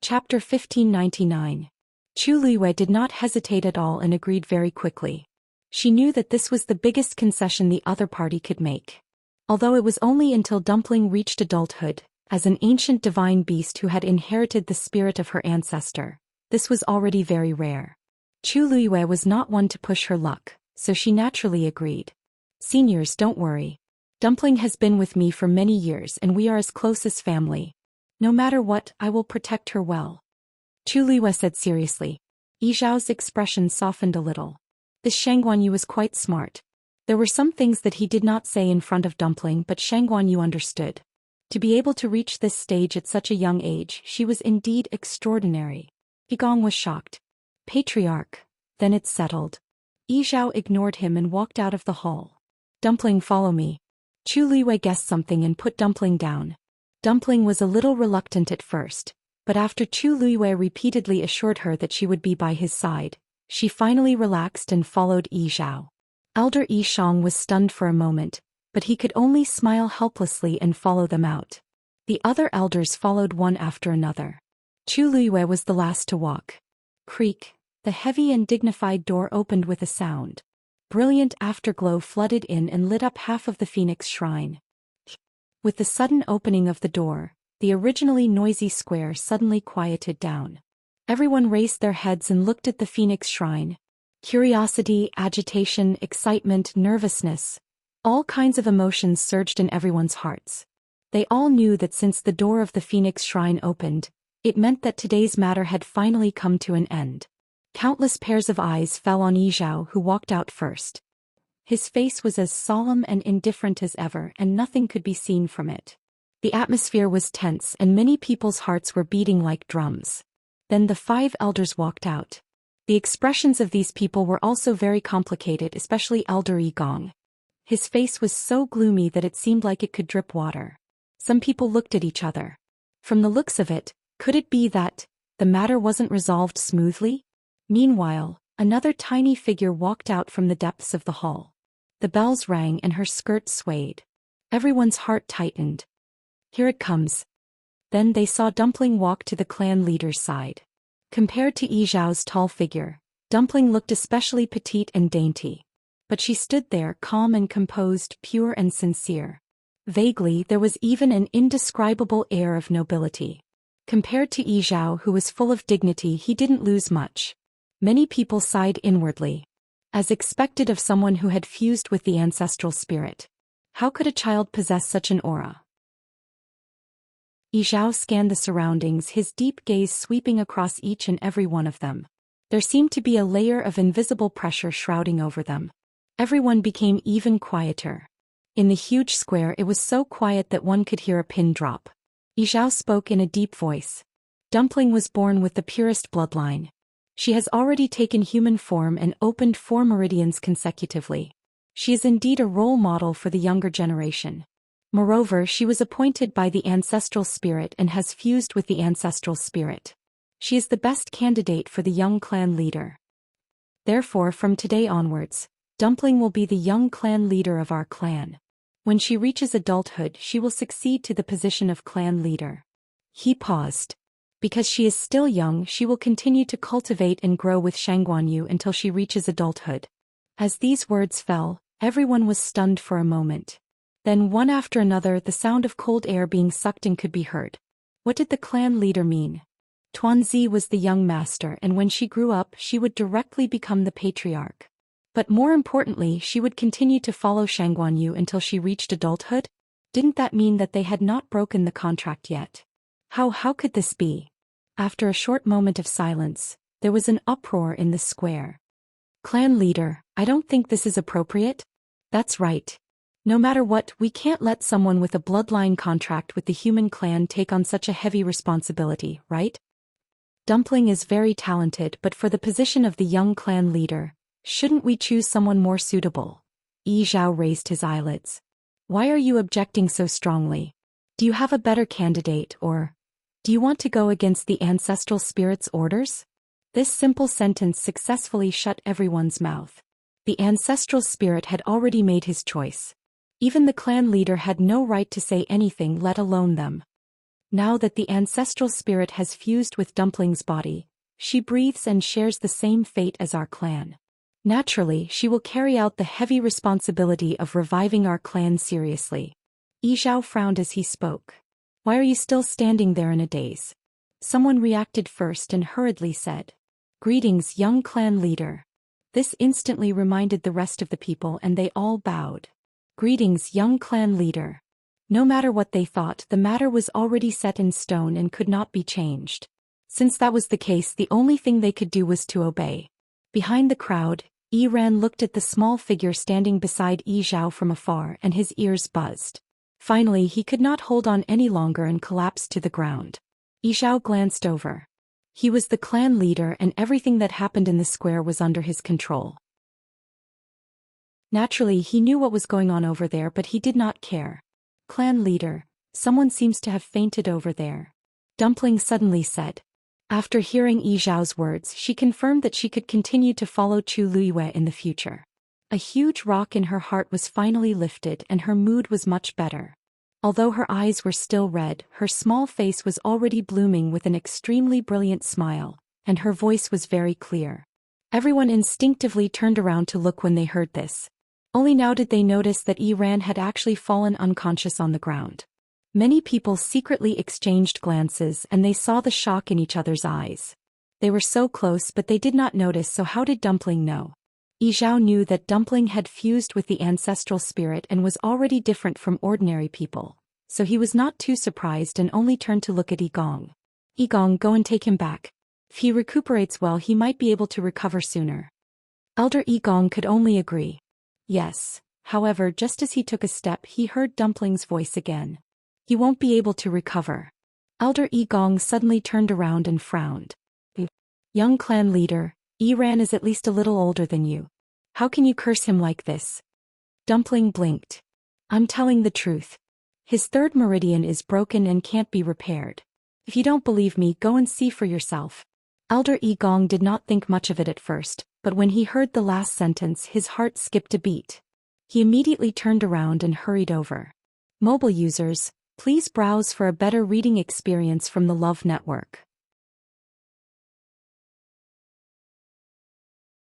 Chapter 1599. Chu Liwei did not hesitate at all and agreed very quickly. She knew that this was the biggest concession the other party could make. Although it was only until Dumpling reached adulthood, as an ancient divine beast who had inherited the spirit of her ancestor, this was already very rare. Chu Liwei was not one to push her luck, so she naturally agreed. Seniors, don't worry. Dumpling has been with me for many years and we are as close as family. No matter what, I will protect her well. Chu Liwei said seriously. Yi Zhao's expression softened a little. This Shang Guanyu was quite smart. There were some things that he did not say in front of Dumpling, but Shang Guanyu understood. To be able to reach this stage at such a young age, she was indeed extraordinary. Yigong was shocked. Patriarch. Then it's settled. Yi Zhao ignored him and walked out of the hall. Dumpling, follow me. Chu Liwei guessed something and put Dumpling down. Dumpling was a little reluctant at first, but after Chu Liwei repeatedly assured her that she would be by his side, she finally relaxed and followed Yi Zhao. Elder Yi Shang was stunned for a moment, but he could only smile helplessly and follow them out. The other elders followed one after another. Chu Liwei was the last to walk. Creak, the heavy and dignified door opened with a sound. Brilliant afterglow flooded in and lit up half of the Phoenix Shrine. With the sudden opening of the door, the originally noisy square suddenly quieted down. Everyone raised their heads and looked at the Phoenix Shrine. Curiosity, agitation, excitement, nervousness. All kinds of emotions surged in everyone's hearts. They all knew that since the door of the Phoenix Shrine opened, it meant that today's matter had finally come to an end. Countless pairs of eyes fell on Yi Zhao, who walked out first. His face was as solemn and indifferent as ever, and nothing could be seen from it. The atmosphere was tense and many people's hearts were beating like drums. Then the 5 elders walked out. The expressions of these people were also very complicated, especially Elder Yigong. His face was so gloomy that it seemed like it could drip water. Some people looked at each other. From the looks of it, could it be that the matter wasn't resolved smoothly? Meanwhile, another tiny figure walked out from the depths of the hall. The bells rang and her skirt swayed. Everyone's heart tightened. Here it comes. Then they saw Dumpling walk to the clan leader's side. Compared to Yi Zhao's tall figure, Dumpling looked especially petite and dainty. But she stood there calm and composed, pure and sincere. Vaguely, there was even an indescribable air of nobility. Compared to Yi Zhao, who was full of dignity, he didn't lose much. Many people sighed inwardly. As expected of someone who had fused with the ancestral spirit. How could a child possess such an aura? Yi Zhao scanned the surroundings, his deep gaze sweeping across each and every one of them. There seemed to be a layer of invisible pressure shrouding over them. Everyone became even quieter. In the huge square, it was so quiet that one could hear a pin drop. Yi Zhao spoke in a deep voice. Dumpling was born with the purest bloodline. She has already taken human form and opened 4 meridians consecutively. She is indeed a role model for the younger generation. Moreover, she was appointed by the ancestral spirit and has fused with the ancestral spirit. She is the best candidate for the young clan leader. Therefore, from today onwards, Dumpling will be the young clan leader of our clan. When she reaches adulthood, she will succeed to the position of clan leader. He paused. Because she is still young, she will continue to cultivate and grow with Shang Guanyu until she reaches adulthood. As these words fell, everyone was stunned for a moment. Then one after another, the sound of cold air being sucked in could be heard. What did the clan leader mean? Tuanzi was the young master, and when she grew up, she would directly become the patriarch. But more importantly, she would continue to follow Shang Guanyu until she reached adulthood? Didn't that mean that they had not broken the contract yet? How could this be? After a short moment of silence, there was an uproar in the square. Clan leader, I don't think this is appropriate. That's right. No matter what, we can't let someone with a bloodline contract with the human clan take on such a heavy responsibility, right? Dumpling is very talented, but for the position of the young clan leader, shouldn't we choose someone more suitable? Yi Zhao raised his eyelids. Why are you objecting so strongly? Do you have a better candidate, or do you want to go against the ancestral spirit's orders? This simple sentence successfully shut everyone's mouth. The ancestral spirit had already made his choice. Even the clan leader had no right to say anything, let alone them. Now that the ancestral spirit has fused with Dumpling's body, she breathes and shares the same fate as our clan. Naturally, she will carry out the heavy responsibility of reviving our clan seriously. Zhou frowned as he spoke. Why are you still standing there in a daze? Someone reacted first and hurriedly said, Greetings, young clan leader. This instantly reminded the rest of the people and they all bowed. Greetings, young clan leader. No matter what they thought, the matter was already set in stone and could not be changed. Since that was the case, the only thing they could do was to obey. Behind the crowd, Ran looked at the small figure standing beside Zhou from afar and his ears buzzed. Finally, he could not hold on any longer and collapsed to the ground. Zhou glanced over. He was the clan leader and everything that happened in the square was under his control. Naturally, he knew what was going on over there, but he did not care. Clan leader, someone seems to have fainted over there. Dumpling suddenly said. After hearing Zhou's words, she confirmed that she could continue to follow Chu Luiyue in the future. A huge rock in her heart was finally lifted and her mood was much better. Although her eyes were still red, her small face was already blooming with an extremely brilliant smile, and her voice was very clear. Everyone instinctively turned around to look when they heard this. Only now did they notice that Ran had actually fallen unconscious on the ground. Many people secretly exchanged glances and they saw the shock in each other's eyes. They were so close but they did not notice, so how did Dumpling know? Zhou knew that Dumpling had fused with the ancestral spirit and was already different from ordinary people, so he was not too surprised and only turned to look at Yigong. Yigong, go and take him back. If he recuperates well, he might be able to recover sooner. Elder Yigong could only agree. Yes, however, just as he took a step, he heard Dumpling's voice again. He won't be able to recover. Elder Yigong suddenly turned around and frowned. Young clan leader, Ran is at least a little older than you. How can you curse him like this? Dumpling blinked. I'm telling the truth. His third meridian is broken and can't be repaired. If you don't believe me, go and see for yourself. Elder Yigong did not think much of it at first, but when he heard the last sentence, his heart skipped a beat. He immediately turned around and hurried over. Mobile users, please browse for a better reading experience from the Love Network.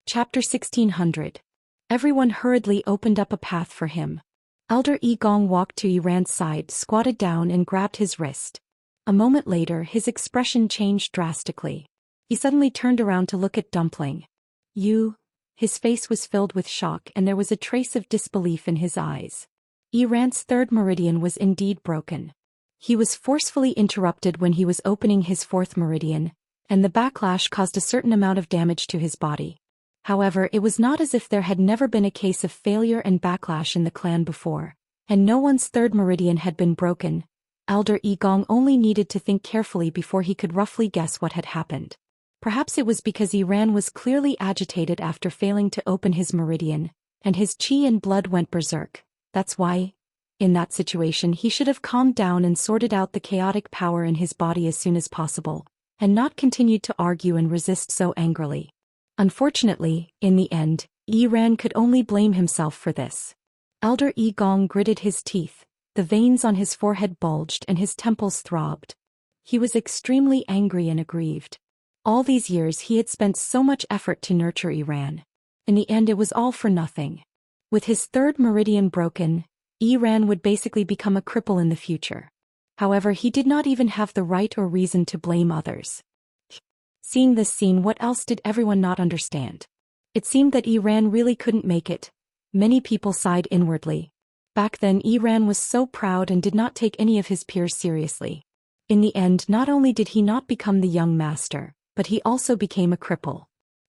Chapter 1600. Everyone hurriedly opened up a path for him. Elder Yigong walked to Ran's side, squatted down and grabbed his wrist. A moment later, his expression changed drastically. He suddenly turned around to look at Dumpling. You? His face was filled with shock and there was a trace of disbelief in his eyes. Ran's third meridian was indeed broken. He was forcefully interrupted when he was opening his fourth meridian, and the backlash caused a certain amount of damage to his body. However, it was not as if there had never been a case of failure and backlash in the clan before, and no one's third meridian had been broken. Elder Yigong only needed to think carefully before he could roughly guess what had happened. Perhaps it was because Ran was clearly agitated after failing to open his meridian, and his chi and blood went berserk. That's why, in that situation, he should have calmed down and sorted out the chaotic power in his body as soon as possible, and not continued to argue and resist so angrily. Unfortunately, in the end, Ran could only blame himself for this. Elder Yigong gritted his teeth, the veins on his forehead bulged and his temples throbbed. He was extremely angry and aggrieved. All these years he had spent so much effort to nurture Ran. In the end it was all for nothing. With his third meridian broken, Ran would basically become a cripple in the future. However, he did not even have the right or reason to blame others. Seeing this scene, what else did everyone not understand? It seemed that Ran really couldn't make it. Many people sighed inwardly. Back then Ran was so proud and did not take any of his peers seriously. In the end, not only did he not become the young master, but he also became a cripple.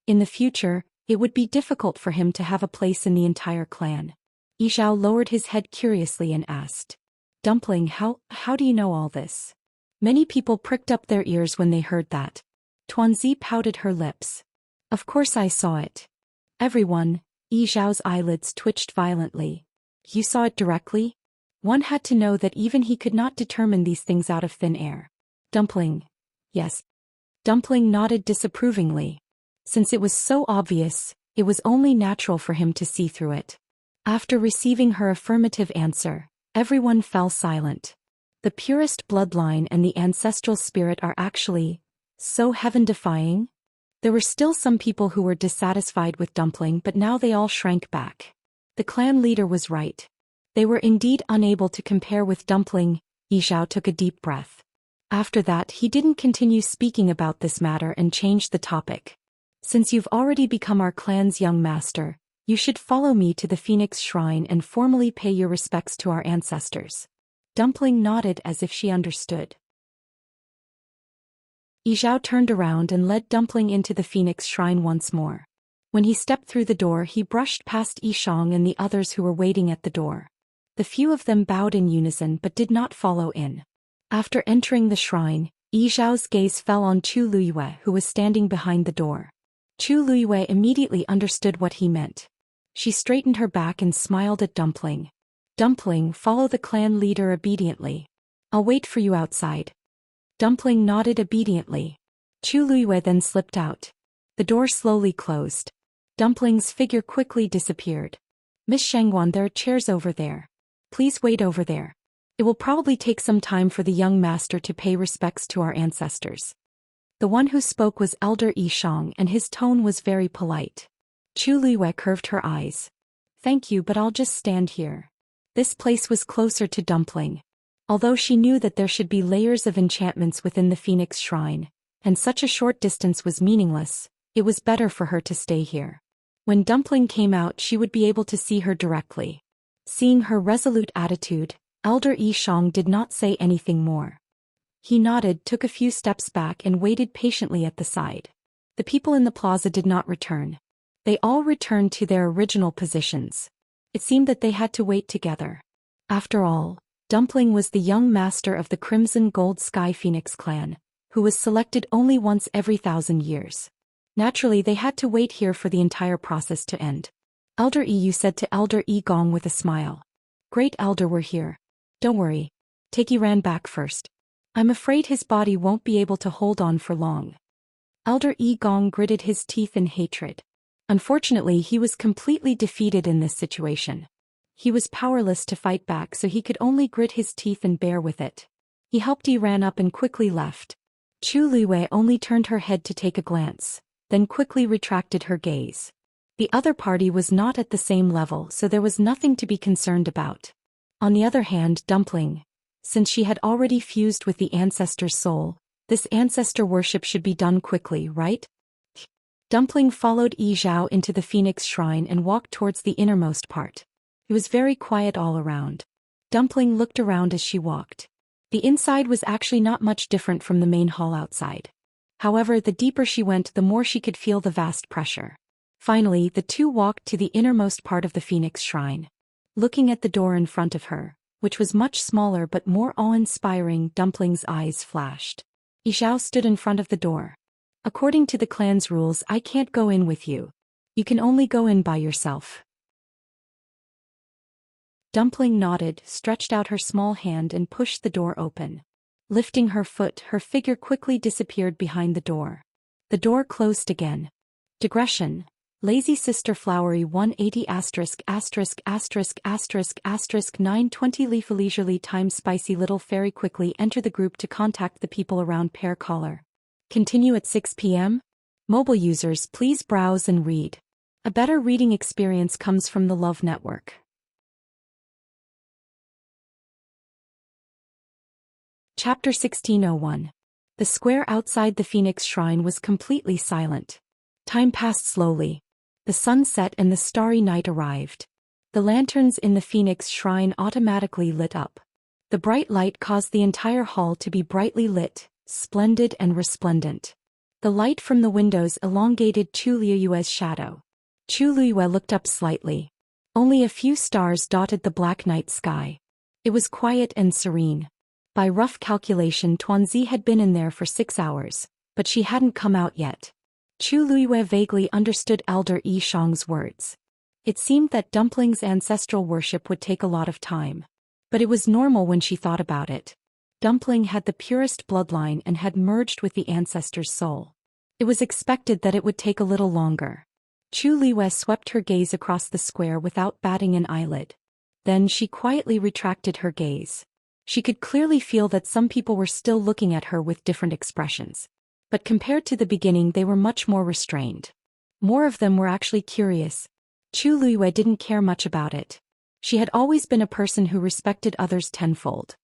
In the future, it would be difficult for him to have a place in the entire clan. Zhou lowered his head curiously and asked, Dumpling, how do you know all this? Many people pricked up their ears when they heard that. Tuanzi pouted her lips. Of course I saw it. Everyone, Zhou's eyelids twitched violently. You saw it directly? One had to know that even he could not determine these things out of thin air. Dumpling. Yes. Dumpling nodded disapprovingly. Since it was so obvious, it was only natural for him to see through it. After receiving her affirmative answer, everyone fell silent. The purest bloodline and the ancestral spirit are actually so heaven-defying? There were still some people who were dissatisfied with Dumpling, but now they all shrank back. The clan leader was right. They were indeed unable to compare with Dumpling. Yizhao took a deep breath. After that, he didn't continue speaking about this matter and changed the topic. Since you've already become our clan's young master, you should follow me to the Phoenix Shrine and formally pay your respects to our ancestors. Dumpling nodded as if she understood. Yizhao turned around and led Dumpling into the Phoenix Shrine once more. When he stepped through the door, he brushed past Yishang and the others who were waiting at the door. The few of them bowed in unison but did not follow in. After entering the shrine, Yizhao's gaze fell on Chu Luyue, who was standing behind the door. Chu Luyue immediately understood what he meant. She straightened her back and smiled at Dumpling. Dumpling, follow the clan leader obediently. I'll wait for you outside. Dumpling nodded obediently. Chu Luyue then slipped out. The door slowly closed. Dumpling's figure quickly disappeared. Miss Shangguan, there are chairs over there. Please wait over there. It will probably take some time for the young master to pay respects to our ancestors. The one who spoke was Elder Yishang, and his tone was very polite. Chu Luyue curved her eyes. Thank you, but I'll just stand here. This place was closer to Dumpling. Although she knew that there should be layers of enchantments within the Phoenix Shrine, and such a short distance was meaningless, it was better for her to stay here. When Dumpling came out, she would be able to see her directly. Seeing her resolute attitude, Elder Yishang did not say anything more. He nodded, took a few steps back and waited patiently at the side. The people in the plaza did not return. They all returned to their original positions. It seemed that they had to wait together. After all, Dumpling was the young master of the Crimson Gold Sky Phoenix clan, who was selected only once every 1,000 years. Naturally, they had to wait here for the entire process to end. Elder Yi said to Elder Yi Gong with a smile. Great Elder, we're here. Don't worry. Taki ran back first. I'm afraid his body won't be able to hold on for long. Elder Yi Gong gritted his teeth in hatred. Unfortunately, he was completely defeated in this situation. He was powerless to fight back, so he could only grit his teeth and bear with it. He helped Yi ran up and quickly left. Chu Luyue only turned her head to take a glance, then quickly retracted her gaze. The other party was not at the same level, so there was nothing to be concerned about. On the other hand, Dumpling, since she had already fused with the ancestor's soul, this ancestor worship should be done quickly, right? Dumpling followed Yizhao into the Phoenix Shrine and walked towards the innermost part. It was very quiet all around. Dumpling looked around as she walked. The inside was actually not much different from the main hall outside. However, the deeper she went, the more she could feel the vast pressure. Finally, the two walked to the innermost part of the Phoenix Shrine. Looking at the door in front of her, which was much smaller but more awe-inspiring, Dumpling's eyes flashed. Yizhao stood in front of the door. According to the clan's rules, I can't go in with you. You can only go in by yourself. Dumpling nodded, stretched out her small hand and pushed the door open. Lifting her foot, her figure quickly disappeared behind the door. The door closed again. Digression. Lazy Sister Flowery 180 ******* 920 Leaf leisurely time Spicy Little Fairy quickly enter the group to contact the people around Pear Collar. Continue at 6 p.m. Mobile users, please browse and read. A better reading experience comes from the Love Network. Chapter 1601. The square outside the Phoenix Shrine was completely silent. Time passed slowly. The sun set and the starry night arrived. The lanterns in the Phoenix Shrine automatically lit up. The bright light caused the entire hall to be brightly lit, splendid and resplendent. The light from the windows elongated Chu Liyue's shadow. Chu Liyue looked up slightly. Only a few stars dotted the black night sky. It was quiet and serene. By rough calculation, Tuanzi had been in there for 6 hours, but she hadn't come out yet. Chu Liyue vaguely understood Elder Yishang's words. It seemed that Dumpling's ancestral worship would take a lot of time. But it was normal when she thought about it. Dumpling had the purest bloodline and had merged with the ancestor's soul. It was expected that it would take a little longer. Chu Liyue swept her gaze across the square without batting an eyelid. Then she quietly retracted her gaze. She could clearly feel that some people were still looking at her with different expressions. But compared to the beginning, they were much more restrained. More of them were actually curious. Chu Luiyue didn't care much about it. She had always been a person who respected others tenfold.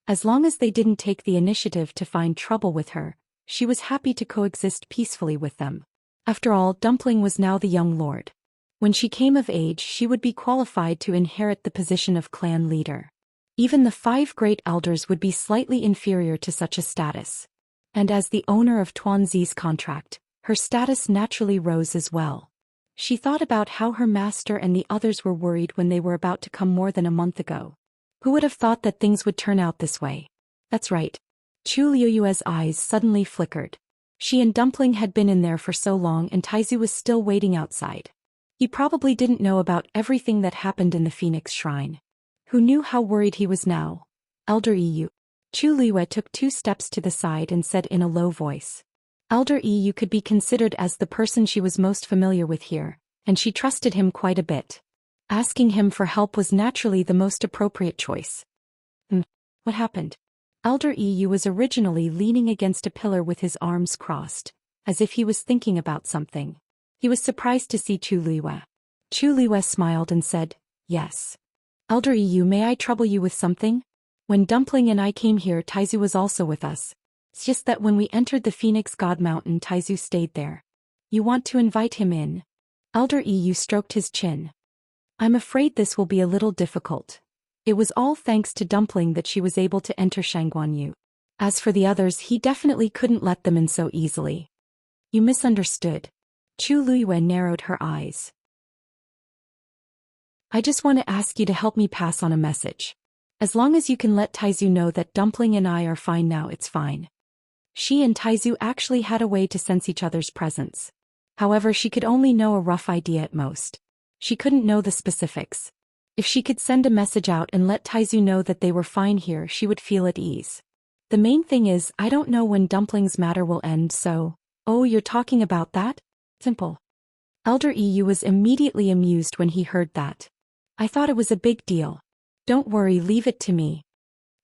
As long as they didn't take the initiative to find trouble with her, she was happy to coexist peacefully with them. After all, Dumpling was now the young lord. When she came of age, she would be qualified to inherit the position of clan leader. Even the 5 great elders would be slightly inferior to such a status. And as the owner of Tuanzi's contract, her status naturally rose as well. She thought about how her master and the others were worried when they were about to come more than a month ago. Who would have thought that things would turn out this way? That's right. Chu Liuyue's eyes suddenly flickered. She and Dumpling had been in there for so long and Taizu was still waiting outside. He probably didn't know about everything that happened in the Phoenix Shrine. Who knew how worried he was now? Elder Yu. Chu Liuyue took 2 steps to the side and said in a low voice. Elder Yu could be considered as the person she was most familiar with here, and she trusted him quite a bit. Asking him for help was naturally the most appropriate choice. What happened? Elder Yu was originally leaning against a pillar with his arms crossed, as if he was thinking about something. He was surprised to see Chu Liuyue. Chu Liuyue smiled and said, Yes. Elder Yu, may I trouble you with something? When Dumpling and I came here, Taizu was also with us. It's just that when we entered the Phoenix God Mountain, Taizu stayed there. You want to invite him in? Elder Yu stroked his chin. I'm afraid this will be a little difficult. It was all thanks to Dumpling that she was able to enter Shangguanyu. As for the others, he definitely couldn't let them in so easily. You misunderstood. Chu Liuyue narrowed her eyes. I just want to ask you to help me pass on a message. As long as you can let Taizu know that Dumpling and I are fine now, it's fine. She and Taizu actually had a way to sense each other's presence. However, she could only know a rough idea at most. She couldn't know the specifics. If she could send a message out and let Taizu know that they were fine here, she would feel at ease. The main thing is, I don't know when Dumpling's matter will end, so... Oh, you're talking about that? Simple. Elder Yu was immediately amused when he heard that. I thought it was a big deal. Don't worry, leave it to me.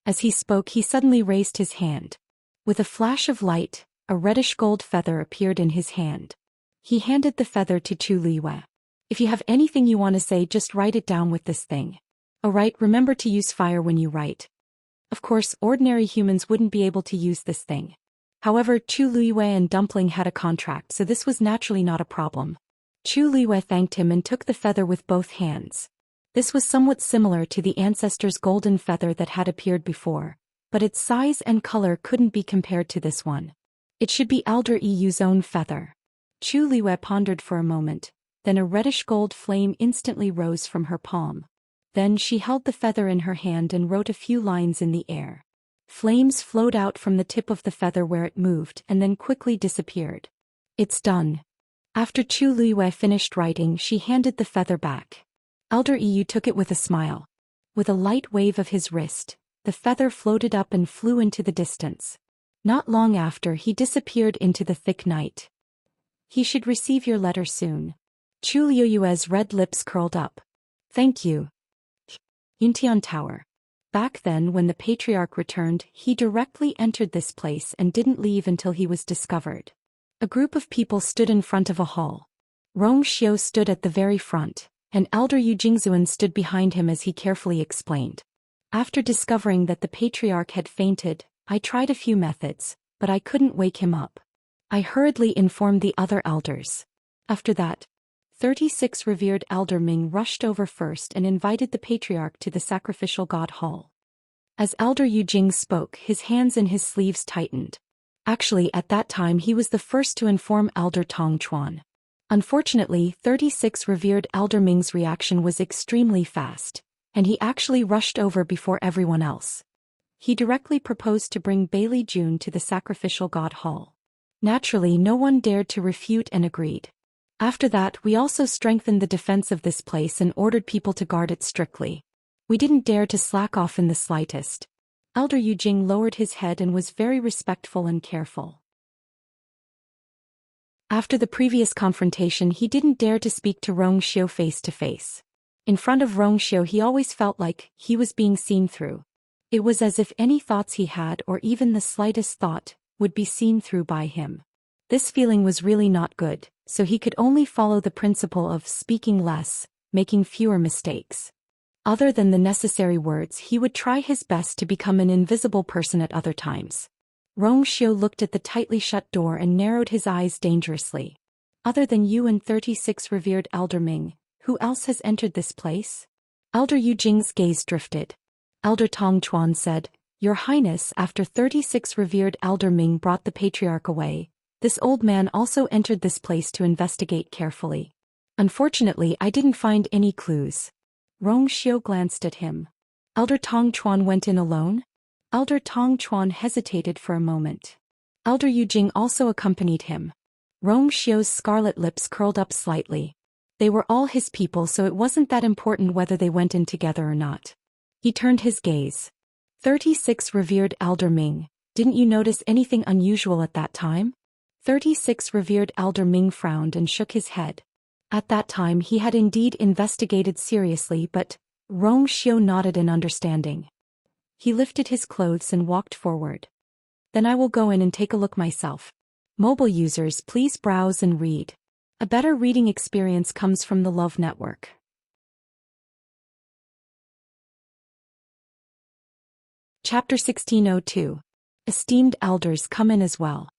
As he spoke, he suddenly raised his hand. With a flash of light, a reddish gold feather appeared in his hand. He handed the feather to Chu Liuyue. If you have anything you want to say, just write it down with this thing. Alright, remember to use fire when you write. Of course, ordinary humans wouldn't be able to use this thing. However, Chu Liuyue and Dumpling had a contract, so this was naturally not a problem. Chu Liuyue thanked him and took the feather with both hands. This was somewhat similar to the ancestor's golden feather that had appeared before, but its size and color couldn't be compared to this one. It should be Elder Yu's own feather. Chu Liuyue pondered for a moment, then a reddish gold flame instantly rose from her palm. Then she held the feather in her hand and wrote a few lines in the air. Flames flowed out from the tip of the feather where it moved and then quickly disappeared. It's done. After Chu Liuyue finished writing, she handed the feather back. Elder Yu took it with a smile. With a light wave of his wrist, the feather floated up and flew into the distance. Not long after, he disappeared into the thick night. He should receive your letter soon. Chu Liuyue's red lips curled up. Thank you. Yuntian Tower. Back then, when the patriarch returned, he directly entered this place and didn't leave until he was discovered. A group of people stood in front of a hall. Rong Xiu stood at the very front, and Elder Yu Jingzuan stood behind him as he carefully explained. After discovering that the patriarch had fainted, I tried a few methods, but I couldn't wake him up. I hurriedly informed the other elders. After that, 36 revered Elder Ming rushed over first and invited the patriarch to the sacrificial god hall. As Elder Yu Jing spoke, his hands in his sleeves tightened. Actually, at that time he was the first to inform Elder Tong Chuan. Unfortunately, 36 revered Elder Ming's reaction was extremely fast, and he actually rushed over before everyone else. He directly proposed to bring Bailey June to the sacrificial god hall. Naturally, no one dared to refute and agreed. After that, we also strengthened the defense of this place and ordered people to guard it strictly. We didn't dare to slack off in the slightest. Elder Yu Jing lowered his head and was very respectful and careful. After the previous confrontation, he didn't dare to speak to Rong Xiu face to face. In front of Rong Xiu, he always felt like he was being seen through. It was as if any thoughts he had or even the slightest thought would be seen through by him. This feeling was really not good, so he could only follow the principle of speaking less, making fewer mistakes. Other than the necessary words, he would try his best to become an invisible person at other times. Xiu looked at the tightly shut door and narrowed his eyes dangerously. Other than you and 36 revered Elder Ming, who else has entered this place? Elder Yu Jing's gaze drifted. Elder Tong Chuan said, Your Highness, after 36 revered Elder Ming brought the patriarch away, this old man also entered this place to investigate carefully. Unfortunately, I didn't find any clues. Xiu glanced at him. Elder Tong Chuan went in alone? Elder Tong Chuan hesitated for a moment. Elder Yu Jing also accompanied him. Xiu's scarlet lips curled up slightly. They were all his people, so it wasn't that important whether they went in together or not. He turned his gaze. 36 revered Elder Ming, didn't you notice anything unusual at that time? 36 revered Elder Ming frowned and shook his head. At that time he had indeed investigated seriously, but Xiu nodded in understanding. He lifted his clothes and walked forward. Then I will go in and take a look myself. Mobile users, please browse and read. A better reading experience comes from the Love Network. Chapter 1602. Esteemed elders, come in as well.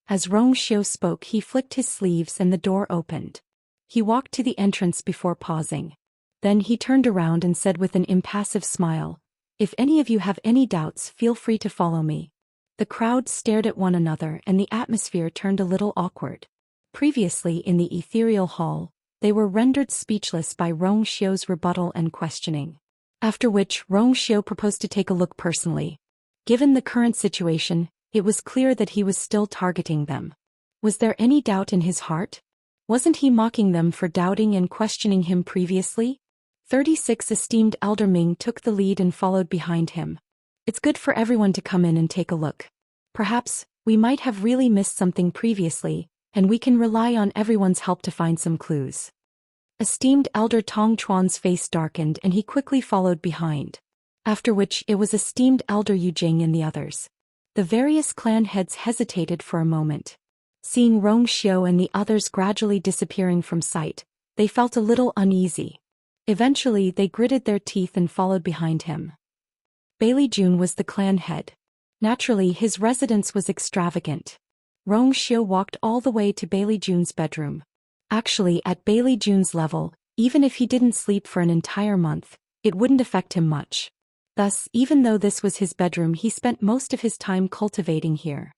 As Xiu spoke, he flicked his sleeves and the door opened. He walked to the entrance before pausing. Then he turned around and said with an impassive smile, If any of you have any doubts, feel free to follow me. The crowd stared at one another and the atmosphere turned a little awkward. Previously in the ethereal hall, they were rendered speechless by Xiu's rebuttal and questioning. After which Xiu proposed to take a look personally. Given the current situation, it was clear that he was still targeting them. Was there any doubt in his heart? Wasn't he mocking them for doubting and questioning him previously? 36 esteemed Elder Ming took the lead and followed behind him. It's good for everyone to come in and take a look. Perhaps we might have really missed something previously, and we can rely on everyone's help to find some clues. Esteemed Elder Tong Chuan's face darkened and he quickly followed behind. After which it was esteemed Elder Yu Jing and the others. The various clan heads hesitated for a moment. Seeing Xiu and the others gradually disappearing from sight, they felt a little uneasy. Eventually they gritted their teeth and followed behind him. Bailey Jun was the clan head. Naturally, his residence was extravagant. Xiu walked all the way to Bailey Jun's bedroom. Actually, at Bailey Jun's level, even if he didn't sleep for an entire month, it wouldn't affect him much. Thus, even though this was his bedroom, he spent most of his time cultivating here.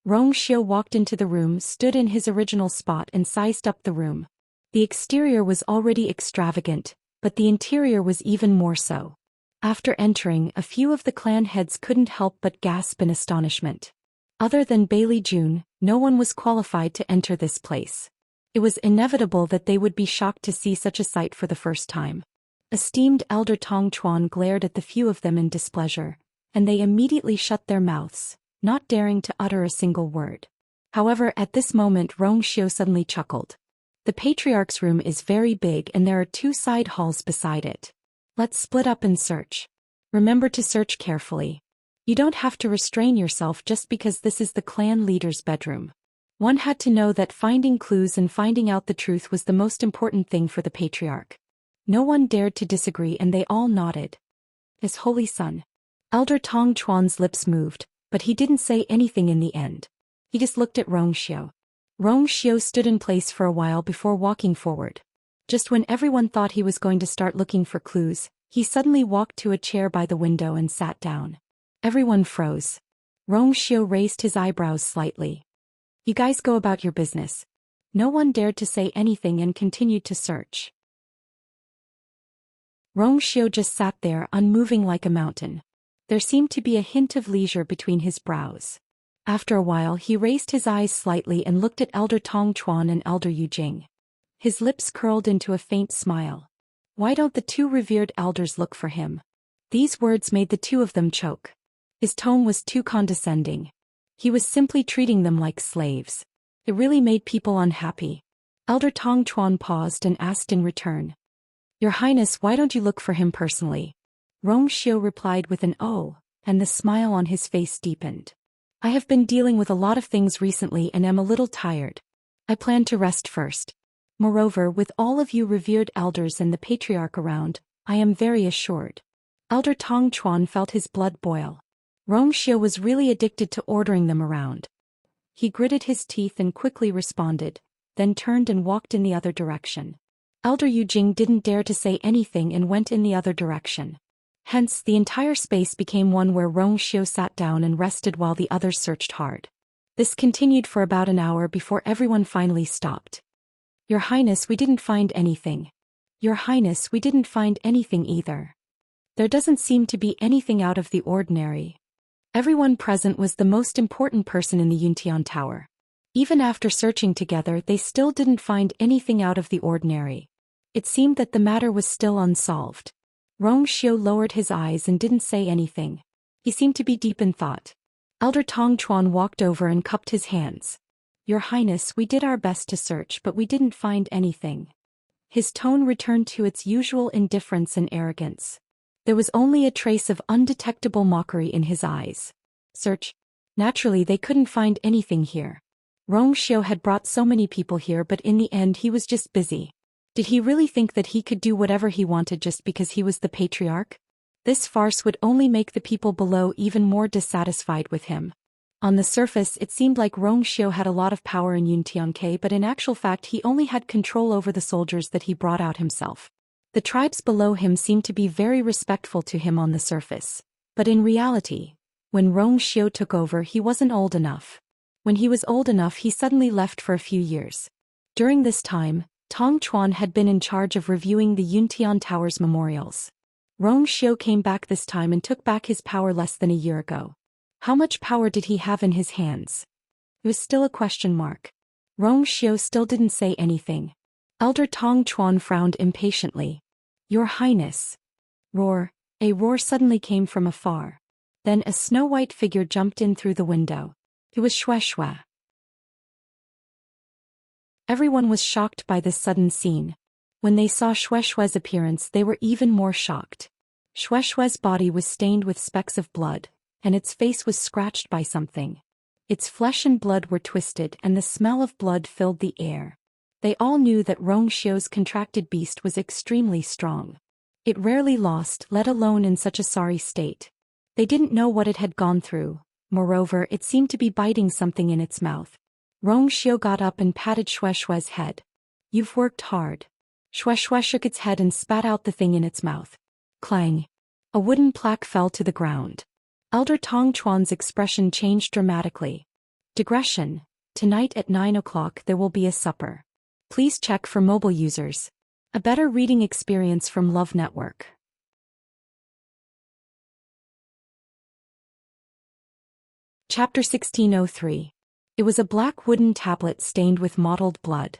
Xiu walked into the room, stood in his original spot and sized up the room. The exterior was already extravagant, but the interior was even more so. After entering, a few of the clan heads couldn't help but gasp in astonishment. Other than Bailey Jun, no one was qualified to enter this place. It was inevitable that they would be shocked to see such a sight for the first time. Esteemed Elder Tong Chuan glared at the few of them in displeasure, and they immediately shut their mouths, not daring to utter a single word. However, at this moment Xiu suddenly chuckled. The Patriarch's room is very big and there are 2 side halls beside it. Let's split up and search. Remember to search carefully. You don't have to restrain yourself just because this is the clan leader's bedroom. One had to know that finding clues and finding out the truth was the most important thing for the Patriarch. No one dared to disagree and they all nodded. His holy son. Elder Tong Chuan's lips moved, but he didn't say anything in the end. He just looked at Xiu. Xiu stood in place for a while before walking forward. Just when everyone thought he was going to start looking for clues, he suddenly walked to a chair by the window and sat down. Everyone froze. Xiu raised his eyebrows slightly. You guys go about your business. No one dared to say anything and continued to search. Xiu just sat there unmoving like a mountain. There seemed to be a hint of leisure between his brows. After a while he raised his eyes slightly and looked at Elder Tong Chuan and Elder Yu Jing. His lips curled into a faint smile. Why don't the 2 revered elders look for him? These words made the 2 of them choke. His tone was too condescending. He was simply treating them like slaves. It really made people unhappy. Elder Tong Chuan paused and asked in return. Your Highness, why don't you look for him personally? Xiu replied with an "Oh, and the smile on his face deepened. I have been dealing with a lot of things recently and am a little tired. I plan to rest first. Moreover, with all of you revered elders and the patriarch around, I am very assured. Elder Tong Chuan felt his blood boil. Wuxia was really addicted to ordering them around. He gritted his teeth and quickly responded, then turned and walked in the other direction. Elder Yujing didn't dare to say anything and went in the other direction. Hence, the entire space became one where Wuxia sat down and rested while the others searched hard. This continued for about an hour before everyone finally stopped. Your Highness, we didn't find anything. Your Highness, we didn't find anything either. There doesn't seem to be anything out of the ordinary. Everyone present was the most important person in the Yuntian Tower. Even after searching together, they still didn't find anything out of the ordinary. It seemed that the matter was still unsolved. Wuxia lowered his eyes and didn't say anything. He seemed to be deep in thought. Elder Tong Chuan walked over and cupped his hands. Your Highness, we did our best to search, but we didn't find anything. His tone returned to its usual indifference and arrogance. There was only a trace of undetectable mockery in his eyes. Search? Naturally, they couldn't find anything here. Wuxia had brought so many people here, but in the end he was just busy. Did he really think that he could do whatever he wanted just because he was the patriarch? This farce would only make the people below even more dissatisfied with him. On the surface, it seemed like Wuxia had a lot of power in Yuntianke, but in actual fact he only had control over the soldiers that he brought out himself. The tribes below him seemed to be very respectful to him on the surface. But in reality, when Wuxia took over, he wasn't old enough. When he was old enough, he suddenly left for a few years. During this time, Tong Chuan had been in charge of reviewing the Yuntian Tower's memorials. Wuxia came back this time and took back his power less than a year ago. How much power did he have in his hands? It was still a question mark. Wuxia still didn't say anything. Elder Tong Chuan frowned impatiently. Your Highness. Roar. A roar suddenly came from afar. Then a snow-white figure jumped in through the window. It was Xianxia. Everyone was shocked by this sudden scene. When they saw Xianxia's appearance, they were even more shocked. Xianxia's body was stained with specks of blood, and its face was scratched by something. Its flesh and blood were twisted, and the smell of blood filled the air. They all knew that Wuxia's contracted beast was extremely strong. It rarely lost, let alone in such a sorry state. They didn't know what it had gone through. Moreover, it seemed to be biting something in its mouth. Wuxia got up and patted Xianxia's head. You've worked hard. Xianxia shook its head and spat out the thing in its mouth. Clang. A wooden plaque fell to the ground. Elder Tong Chuan's expression changed dramatically. Digression. Tonight at 9 o'clock there will be a supper. Please check for mobile users. A better reading experience from Love Network. Chapter 1603. It was a black wooden tablet stained with mottled blood.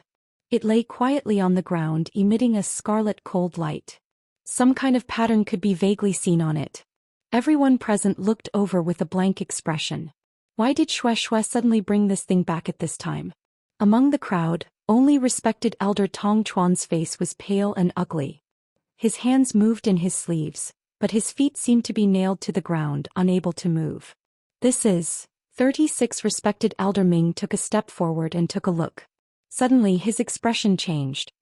It lay quietly on the ground, emitting a scarlet cold light. Some kind of pattern could be vaguely seen on it. Everyone present looked over with a blank expression. Why did Xianxia suddenly bring this thing back at this time? Among the crowd, only respected Elder Tong Chuan's face was pale and ugly. His hands moved in his sleeves, but his feet seemed to be nailed to the ground, unable to move. This is 36. Respected Elder Ming took a step forward and took a look. Suddenly his expression changed.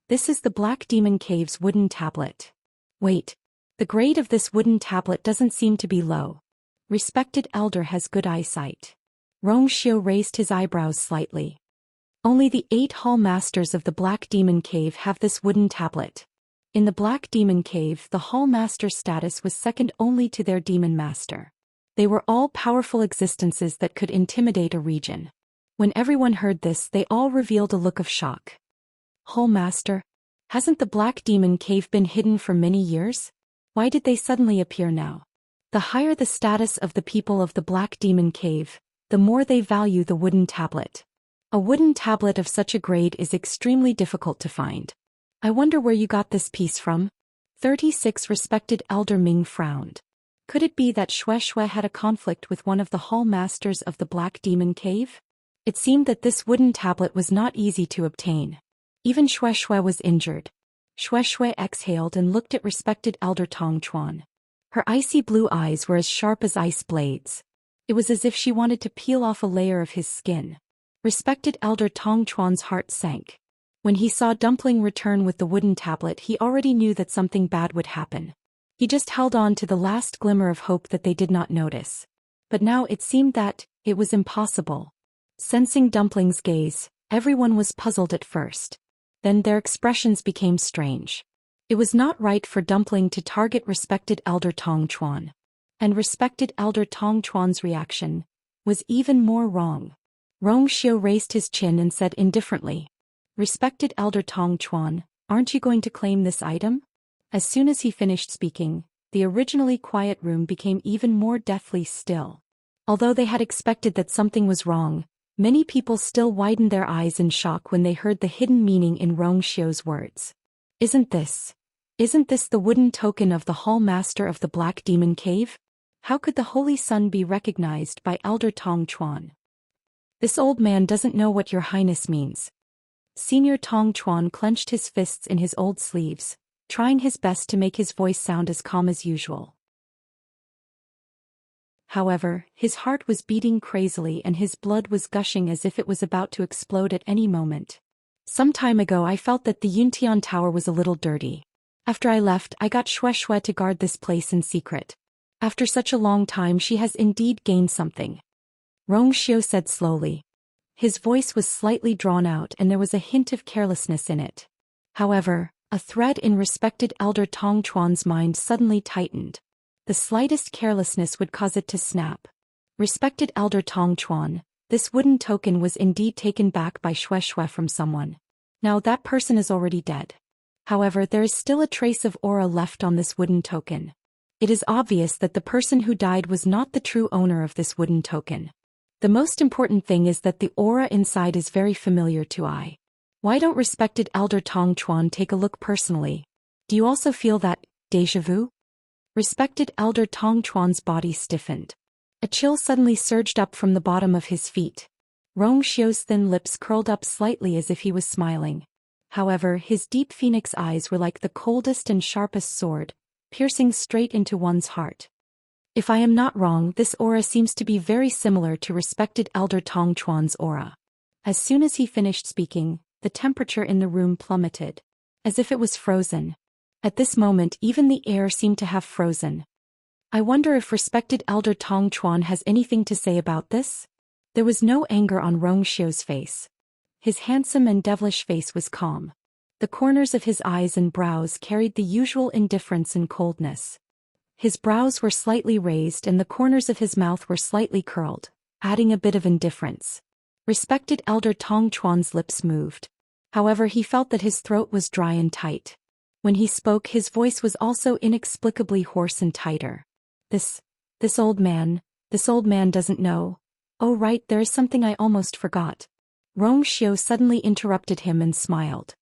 This is the Black Demon Cave's wooden tablet. Wait. The grade of this wooden tablet doesn't seem to be low. Respected Elder has good eyesight. Wuxia raised his eyebrows slightly. Only the 8 hall masters of the Black Demon Cave have this wooden tablet. In the Black Demon Cave, the hall master status was second only to their demon master. They were all powerful existences that could intimidate a region. When everyone heard this, they all revealed a look of shock. Hall master? Hasn't the Black Demon Cave been hidden for many years? Why did they suddenly appear now? The higher the status of the people of the Black Demon Cave, the more they value the wooden tablet. A wooden tablet of such a grade is extremely difficult to find. I wonder where you got this piece from? 36. Respected Elder Ming frowned. Could it be that Xianxia had a conflict with one of the hall masters of the Black Demon Cave? It seemed that this wooden tablet was not easy to obtain. Even Xianxia was injured. Xianxia exhaled and looked at respected Elder Tong Chuan. Her icy blue eyes were as sharp as ice blades. It was as if she wanted to peel off a layer of his skin. Respected Elder Tong Chuan's heart sank. When he saw Dumpling return with the wooden tablet, he already knew that something bad would happen. He just held on to the last glimmer of hope that they did not notice. But now it seemed that it was impossible. Sensing Dumpling's gaze, everyone was puzzled at first. Then their expressions became strange. It was not right for Dumpling to target respected Elder Tong Chuan. And respected Elder Tong Chuan's reaction was even more wrong. Rong Xiu raised his chin and said indifferently, "Respected Elder Tong Chuan, aren't you going to claim this item?" As soon as he finished speaking, the originally quiet room became even more deathly still. Although they had expected that something was wrong, many people still widened their eyes in shock when they heard the hidden meaning in Rong Xiu's words. Isn't this the wooden token of the Hall Master of the Black Demon Cave? How could the Holy Sun be recognized by Elder Tong Chuan? This old man doesn't know what your highness means. Senior Tong Chuan clenched his fists in his old sleeves, trying his best to make his voice sound as calm as usual. However, his heart was beating crazily and his blood was gushing as if it was about to explode at any moment. Some time ago I felt that the Yuntian Tower was a little dirty. After I left, I got Shui to guard this place in secret. After such a long time, she has indeed gained something. Rong Xiu said slowly. His voice was slightly drawn out and there was a hint of carelessness in it. However, a thread in respected Elder Tong Chuan's mind suddenly tightened. The slightest carelessness would cause it to snap. Respected Elder Tong Chuan, this wooden token was indeed taken back by Shui from someone. Now that person is already dead. However, there is still a trace of aura left on this wooden token. It is obvious that the person who died was not the true owner of this wooden token. The most important thing is that the aura inside is very familiar to I. Why don't respected Elder Tong Chuan take a look personally? Do you also feel that déjà vu? Respected Elder Tong Chuan's body stiffened. A chill suddenly surged up from the bottom of his feet. Rong Xiu's thin lips curled up slightly as if he was smiling. However, his deep phoenix eyes were like the coldest and sharpest sword, piercing straight into one's heart. If I am not wrong, this aura seems to be very similar to respected Elder Tong Chuan's aura. As soon as he finished speaking, the temperature in the room plummeted, as if it was frozen. At this moment, even the air seemed to have frozen. I wonder if respected Elder Tong Chuan has anything to say about this? There was no anger on Rong Xiu's face. His handsome and devilish face was calm. The corners of his eyes and brows carried the usual indifference and coldness. His brows were slightly raised and the corners of his mouth were slightly curled, adding a bit of indifference. Respected Elder Tong Chuan's lips moved. However, he felt that his throat was dry and tight. When he spoke, his voice was also inexplicably hoarse and tighter. This old man doesn't know. Oh right, there is something I almost forgot. Rong Xiu suddenly interrupted him and smiled.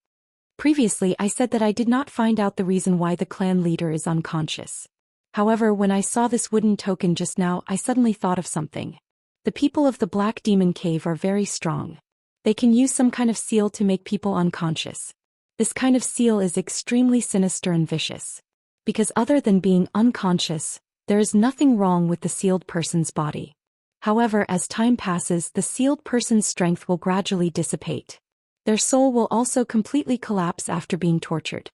Previously I said that I did not find out the reason why the clan leader is unconscious. However, when I saw this wooden token just now, I suddenly thought of something. The people of the Black Demon Cave are very strong. They can use some kind of seal to make people unconscious. This kind of seal is extremely sinister and vicious. Because other than being unconscious, there is nothing wrong with the sealed person's body. However, as time passes, the sealed person's strength will gradually dissipate. Their soul will also completely collapse after being tortured.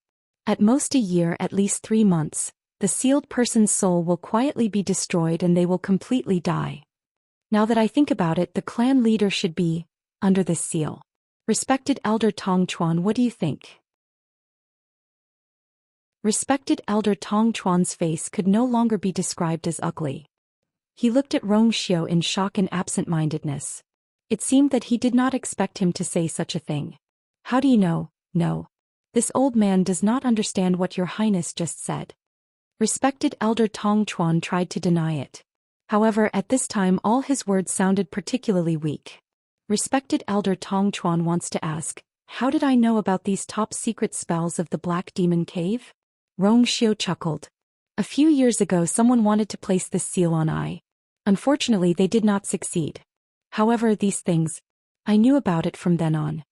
At most a year, at least 3 months, the sealed person's soul will quietly be destroyed and they will completely die. Now that I think about it, the clan leader should be under this seal. Respected Elder Tong Chuan, what do you think? Respected Elder Tong Chuan's face could no longer be described as ugly. He looked at Rong Xiu in shock and absent-mindedness. It seemed that he did not expect him to say such a thing. How do you know? No. This old man does not understand what your highness just said. Respected Elder Tong Chuan tried to deny it. However, at this time all his words sounded particularly weak. Respected Elder Tong Chuan wants to ask, how did I know about these top-secret spells of the Black Demon Cave? Rong Xiu chuckled. A few years ago someone wanted to place this seal on I. Unfortunately, they did not succeed. However, these things, I knew about it from then on.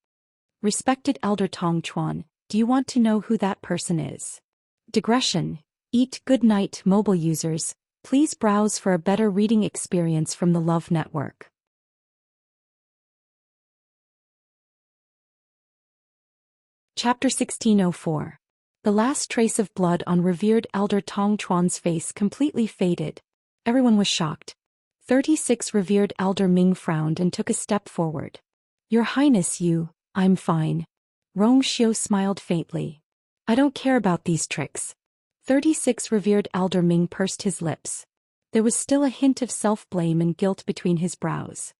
Respected Elder Tong Chuan, do you want to know who that person is? Digression. Eat good night, mobile users. Please browse for a better reading experience from the Love Network. Chapter 1604. The last trace of blood on revered Elder Tong Chuan's face completely faded. Everyone was shocked. 36 Revered Elder Ming frowned and took a step forward. Your Highness, I'm fine. Rong Xiu smiled faintly. I don't care about these tricks. 36 Revered Elder Ming pursed his lips. There was still a hint of self-blame and guilt between his brows.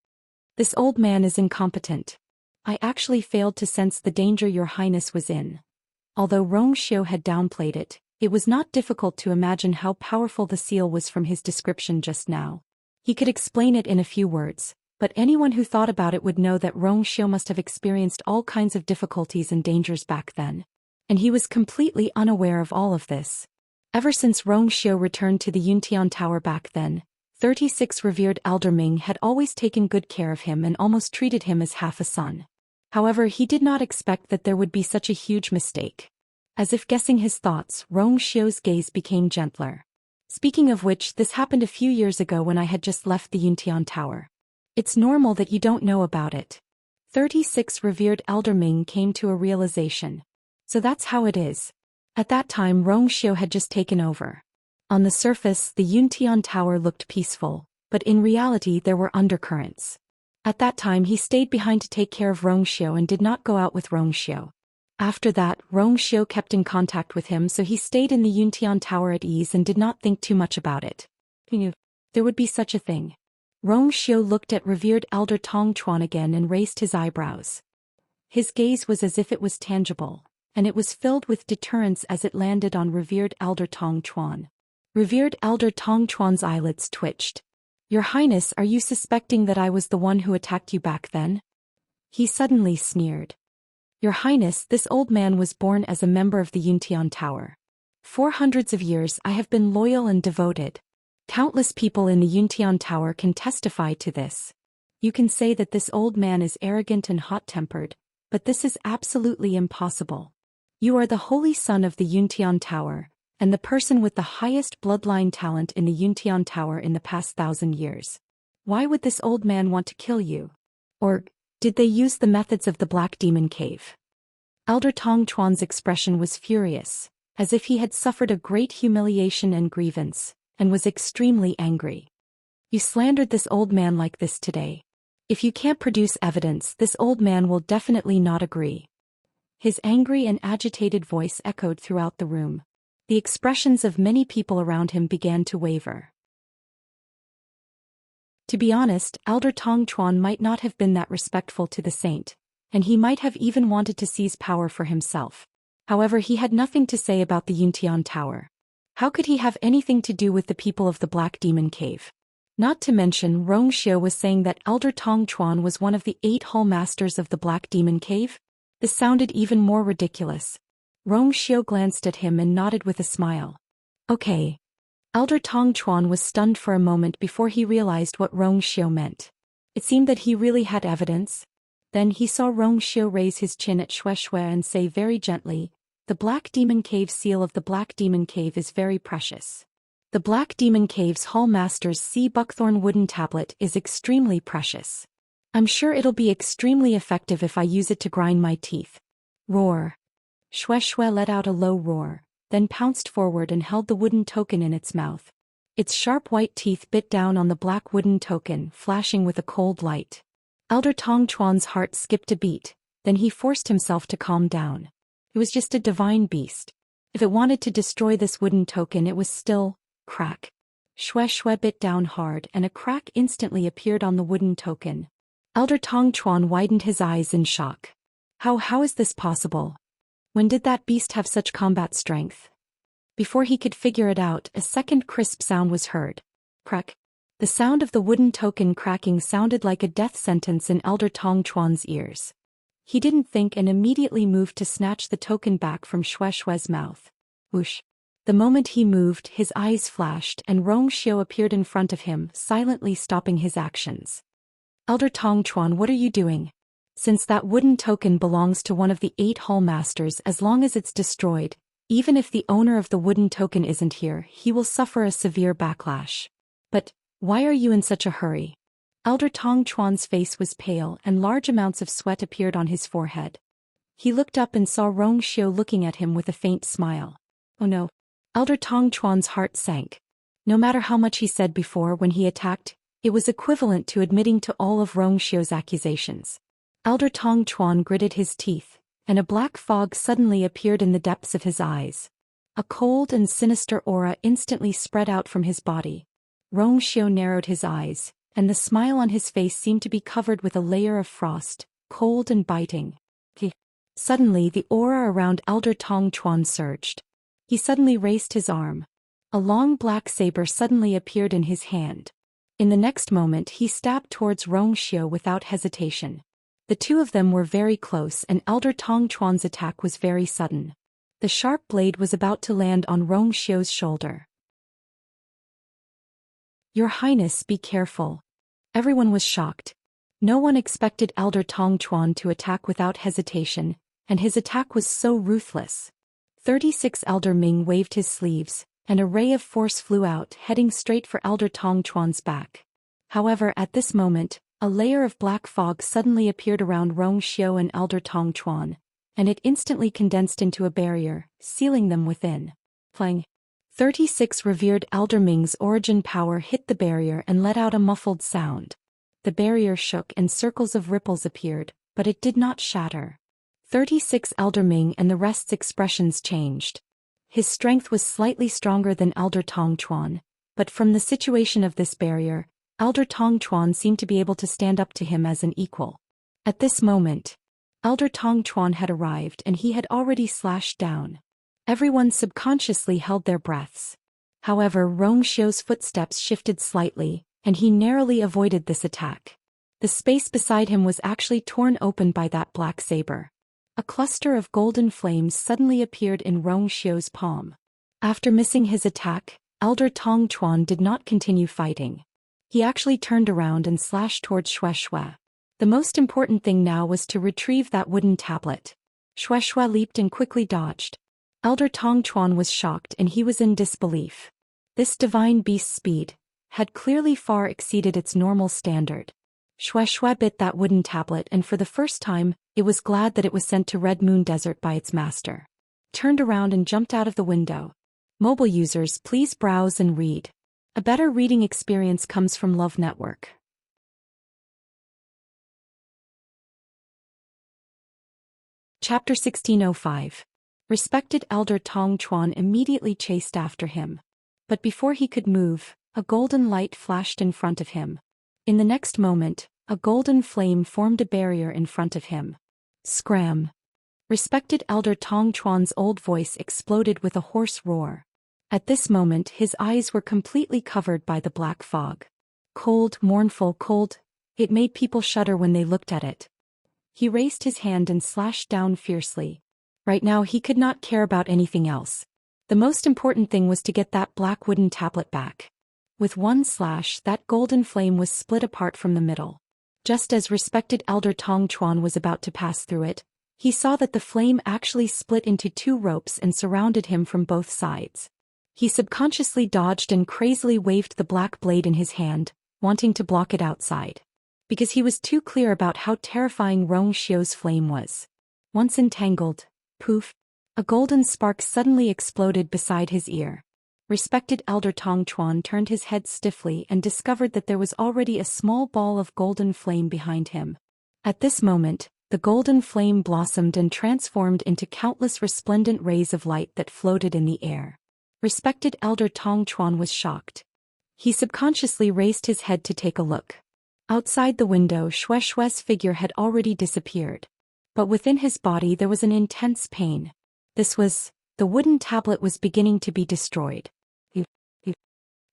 This old man is incompetent. I actually failed to sense the danger your Highness was in. Although Rong Xiu had downplayed it, it was not difficult to imagine how powerful the seal was from his description just now. He could explain it in a few words, but anyone who thought about it would know that Rong Xiu must have experienced all kinds of difficulties and dangers back then. And he was completely unaware of all of this. Ever since Rong Xiu returned to the Yuntian Tower back then, 36 Revered Elder Ming had always taken good care of him and almost treated him as half a son. However, he did not expect that there would be such a huge mistake. As if guessing his thoughts, Rong Xiu's gaze became gentler. Speaking of which, this happened a few years ago when I had just left the Yuntian Tower. It's normal that you don't know about it. 36 Revered Elder Ming came to a realization. So that's how it is. At that time Rong Xiu had just taken over. On the surface, the Yuntian Tower looked peaceful, but in reality there were undercurrents. At that time he stayed behind to take care of Rong Xiu and did not go out with Rong Xiu. After that, Rong Xiu kept in contact with him, so he stayed in the Yuntian Tower at ease and did not think too much about it. He knew there would be such a thing. Rong Xiu looked at Revered Elder Tong Chuan again and raised his eyebrows. His gaze was as if it was tangible, and it was filled with deterrence as it landed on Revered Elder Tong Chuan. Revered Elder Tong Chuan's eyelids twitched. Your Highness, are you suspecting that I was the one who attacked you back then? He suddenly sneered. Your Highness, this old man was born as a member of the Yuntian Tower. For hundreds of years I have been loyal and devoted. Countless people in the Yuntian Tower can testify to this. You can say that this old man is arrogant and hot-tempered, but this is absolutely impossible. You are the holy son of the Yuntian Tower, and the person with the highest bloodline talent in the Yuntian Tower in the past 1,000 years. Why would this old man want to kill you? Or did they use the methods of the Black Demon Cave? Elder Tong Chuan's expression was furious, as if he had suffered a great humiliation and grievance, and was extremely angry. You slandered this old man like this today. If you can't produce evidence, this old man will definitely not agree. His angry and agitated voice echoed throughout the room. The expressions of many people around him began to waver. To be honest, Elder Tong Chuan might not have been that respectful to the saint, and he might have even wanted to seize power for himself. However, he had nothing to say about the Yuntian Tower. How could he have anything to do with the people of the Black Demon Cave? Not to mention, Rong Xiu was saying that Elder Tong Chuan was one of the 8 Hall Masters of the Black Demon Cave? This sounded even more ridiculous. Rong Xiu glanced at him and nodded with a smile. Okay. Elder Tong Chuan was stunned for a moment before he realized what Rong Xiu meant. It seemed that he really had evidence. Then he saw Rong Xiu raise his chin at Xianxia and say very gently, the Black Demon Cave seal of the Black Demon Cave is very precious. The Black Demon Cave's Hall Master's sea buckthorn wooden tablet is extremely precious. I'm sure it'll be extremely effective if I use it to grind my teeth. Roar. Xianxia let out a low roar, then pounced forward and held the wooden token in its mouth. Its sharp white teeth bit down on the black wooden token, flashing with a cold light. Elder Tong Chuan's heart skipped a beat, then he forced himself to calm down. It was just a divine beast. If it wanted to destroy this wooden token, it was still, crack. Xianxia bit down hard and a crack instantly appeared on the wooden token. Elder Tong Chuan widened his eyes in shock. How is this possible? When did that beast have such combat strength? Before he could figure it out, a second crisp sound was heard. Crack. The sound of the wooden token cracking sounded like a death sentence in Elder Tong Chuan's ears. He didn't think and immediately moved to snatch the token back from Xianxia's mouth. Whoosh. The moment he moved, his eyes flashed and Rong Xiu appeared in front of him, silently stopping his actions. Elder Tong Chuan, what are you doing? Since that wooden token belongs to one of the 8 Hall Masters, as long as it's destroyed, Even if the owner of the wooden token isn't here, he will suffer a severe backlash. But why are you in such a hurry? Elder Tong Chuan's face was pale and large amounts of sweat appeared on his forehead. He looked up and saw Rong Xiu looking at him with a faint smile. Oh no. Elder Tong Chuan's heart sank. No matter how much he said before when he attacked, it was equivalent to admitting to all of Rong Xiu's accusations. Elder Tong Chuan gritted his teeth, and a black fog suddenly appeared in the depths of his eyes. A cold and sinister aura instantly spread out from his body. Rong Xiu narrowed his eyes, and the smile on his face seemed to be covered with a layer of frost, cold and biting. Suddenly the aura around Elder Tong Chuan surged. He suddenly raised his arm. A long black saber suddenly appeared in his hand. In the next moment he stabbed towards Rong Xiu without hesitation. The two of them were very close and Elder Tong Chuan's attack was very sudden. The sharp blade was about to land on Rong Xiu's shoulder. Your Highness, be careful. Everyone was shocked. No one expected Elder Tong Chuan to attack without hesitation, and his attack was so ruthless. 36 Elder Ming waved his sleeves, and a ray of force flew out, heading straight for Elder Tong Chuan's back. However, at this moment, a layer of black fog suddenly appeared around Rong Xiu and Elder Tong Chuan, and it instantly condensed into a barrier, sealing them within. Plang. 36 revered Elder Ming's origin power hit the barrier and let out a muffled sound. The barrier shook and circles of ripples appeared, but it did not shatter. 36 Elder Ming and the rest's expressions changed. His strength was slightly stronger than Elder Tong Chuan, but from the situation of this barrier, Elder Tong Chuan seemed to be able to stand up to him as an equal. At this moment, Elder Tong Chuan had arrived and he had already slashed down. Everyone subconsciously held their breaths. However, Rong Xiu's footsteps shifted slightly, and he narrowly avoided this attack. The space beside him was actually torn open by that black saber. A cluster of golden flames suddenly appeared in Rong Xiu's palm. After missing his attack, Elder Tong Chuan did not continue fighting. He actually turned around and slashed towards Xianxia. The most important thing now was to retrieve that wooden tablet. Xianxia leaped and quickly dodged. Elder Tong Chuan was shocked and he was in disbelief. This divine beast's speed had clearly far exceeded its normal standard. Xianxia bit that wooden tablet and for the first time, it was glad that it was sent to Red Moon Desert by its master. Turned around and jumped out of the window. Mobile users, please browse and read. A better reading experience comes from Love Network. Chapter 1605. Respected Elder Tong Chuan immediately chased after him. But before he could move, a golden light flashed in front of him. In the next moment, a golden flame formed a barrier in front of him. Scram! Respected Elder Tong Chuan's old voice exploded with a hoarse roar. At this moment his eyes were completely covered by the black fog. Cold, mournful, cold, it made people shudder when they looked at it. He raised his hand and slashed down fiercely. Right now he could not care about anything else. The most important thing was to get that black wooden tablet back. With one slash, that golden flame was split apart from the middle. Just as respected Elder Tong Chuan was about to pass through it, he saw that the flame actually split into 2 ropes and surrounded him from both sides. He subconsciously dodged and crazily waved the black blade in his hand, wanting to block it outside. Because he was too clear about how terrifying Rong Xiu's flame was. Once entangled, poof, a golden spark suddenly exploded beside his ear. Respected Elder Tong Chuan turned his head stiffly and discovered that there was already a small ball of golden flame behind him. At this moment, the golden flame blossomed and transformed into countless resplendent rays of light that floated in the air. Respected Elder Tong Chuan was shocked. He subconsciously raised his head to take a look. Outside the window, Xianxia's figure had already disappeared. But within his body there was an intense pain. This was, the wooden tablet was beginning to be destroyed.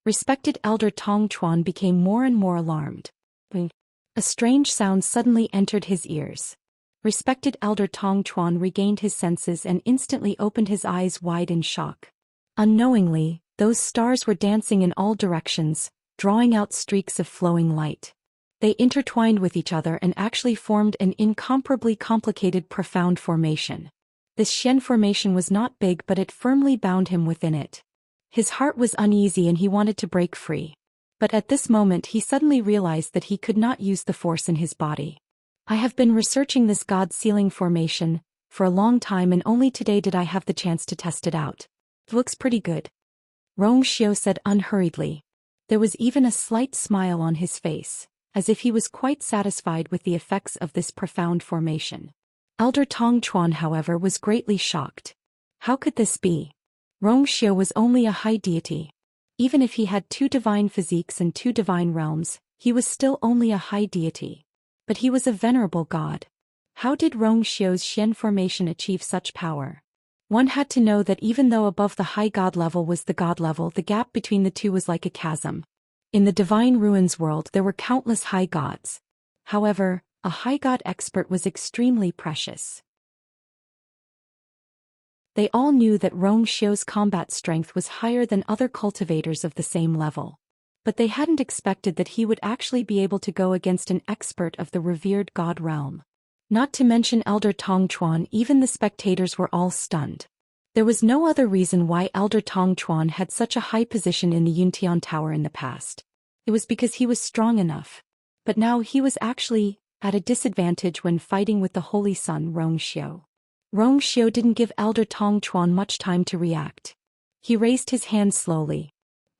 Respected Elder Tong Chuan became more and more alarmed. A strange sound suddenly entered his ears. Respected Elder Tong Chuan regained his senses and instantly opened his eyes wide in shock. Unknowingly, those stars were dancing in all directions, drawing out streaks of flowing light. They intertwined with each other and actually formed an incomparably complicated profound formation. This Xian formation was not big, but it firmly bound him within it. His heart was uneasy and he wanted to break free. But at this moment he suddenly realized that he could not use the force in his body. I have been researching this God-sealing formation for a long time, and only today did I have the chance to test it out. It looks pretty good, Xiao said unhurriedly. There was even a slight smile on his face, as if he was quite satisfied with the effects of this profound formation. Elder Tongchuan, however, was greatly shocked. How could this be? Xiao was only a high deity. Even if he had 2 divine physiques and 2 divine realms, he was still only a high deity. But he was a venerable god. How did Xiao's Xian formation achieve such power? One had to know that even though above the high god level was the god level, the gap between the two was like a chasm. In the divine ruins world there were countless high gods. However, a high god expert was extremely precious. They all knew that Xiao's combat strength was higher than other cultivators of the same level. But they hadn't expected that he would actually be able to go against an expert of the revered god realm. Not to mention Elder Tongchuan, even the spectators were all stunned. There was no other reason why Elder Tongchuan had such a high position in the Yuntian Tower in the past. It was because he was strong enough. But now he was actually at a disadvantage when fighting with the Holy Son Xiao. Xiao didn't give Elder Tongchuan much time to react. He raised his hand slowly.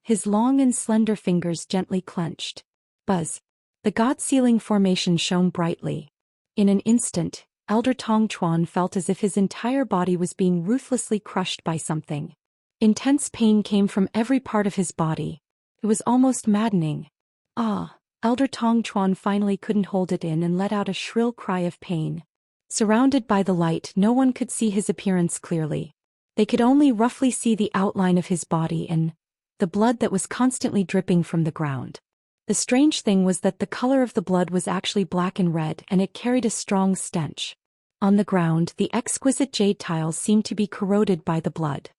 His long and slender fingers gently clenched. Buzz. The god-sealing formation shone brightly. In an instant, Elder Tongchuan felt as if his entire body was being ruthlessly crushed by something. Intense pain came from every part of his body. It was almost maddening. Elder Tongchuan finally couldn't hold it in and let out a shrill cry of pain. Surrounded by the light, no one could see his appearance clearly. They could only roughly see the outline of his body and the blood that was constantly dripping from the ground. The strange thing was that the color of the blood was actually black and red, and it carried a strong stench. On the ground, the exquisite jade tiles seemed to be corroded by the blood.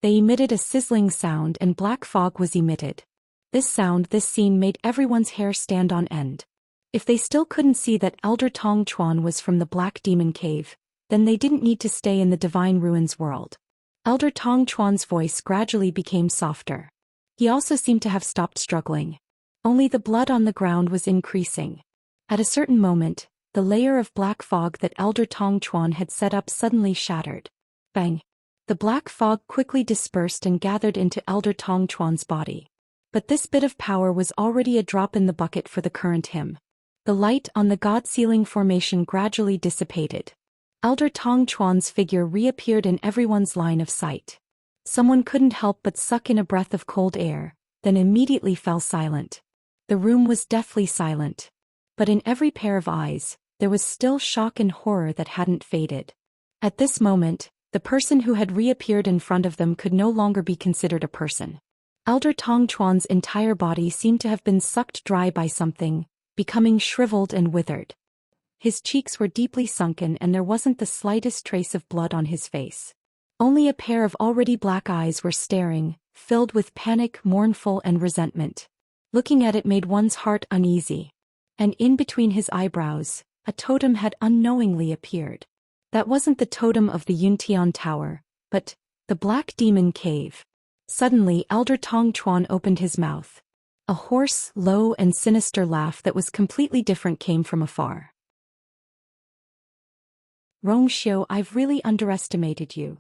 They emitted a sizzling sound and black fog was emitted. This scene made everyone's hair stand on end. If they still couldn't see that Elder Tongchuan was from the Black Demon Cave, then they didn't need to stay in the Divine Ruins world. Elder Tongchuan's voice gradually became softer. He also seemed to have stopped struggling. Only the blood on the ground was increasing. At a certain moment, the layer of black fog that Elder Tongchuan had set up suddenly shattered. Bang! The black fog quickly dispersed and gathered into Elder Tongchuan's body. But this bit of power was already a drop in the bucket for the current him. The light on the god-sealing formation gradually dissipated. Elder Tongchuan's figure reappeared in everyone's line of sight. Someone couldn't help but suck in a breath of cold air, then immediately fell silent. The room was deathly silent. But in every pair of eyes, there was still shock and horror that hadn't faded. At this moment, the person who had reappeared in front of them could no longer be considered a person. Elder Tongchuan's entire body seemed to have been sucked dry by something, becoming shriveled and withered. His cheeks were deeply sunken and there wasn't the slightest trace of blood on his face. Only a pair of already black eyes were staring, filled with panic, mournful and resentment. Looking at it made one's heart uneasy. And in between his eyebrows, a totem had unknowingly appeared. That wasn't the totem of the Yuntian Tower, but the Black Demon Cave. Suddenly Elder Tongchuan opened his mouth. A hoarse, low and sinister laugh that was completely different came from afar. Xiao, I've really underestimated you.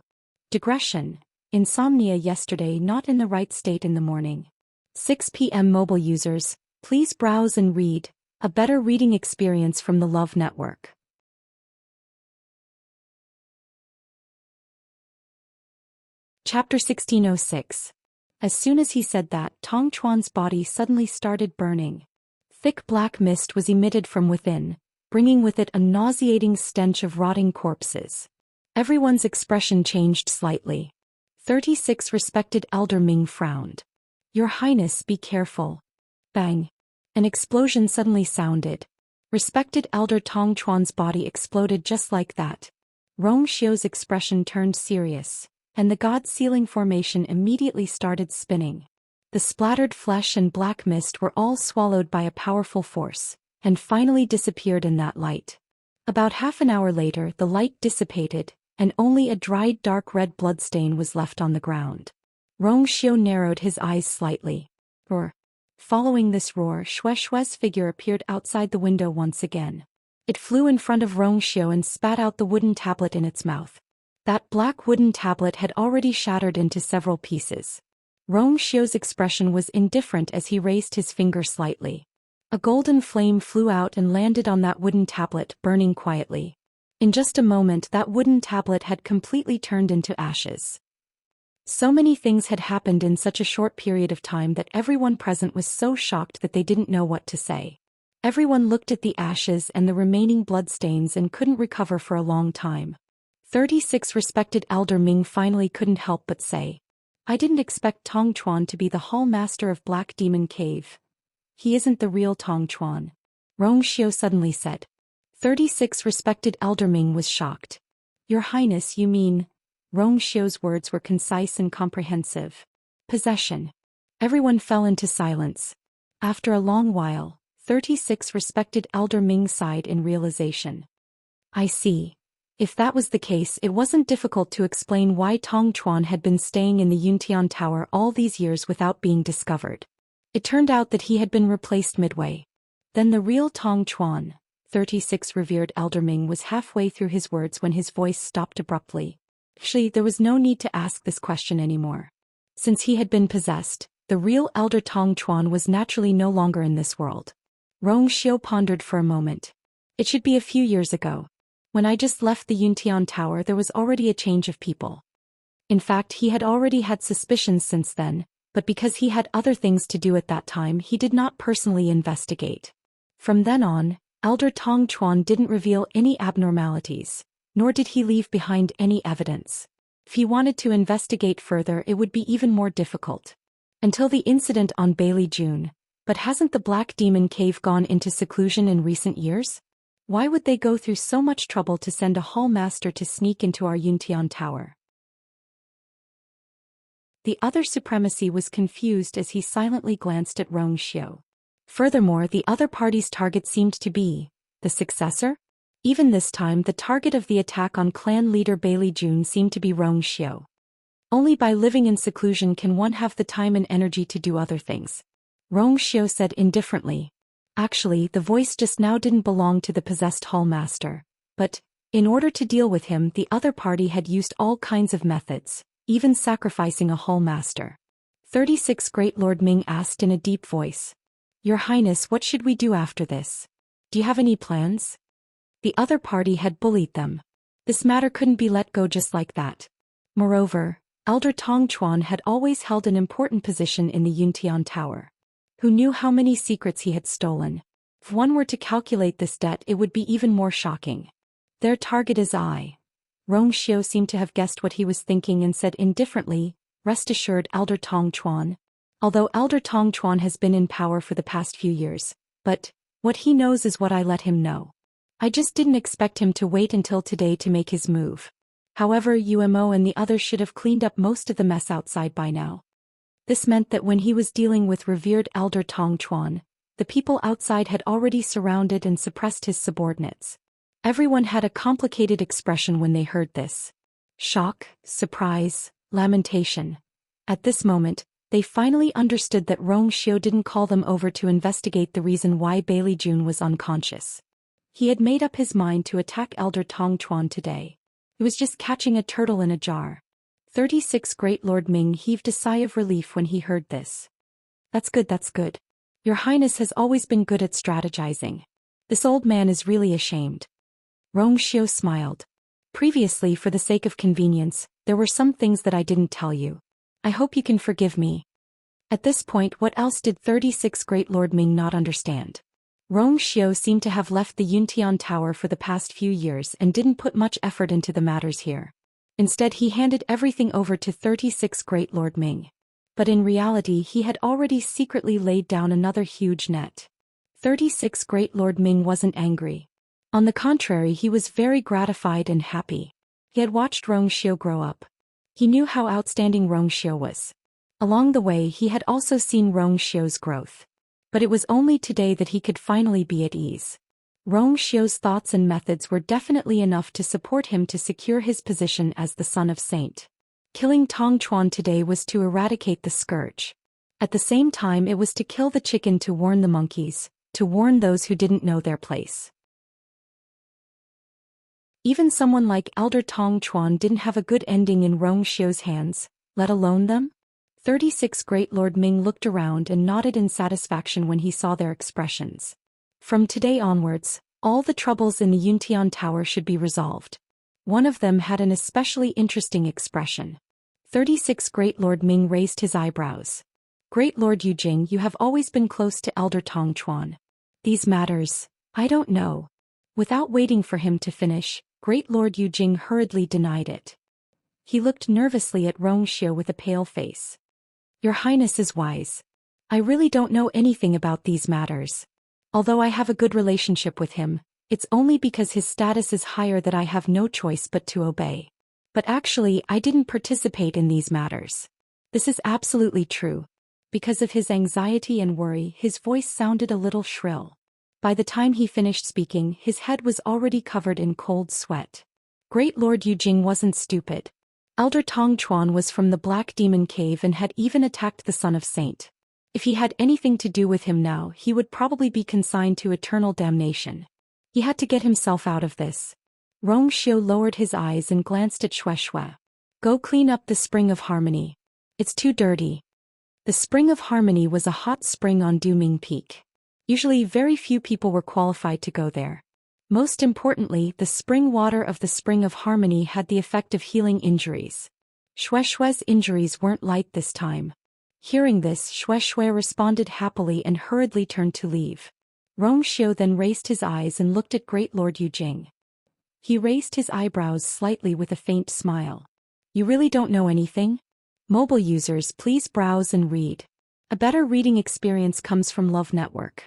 Digression. Insomnia yesterday, not in the right state in the morning. 6 p.m. Mobile users, please browse and read, a better reading experience from the Love Network. Chapter 1606. As soon as he said that, Tongchuan's body suddenly started burning. Thick black mist was emitted from within, bringing with it a nauseating stench of rotting corpses. Everyone's expression changed slightly. 36 respected Elder Ming frowned. Your Highness, be careful. Bang. An explosion suddenly sounded. Respected Elder Tongchuan's body exploded just like that. Xiao's expression turned serious, and the god-sealing formation immediately started spinning. The splattered flesh and black mist were all swallowed by a powerful force, and finally disappeared in that light. About half an hour later the light dissipated, and only a dried dark red bloodstain was left on the ground. Rong Xiu narrowed his eyes slightly. Roar. Following this roar, Xue Xue's figure appeared outside the window once again. It flew in front of Rong Xiu and spat out the wooden tablet in its mouth. That black wooden tablet had already shattered into several pieces. Rong Xiu's expression was indifferent as he raised his finger slightly. A golden flame flew out and landed on that wooden tablet, burning quietly. In just a moment, that wooden tablet had completely turned into ashes. So many things had happened in such a short period of time that everyone present was so shocked that they didn't know what to say. Everyone looked at the ashes and the remaining bloodstains and couldn't recover for a long time. 36 respected Elder Ming finally couldn't help but say, "I didn't expect Tong Chuan to be the Hall Master of Black Demon Cave. He isn't the real Tong Chuan," Rong Xiu suddenly said. 36 respected Elder Ming was shocked. "Your Highness, you mean..." Rong Xiu's words were concise and comprehensive. "Possession." Everyone fell into silence. After a long while, 36 respected Elder Ming sighed in realization. "I see. If that was the case, it wasn't difficult to explain why Tong Chuan had been staying in the Yuntian Tower all these years without being discovered. It turned out that he had been replaced midway. Then the real Tong Chuan." 36 revered Elder Ming was halfway through his words when his voice stopped abruptly. Actually, there was no need to ask this question anymore. Since he had been possessed, the real Elder Tong Chuan was naturally no longer in this world. Rong Xiu pondered for a moment. "It should be a few years ago. When I just left the Yuntian Tower, there was already a change of people." In fact, he had already had suspicions since then, but because he had other things to do at that time, he did not personally investigate. From then on, Elder Tong Chuan didn't reveal any abnormalities, nor did he leave behind any evidence. If he wanted to investigate further, it would be even more difficult. Until the incident on Bailey June. But hasn't the Black Demon Cave gone into seclusion in recent years? Why would they go through so much trouble to send a Hall Master to sneak into our Yuntian Tower? The other supremacy was confused as he silently glanced at Rong Xiu. Furthermore, the other party's target seemed to be the successor? Even this time, the target of the attack on clan leader Bailey June seemed to be Rong Xiu. Only by living in seclusion can one have the time and energy to do other things, Rong Xiu said indifferently. Actually, the voice just now didn't belong to the possessed Hall Master, but, in order to deal with him, the other party had used all kinds of methods, even sacrificing a Hall Master. 36 Great Lord Ming asked in a deep voice. "Your Highness, what should we do after this? Do you have any plans?" The other party had bullied them. This matter couldn't be let go just like that. Moreover, Elder Tong Chuan had always held an important position in the Yuntian Tower. Who knew how many secrets he had stolen? If one were to calculate this debt, it would be even more shocking. "Their target is I." Rong Xiu seemed to have guessed what he was thinking and said indifferently, "Rest assured, Elder Tong Chuan. Although Elder Tong Chuan has been in power for the past few years, but what he knows is what I let him know. I just didn't expect him to wait until today to make his move. However, UMO and the others should have cleaned up most of the mess outside by now." This meant that when he was dealing with revered Elder Tong Chuan, the people outside had already surrounded and suppressed his subordinates. Everyone had a complicated expression when they heard this. Shock, surprise, lamentation. At this moment, they finally understood that Rong Xiu didn't call them over to investigate the reason why Bailey June was unconscious. He had made up his mind to attack Elder Tong Chuan today. It was just catching a turtle in a jar. 36 Great Lord Ming heaved a sigh of relief when he heard this. That's good. Your Highness has always been good at strategizing. This old man is really ashamed." Rong Xiu smiled. "Previously, for the sake of convenience, there were some things that I didn't tell you. I hope you can forgive me." At this point, what else did 36 Great Lord Ming not understand? Rong Xiu seemed to have left the Yuntian Tower for the past few years and didn't put much effort into the matters here. Instead, he handed everything over to 36 Great Lord Ming. But in reality, he had already secretly laid down another huge net. 36 Great Lord Ming wasn't angry. On the contrary, he was very gratified and happy. He had watched Rong Xiu grow up. He knew how outstanding Rong Xiu was. Along the way, he had also seen Rong Xiu's growth. But it was only today that he could finally be at ease. Rong Xiu's thoughts and methods were definitely enough to support him to secure his position as the son of Saint. Killing Tong Chuan today was to eradicate the scourge. At the same time, it was to kill the chicken to warn the monkeys, to warn those who didn't know their place. Even someone like Elder Tong Chuan didn't have a good ending in Rong Xiu's hands, let alone them. 36 Great Lord Ming looked around and nodded in satisfaction when he saw their expressions. From today onwards, all the troubles in the Yuntian Tower should be resolved. One of them had an especially interesting expression. 36 Great Lord Ming raised his eyebrows. Great Lord Yujing, you have always been close to Elder Tong Chuan. These matters, I don't know. Without waiting for him to finish, Great Lord Yujing hurriedly denied it. He looked nervously at Rong Xiu with a pale face. Your Highness is wise. I really don't know anything about these matters. Although I have a good relationship with him, it's only because his status is higher that I have no choice but to obey. But actually, I didn't participate in these matters. This is absolutely true. Because of his anxiety and worry, his voice sounded a little shrill. By the time he finished speaking, his head was already covered in cold sweat. Great Lord Yujing wasn't stupid. Elder Tong Chuan was from the Black Demon Cave and had even attacked the son of Saint. If he had anything to do with him now, he would probably be consigned to eternal damnation. He had to get himself out of this. Rong Xiu lowered his eyes and glanced at Shui. Go clean up the Spring of Harmony. It's too dirty. The Spring of Harmony was a hot spring on Duming Peak. Usually very few people were qualified to go there. Most importantly, the spring water of the Spring of Harmony had the effect of healing injuries. Shui's injuries weren't light this time. Hearing this, Shui responded happily and hurriedly turned to leave. Rong Xiu then raised his eyes and looked at Great Lord Yujing. He raised his eyebrows slightly with a faint smile. You really don't know anything? Mobile users, please browse and read. A better reading experience comes from Love Network.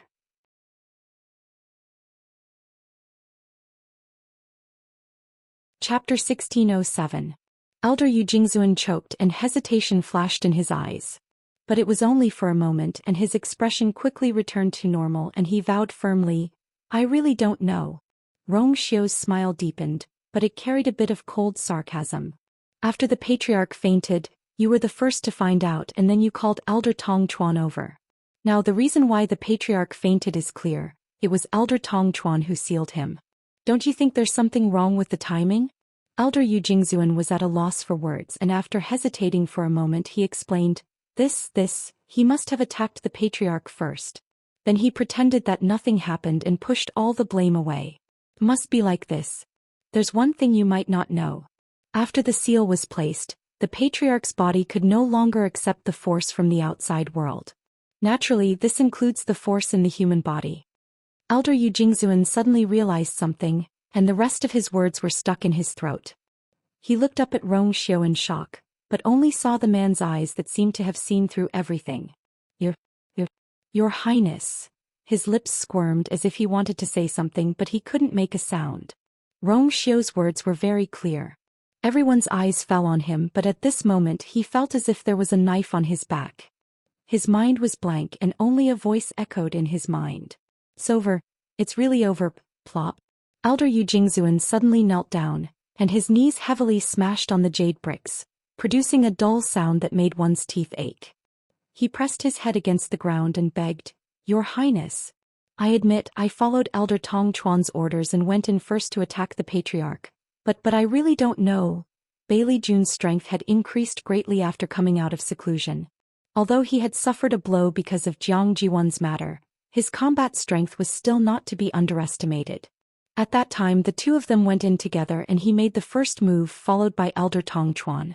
Chapter 1607. Elder Yujingzuan choked and hesitation flashed in his eyes. But it was only for a moment and his expression quickly returned to normal and he vowed firmly, I really don't know. Rong Xiu's smile deepened, but it carried a bit of cold sarcasm. After the patriarch fainted, you were the first to find out and then you called Elder Tong Chuan over. Now the reason why the patriarch fainted is clear, it was Elder Tong Chuan who sealed him. Don't you think there's something wrong with the timing? Elder Yujingzuan was at a loss for words and after hesitating for a moment he explained, he must have attacked the patriarch first. Then he pretended that nothing happened and pushed all the blame away. Must be like this. There's one thing you might not know. After the seal was placed, the patriarch's body could no longer accept the force from the outside world. Naturally, this includes the force in the human body. Elder Yujingzuan suddenly realized something, and the rest of his words were stuck in his throat. He looked up at Rong Xiu in shock, but only saw the man's eyes that seemed to have seen through everything. Your Highness. His lips squirmed as if he wanted to say something but he couldn't make a sound. Rong Xiu's words were very clear. Everyone's eyes fell on him but at this moment he felt as if there was a knife on his back. His mind was blank and only a voice echoed in his mind. It's over. It's really over, plop. Elder Yujingzuan suddenly knelt down, and his knees heavily smashed on the jade bricks, producing a dull sound that made one's teeth ache. He pressed his head against the ground and begged, Your Highness. I admit I followed Elder Tong Chuan's orders and went in first to attack the patriarch, but I really don't know. Bailey Jun's strength had increased greatly after coming out of seclusion. Although he had suffered a blow because of Jiang Jiwan's matter, his combat strength was still not to be underestimated. At that time the two of them went in together and he made the first move followed by Elder Tong Chuan.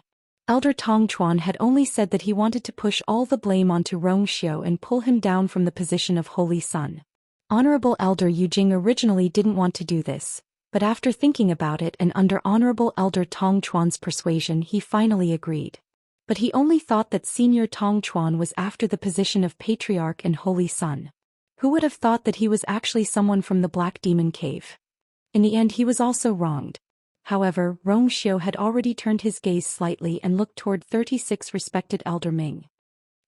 Elder Tong Chuan had only said that he wanted to push all the blame onto Rong Xiu and pull him down from the position of Holy Son. Honorable Elder Yujing originally didn't want to do this, but after thinking about it and under Honorable Elder Tong Chuan's persuasion he finally agreed. But he only thought that Senior Tong Chuan was after the position of Patriarch and Holy Son. Who would have thought that he was actually someone from the Black Demon Cave? In the end he was also wronged. However, Rong Xiu had already turned his gaze slightly and looked toward 36 respected Elder Ming.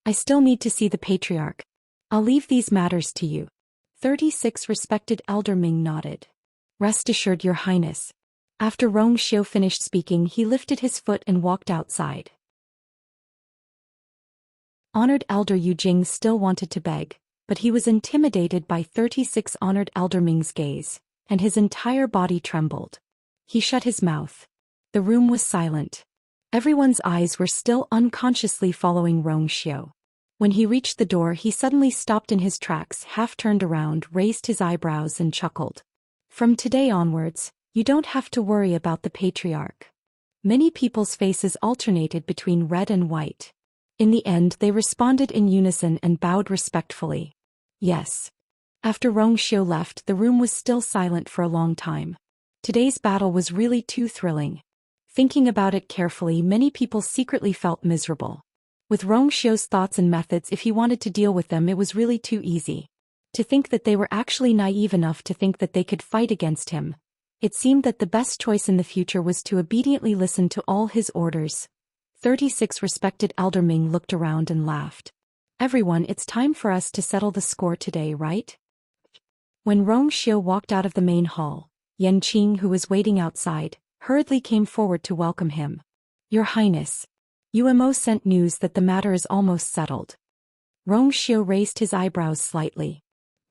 I still need to see the Patriarch. I'll leave these matters to you. 36 respected Elder Ming nodded. Rest assured, Your Highness. After Rong Xiu finished speaking, he lifted his foot and walked outside. Honored Elder Yu Jing still wanted to beg, but he was intimidated by 36 Honored Elder Ming's gaze, and his entire body trembled. He shut his mouth. The room was silent. Everyone's eyes were still unconsciously following Rong Xiu. When he reached the door, he suddenly stopped in his tracks, half turned around, raised his eyebrows and chuckled. From today onwards, you don't have to worry about the patriarch. Many people's faces alternated between red and white. In the end, they responded in unison and bowed respectfully. Yes. After Rong Xiu left, the room was still silent for a long time. Today's battle was really too thrilling. Thinking about it carefully, many people secretly felt miserable. With Rong Xiu's thoughts and methods, if he wanted to deal with them, it was really too easy. To think that they were actually naive enough to think that they could fight against him. It seemed that the best choice in the future was to obediently listen to all his orders. 36 respected Elder Ming looked around and laughed. Everyone, it's time for us to settle the score today, right? When Rong Xiu walked out of the main hall, Yan Qing, who was waiting outside, hurriedly came forward to welcome him. Your Highness. UMO sent news that the matter is almost settled. Rong Xiu raised his eyebrows slightly.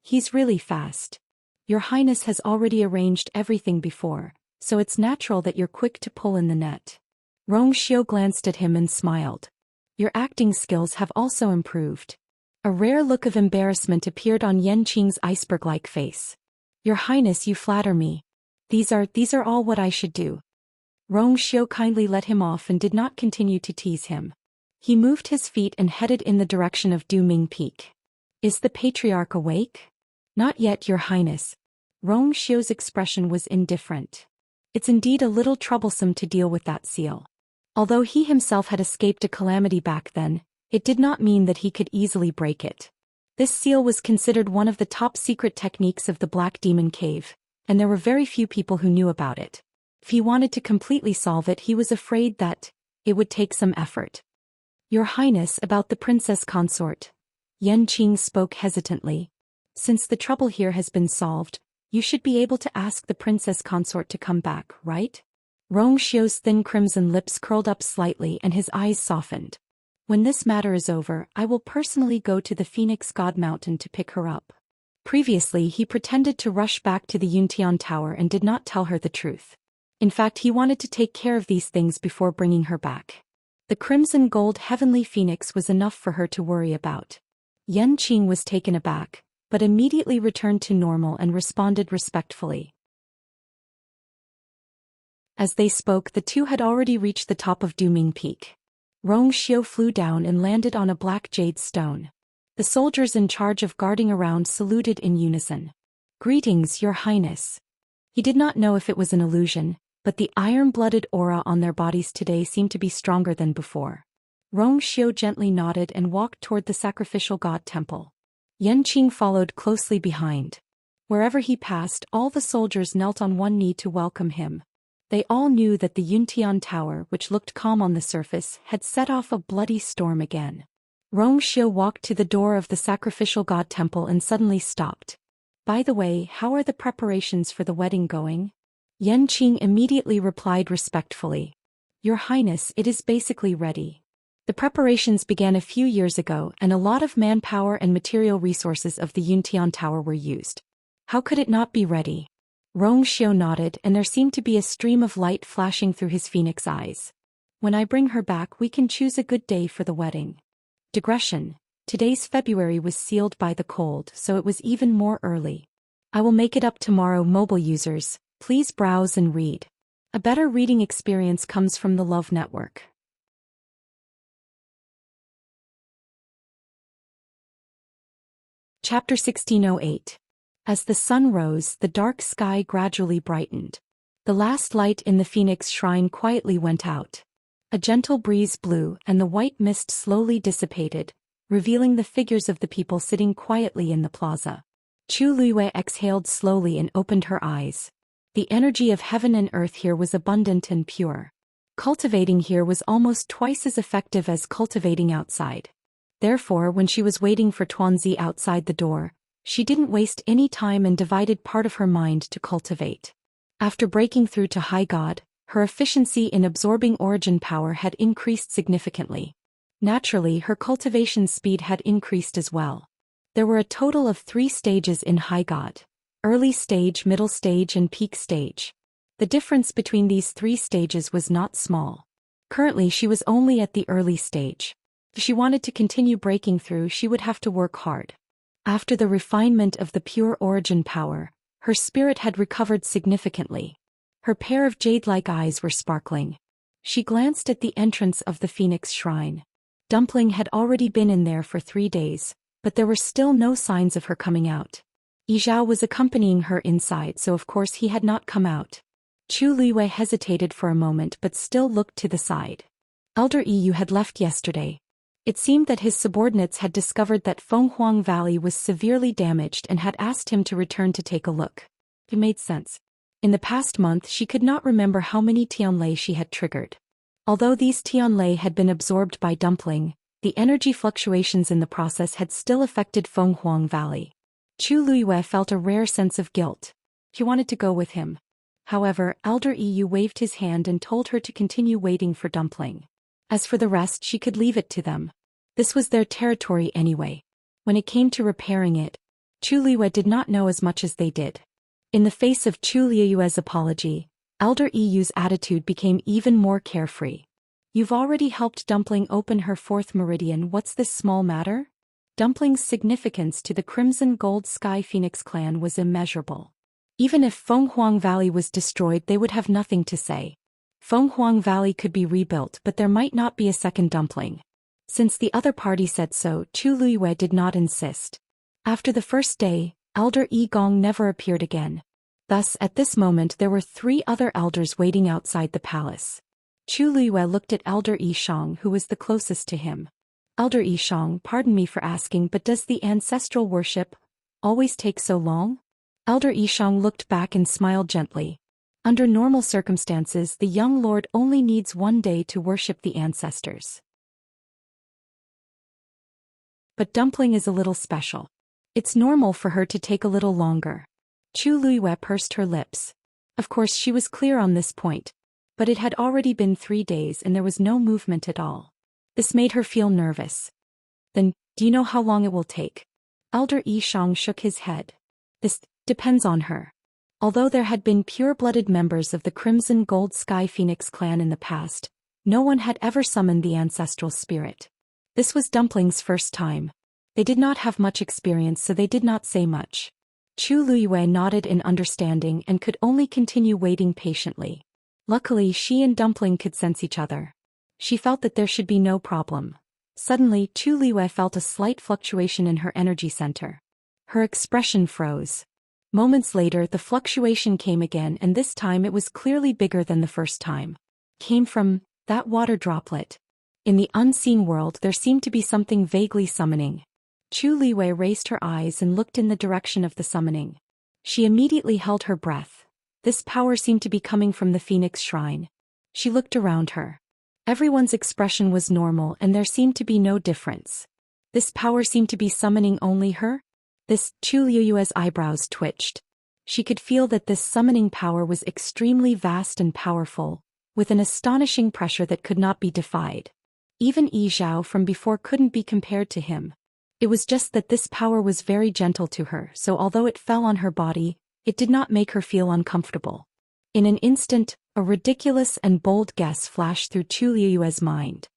He's really fast. Your Highness has already arranged everything before, so it's natural that you're quick to pull in the net. Rong Xiu glanced at him and smiled. Your acting skills have also improved. A rare look of embarrassment appeared on Yan Qing's iceberg-like face. Your Highness, you flatter me. These are all what I should do. Rong Xiu kindly let him off and did not continue to tease him. He moved his feet and headed in the direction of Duming Peak. Is the patriarch awake? Not yet, Your Highness. Rong Xiu's expression was indifferent. It's indeed a little troublesome to deal with that seal. Although he himself had escaped a calamity back then, it did not mean that he could easily break it. This seal was considered one of the top secret techniques of the Black Demon Cave, and there were very few people who knew about it. If he wanted to completely solve it, he was afraid that it would take some effort. Your Highness, about the princess consort. Yan Qing spoke hesitantly. Since the trouble here has been solved, you should be able to ask the princess consort to come back, right? Rong Xiu's thin crimson lips curled up slightly and his eyes softened. When this matter is over, I will personally go to the Phoenix God Mountain to pick her up. Previously, he pretended to rush back to the Yuntian Tower and did not tell her the truth. In fact, he wanted to take care of these things before bringing her back. The crimson gold heavenly phoenix was enough for her to worry about. Yan Qing was taken aback, but immediately returned to normal and responded respectfully. As they spoke, the two had already reached the top of Duming Peak. Rong Xiu flew down and landed on a black jade stone. The soldiers in charge of guarding around saluted in unison. Greetings, Your Highness. He did not know if it was an illusion, but the iron-blooded aura on their bodies today seemed to be stronger than before. Rong Xiu gently nodded and walked toward the sacrificial god temple. Yan Qing followed closely behind. Wherever he passed, all the soldiers knelt on one knee to welcome him. They all knew that the Yuntian Tower, which looked calm on the surface, had set off a bloody storm again. Rong Xiu walked to the door of the sacrificial god temple and suddenly stopped. By the way, how are the preparations for the wedding going? Yan Qing immediately replied respectfully. Your Highness, it is basically ready. The preparations began a few years ago and a lot of manpower and material resources of the Yuntian Tower were used. How could it not be ready? Rong Xiu nodded and there seemed to be a stream of light flashing through his phoenix eyes. When I bring her back, we can choose a good day for the wedding. Digression. Today's February was sealed by the cold, so it was even more early. I will make it up tomorrow. Mobile users, please browse and read. A better reading experience comes from the Love Network. Chapter 1608. As the sun rose, the dark sky gradually brightened. The last light in the Phoenix Shrine quietly went out. A gentle breeze blew and the white mist slowly dissipated, revealing the figures of the people sitting quietly in the plaza. Chu Luiyue exhaled slowly and opened her eyes. The energy of heaven and earth here was abundant and pure. Cultivating here was almost twice as effective as cultivating outside. Therefore, when she was waiting for Tuanzi outside the door, She didn't waste any time and divided part of her mind to cultivate. After breaking through to High God, her efficiency in absorbing origin power had increased significantly. Naturally, her cultivation speed had increased as well. There were a total of 3 stages in High God: early stage, middle stage, and peak stage. The difference between these 3 stages was not small. Currently, she was only at the early stage. If she wanted to continue breaking through, she would have to work hard. After the refinement of the pure origin power, her spirit had recovered significantly. Her pair of jade-like eyes were sparkling. She glanced at the entrance of the Phoenix Shrine. Dumpling had already been in there for 3 days, but there were still no signs of her coming out. Yizhao was accompanying her inside, so of course he had not come out. Chu Liwei hesitated for a moment but still looked to the side. Elder Yu had left yesterday. It seemed that his subordinates had discovered that Fenghuang Valley was severely damaged and had asked him to return to take a look. It made sense. In the past month she could not remember how many Tianlei she had triggered. Although these Tianlei had been absorbed by Dumpling, the energy fluctuations in the process had still affected Fenghuang Valley. Chu Liwei felt a rare sense of guilt. He wanted to go with him. However, Elder Yu waved his hand and told her to continue waiting for Dumpling. As for the rest, she could leave it to them. This was their territory anyway. When it came to repairing it, Chu Liwei did not know as much as they did. In the face of Chu Liue's apology, Elder Yu's attitude became even more carefree. "You've already helped Dumpling open her 4th meridian, what's this small matter?" Dumpling's significance to the Crimson Gold Sky Phoenix clan was immeasurable. Even if Fenghuang Valley was destroyed, they would have nothing to say. Fenghuang Valley could be rebuilt, but there might not be a second Dumpling. Since the other party said so, Chu Liwei did not insist. After the first day, Elder Yi Gong never appeared again. Thus, at this moment there were 3 other elders waiting outside the palace. Chu Liwei looked at Elder Yi Shang, who was the closest to him. "Elder Yi Shang, pardon me for asking, but does the ancestral worship always take so long?" Elder Yi Shang looked back and smiled gently. Under normal circumstances, the young lord only needs 1 day to worship the ancestors. But Dumpling is a little special. It's normal for her to take a little longer. Chu Liwei pursed her lips. Of course she was clear on this point. But it had already been 3 days and there was no movement at all. This made her feel nervous. "Then, do you know how long it will take?" Elder Yi Shang shook his head. "This depends on her." Although there had been pure-blooded members of the Crimson Gold Sky Phoenix clan in the past, no one had ever summoned the ancestral spirit. This was Dumpling's first time. They did not have much experience, so they did not say much. Chu Liwei nodded in understanding and could only continue waiting patiently. Luckily, she and Dumpling could sense each other. She felt that there should be no problem. Suddenly, Chu Liwei felt a slight fluctuation in her energy center. Her expression froze. Moments later, the fluctuation came again, and this time it was clearly bigger than the first time. Came from that water droplet. In the unseen world, there seemed to be something vaguely summoning. Chu Liwei raised her eyes and looked in the direction of the summoning. She immediately held her breath. This power seemed to be coming from the Phoenix Shrine. She looked around her. Everyone's expression was normal and there seemed to be no difference. This power seemed to be summoning only her? Chu Liue's eyebrows twitched. She could feel that this summoning power was extremely vast and powerful, with an astonishing pressure that could not be defied. Even Yi Zhao from before couldn't be compared to him. It was just that this power was very gentle to her, so although it fell on her body, it did not make her feel uncomfortable. In an instant, a ridiculous and bold guess flashed through Chu Liue's mind.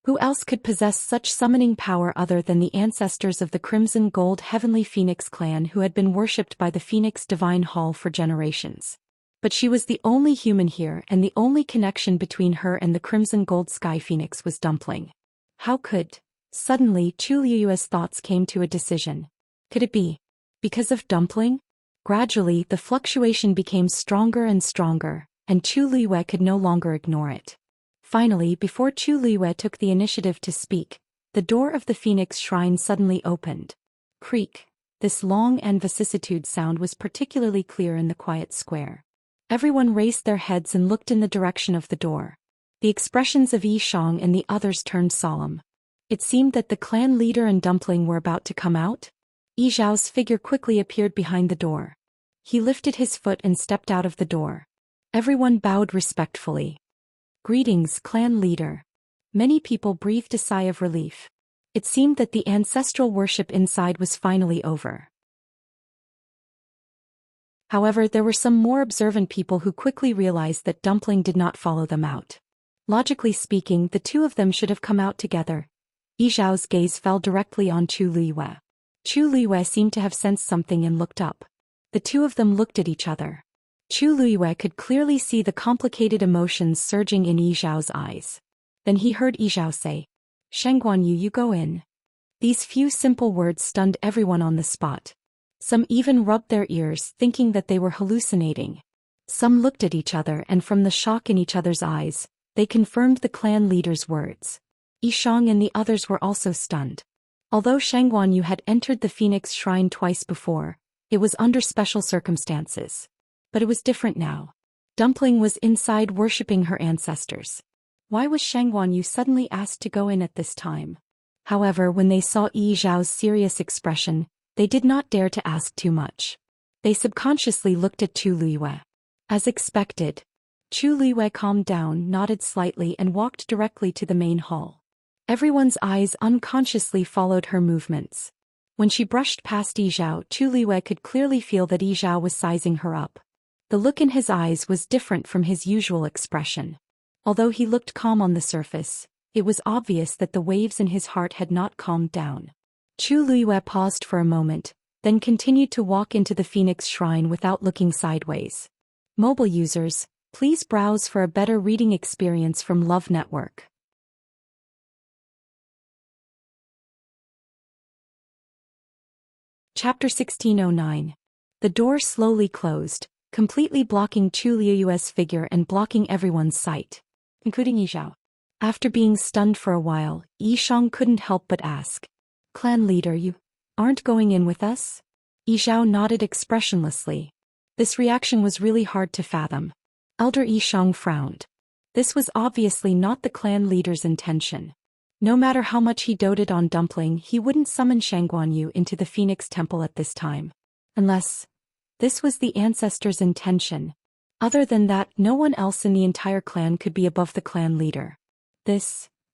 Who else could possess such summoning power other than the ancestors of the Crimson Gold Heavenly Phoenix clan who had been worshipped by the Phoenix Divine Hall for generations? But she was the only human here, and the only connection between her and the Crimson Gold Sky Phoenix was Dumpling. How could... Suddenly, Chu Liue's thoughts came to a decision. Could it be because of Dumpling? Gradually, the fluctuation became stronger and stronger, and Chu Liwei could no longer ignore it. Finally, before Chu Liwei took the initiative to speak, the door of the Phoenix Shrine suddenly opened. Creak. This long and vicissitude sound was particularly clear in the quiet square. Everyone raised their heads and looked in the direction of the door. The expressions of Yi Shang and the others turned solemn. It seemed that the clan leader and Dumpling were about to come out. Yi Zhao's figure quickly appeared behind the door. He lifted his foot and stepped out of the door. Everyone bowed respectfully. "Greetings, clan leader." Many people breathed a sigh of relief. It seemed that the ancestral worship inside was finally over. However, there were some more observant people who quickly realized that Dumpling did not follow them out. Logically speaking, the two of them should have come out together. Yi Zhao's gaze fell directly on Chu Liyue. Chu Liyue seemed to have sensed something and looked up. The two of them looked at each other. Chu Liyue could clearly see the complicated emotions surging in Yi Zhao's eyes. Then he heard Yi Zhao say, "Shengguanyu, you go in." These few simple words stunned everyone on the spot. Some even rubbed their ears, thinking that they were hallucinating. Some looked at each other, and from the shock in each other's eyes, they confirmed the clan leader's words. Yishang and the others were also stunned. Although Shengguanyu had entered the Phoenix Shrine twice before, it was under special circumstances. But it was different now. Dumpling was inside worshipping her ancestors. Why was Shengguanyu suddenly asked to go in at this time? However, when they saw Yi Zhao's serious expression, they did not dare to ask too much. They subconsciously looked at Chu Liyue. As expected, Chu Liyue calmed down, nodded slightly, and walked directly to the main hall. Everyone's eyes unconsciously followed her movements. When she brushed past Yi Zhao, Chu Liyue could clearly feel that Yi Zhao was sizing her up. The look in his eyes was different from his usual expression. Although he looked calm on the surface, it was obvious that the waves in his heart had not calmed down. Chu Liyue paused for a moment, then continued to walk into the Phoenix Shrine without looking sideways. Mobile users, please browse for a better reading experience from Love Network. Chapter 1609. The door slowly closed, completely blocking Chu Liyue's figure and blocking everyone's sight, including Yi Zhao. After being stunned for a while, Yishang couldn't help but ask, "Clan leader, you aren't going in with us?" Yi Zhao nodded expressionlessly. This reaction was really hard to fathom. Elder Yishang frowned. This was obviously not the clan leader's intention. No matter how much he doted on Dumpling, he wouldn't summon Shengguanyu into the Phoenix Temple at this time. Unless this was the ancestor's intention. Other than that, no one else in the entire clan could be above the clan leader.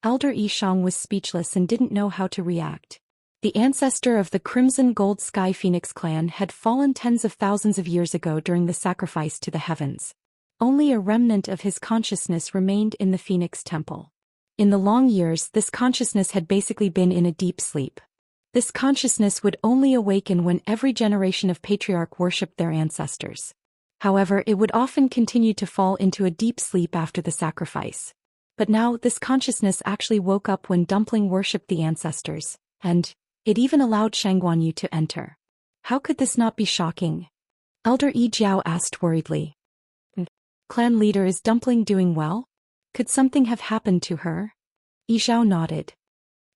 Elder Yishang was speechless and didn't know how to react. The ancestor of the Crimson Gold Sky Phoenix clan had fallen tens of thousands of years ago during the sacrifice to the heavens. Only a remnant of his consciousness remained in the Phoenix Temple. In the long years, this consciousness had basically been in a deep sleep. This consciousness would only awaken when every generation of patriarch worshipped their ancestors. However, it would often continue to fall into a deep sleep after the sacrifice. But now, this consciousness actually woke up when Dumpling worshipped the ancestors, and it even allowed Shengguanyu to enter. How could this not be shocking? Elder Yi Jiao asked worriedly. "Clan leader, is Dumpling doing well? Could something have happened to her?" Yi Jiao nodded.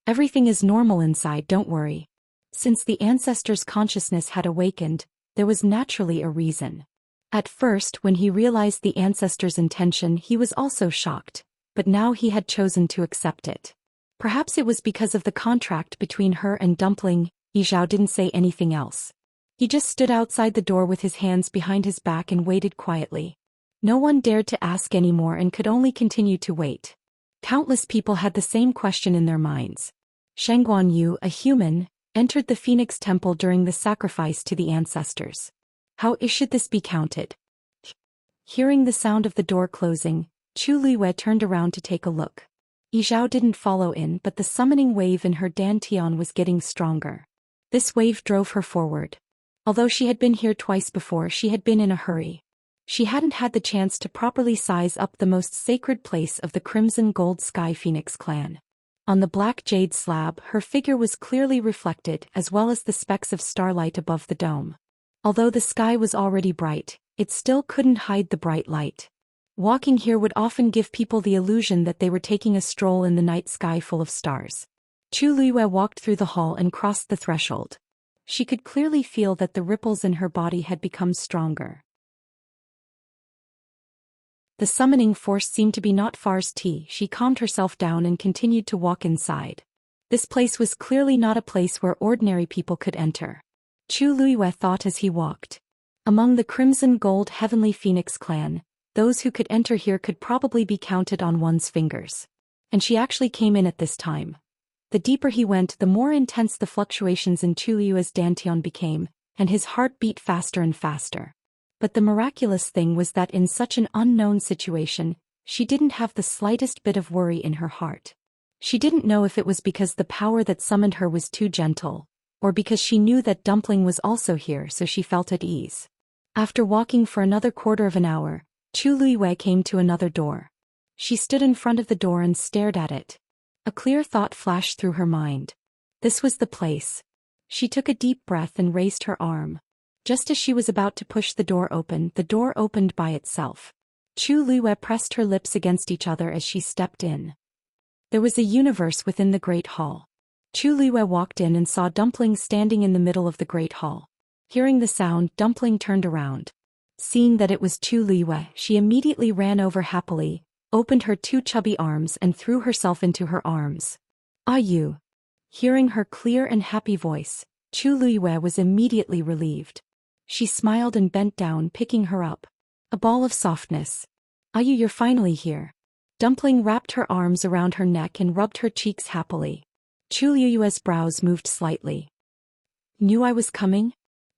"Everything is normal inside, don't worry." Since the ancestor's consciousness had awakened, there was naturally a reason. At first, when he realized the ancestor's intention, he was also shocked, but now he had chosen to accept it. Perhaps it was because of the contract between her and Dumpling. Yi Jiao didn't say anything else. He just stood outside the door with his hands behind his back and waited quietly. No one dared to ask anymore and could only continue to wait. Countless people had the same question in their minds. Shengguanyu, a human, entered the Phoenix Temple during the sacrifice to the ancestors. How should this be counted? Hearing the sound of the door closing, Chu Liyue turned around to take a look. Yi Zhao didn't follow in, but the summoning wave in her dantian was getting stronger. This wave drove her forward. Although she had been here twice before, she had been in a hurry. She hadn't had the chance to properly size up the most sacred place of the Crimson Gold Sky Phoenix clan. On the black jade slab, her figure was clearly reflected, as well as the specks of starlight above the dome. Although the sky was already bright, it still couldn't hide the bright light. Walking here would often give people the illusion that they were taking a stroll in the night sky full of stars. Chu Liyue walked through the hall and crossed the threshold. She could clearly feel that the ripples in her body had become stronger. The summoning force seemed to be not far's tea. She calmed herself down and continued to walk inside. This place was clearly not a place where ordinary people could enter. Chu Luiyue thought as he walked. Among the Crimson Gold Heavenly Phoenix clan, those who could enter here could probably be counted on one's fingers. And she actually came in at this time. The deeper he went, the more intense the fluctuations in Chu Luiyue's dantian became, and his heart beat faster and faster. But the miraculous thing was that in such an unknown situation, she didn't have the slightest bit of worry in her heart. She didn't know if it was because the power that summoned her was too gentle, or because she knew that Dumpling was also here, so she felt at ease. After walking for another quarter of an hour, Chu Luiyue came to another door. She stood in front of the door and stared at it. A clear thought flashed through her mind. This was the place. She took a deep breath and raised her arm. Just as she was about to push the door opened by itself. Chu Luiyue pressed her lips against each other as she stepped in. There was a universe within the great hall. Chu Luiyue walked in and saw Dumpling standing in the middle of the great hall. Hearing the sound, Dumpling turned around. Seeing that it was Chu Luiyue, she immediately ran over happily, opened her two chubby arms and threw herself into her arms. "Ah, you?" Hearing her clear and happy voice, Chu Luiyue was immediately relieved. She smiled and bent down, picking her up. A ball of softness. "Ah, you're finally here." Dumpling wrapped her arms around her neck and rubbed her cheeks happily. Chu Luiyue's brows moved slightly. "Knew I was coming?"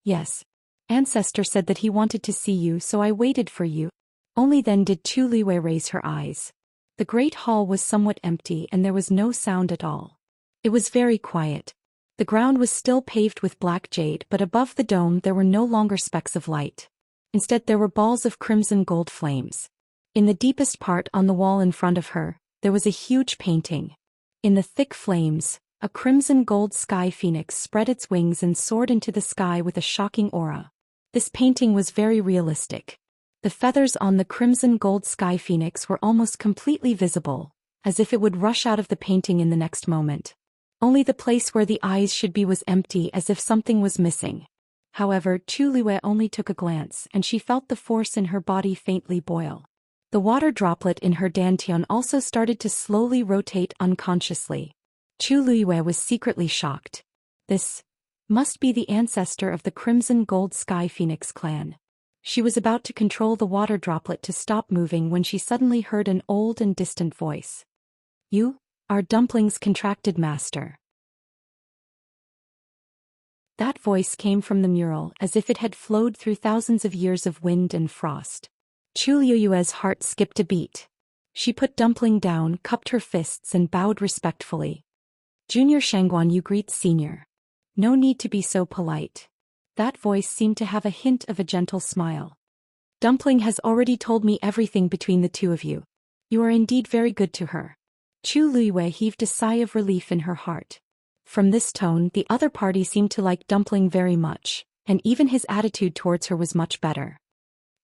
"Yes. Ancestor said that he wanted to see you, so I waited for you." Only then did Chu Luiyue raise her eyes. The great hall was somewhat empty and there was no sound at all. It was very quiet. The ground was still paved with black jade, but above the dome there were no longer specks of light. Instead there were balls of crimson gold flames. In the deepest part on the wall in front of her, there was a huge painting. In the thick flames, a crimson gold sky phoenix spread its wings and soared into the sky with a shocking aura. This painting was very realistic. The feathers on the crimson gold sky phoenix were almost completely visible, as if it would rush out of the painting in the next moment. Only the place where the eyes should be was empty, as if something was missing. However, Chu Luiyue only took a glance and she felt the force in her body faintly boil. The water droplet in her dantian also started to slowly rotate unconsciously. Chu Luiyue was secretly shocked. This must be the ancestor of the Crimson Gold Sky Phoenix clan. She was about to control the water droplet to stop moving when she suddenly heard an old and distant voice. "You are Dumpling's contracted master." That voice came from the mural as if it had flowed through thousands of years of wind and frost. Chu Luiyue's heart skipped a beat. She put Dumpling down, cupped her fists and bowed respectfully. "Junior Shangguan, you greet senior. No need to be so polite." That voice seemed to have a hint of a gentle smile. "Dumpling has already told me everything between the two of you. You are indeed very good to her." Chu Luiyue heaved a sigh of relief in her heart. From this tone, the other party seemed to like Dumpling very much, and even his attitude towards her was much better.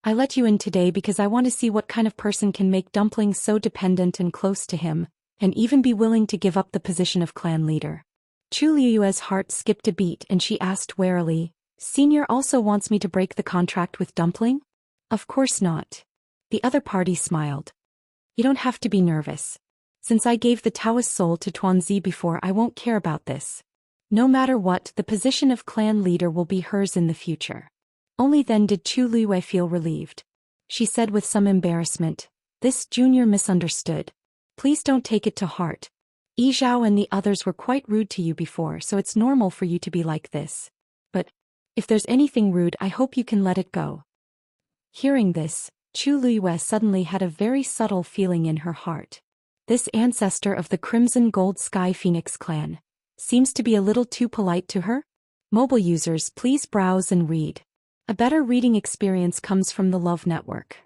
"I let you in today because I want to see what kind of person can make Dumpling so dependent and close to him, and even be willing to give up the position of clan leader." Chu Luiyue's heart skipped a beat and she asked warily, "Senior also wants me to break the contract with Dumpling?" "Of course not." The other party smiled. "You don't have to be nervous. Since I gave the Taoist soul to Tuanzi before, I won't care about this. No matter what, the position of clan leader will be hers in the future." Only then did Chu Luiyue feel relieved. She said with some embarrassment, "This junior misunderstood. Please don't take it to heart. Yi Zhao and the others were quite rude to you before, so it's normal for you to be like this. But if there's anything rude, I hope you can let it go." Hearing this, Chu Luiyue suddenly had a very subtle feeling in her heart. This ancestor of the Crimson Gold Sky Phoenix clan seems to be a little too polite to her. Mobile users, please browse and read. A better reading experience comes from the Love Network.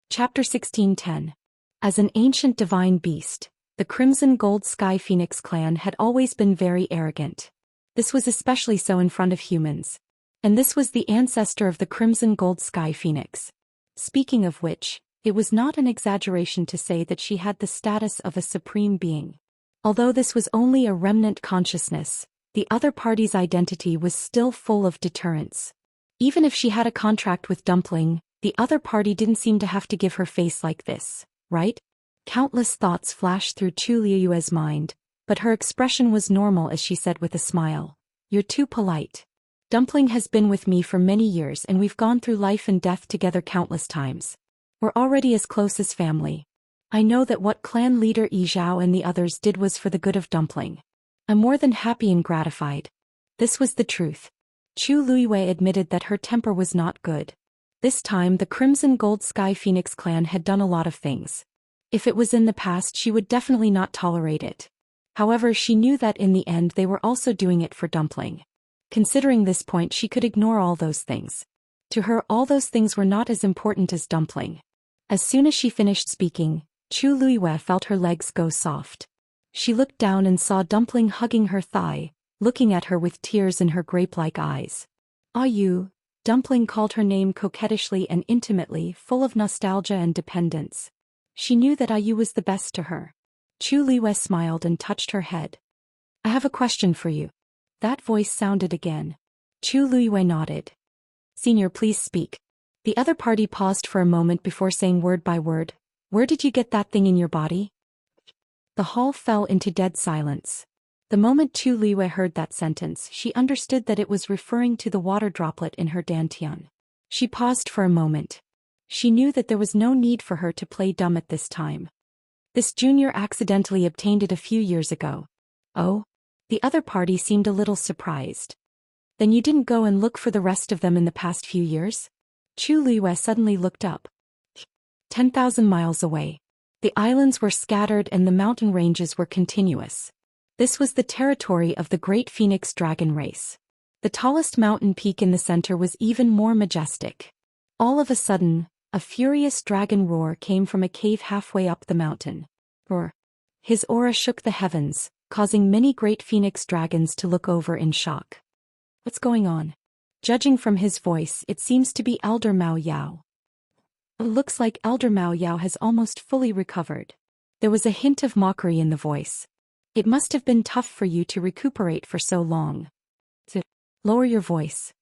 Chapter 16:10. As an ancient divine beast, the Crimson Gold Sky Phoenix clan had always been very arrogant. This was especially so in front of humans. And this was the ancestor of the Crimson Gold Sky Phoenix. Speaking of which, it was not an exaggeration to say that she had the status of a supreme being. Although this was only a remnant consciousness, the other party's identity was still full of deterrence. Even if she had a contract with Dumpling, the other party didn't seem to have to give her face like this, right? Countless thoughts flashed through Chu Liyue's mind, but her expression was normal as she said with a smile, "You're too polite. Dumpling has been with me for many years and we've gone through life and death together countless times. We're already as close as family. I know that what clan leader Yi Zhao and the others did was for the good of Dumpling. I'm more than happy and gratified." This was the truth. Chu Liyue admitted that her temper was not good. This time the Crimson Gold Sky Phoenix clan had done a lot of things. If it was in the past, she would definitely not tolerate it. However, she knew that in the end they were also doing it for Dumpling. Considering this point, she could ignore all those things. To her, all those things were not as important as Dumpling. As soon as she finished speaking, Chu Liyue felt her legs go soft. She looked down and saw Dumpling hugging her thigh, looking at her with tears in her grape-like eyes. "Ah, you," Dumpling called her name coquettishly and intimately, full of nostalgia and dependence. She knew that Ayu was the best to her. Chu Liyue smiled and touched her head. "I have a question for you." That voice sounded again. Chu Liyue nodded. "Senior, please speak." The other party paused for a moment before saying word by word, "Where did you get that thing in your body?" The hall fell into dead silence. The moment Chu Liyue heard that sentence, she understood that it was referring to the water droplet in her dantian. She paused for a moment. She knew that there was no need for her to play dumb at this time. This junior accidentally obtained it a few years ago. "Oh?" The other party seemed a little surprised. "Then you didn't go and look for the rest of them in the past few years?" Chu Liyue suddenly looked up. 10,000 miles away. The islands were scattered and the mountain ranges were continuous. This was the territory of the Great Phoenix Dragon race. The tallest mountain peak in the center was even more majestic. All of a sudden, a furious dragon roar came from a cave halfway up the mountain. Roar. His aura shook the heavens, causing many great phoenix dragons to look over in shock. "What's going on?" Judging from his voice, it seems to be Elder Mao Yao. "It looks like Elder Mao Yao has almost fully recovered." There was a hint of mockery in the voice. "It must have been tough for you to recuperate for so long." Lower your voice.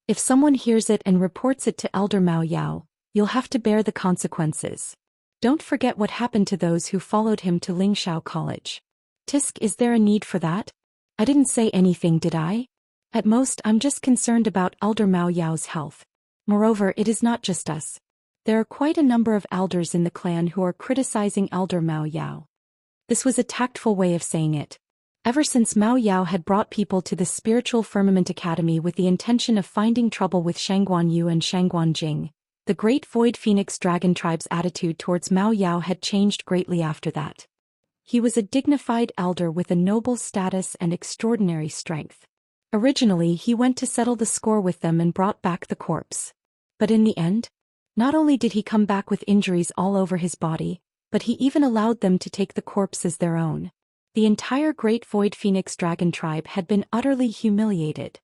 If someone hears it and reports it to Elder Mao Yao, you'll have to bear the consequences. Don't forget what happened to those who followed him to Lingshao College. Tisk, is there a need for that? I didn't say anything, did I? At most, I'm just concerned about Elder Mao Yao's health. Moreover, it is not just us. There are quite a number of elders in the clan who are criticizing Elder Mao Yao. This was a tactful way of saying it. Ever since Mao Yao had brought people to the Spiritual Firmament Academy with the intention of finding trouble with Shangguan Yu and Shangguan Jing, the Great Void Phoenix Dragon Tribe's attitude towards Mao Yao had changed greatly after that. He was a dignified elder with a noble status and extraordinary strength. Originally, he went to settle the score with them and brought back the corpse. But in the end, not only did he come back with injuries all over his body, but he even allowed them to take the corpse as their own. The entire Great Void Phoenix Dragon Tribe had been utterly humiliated.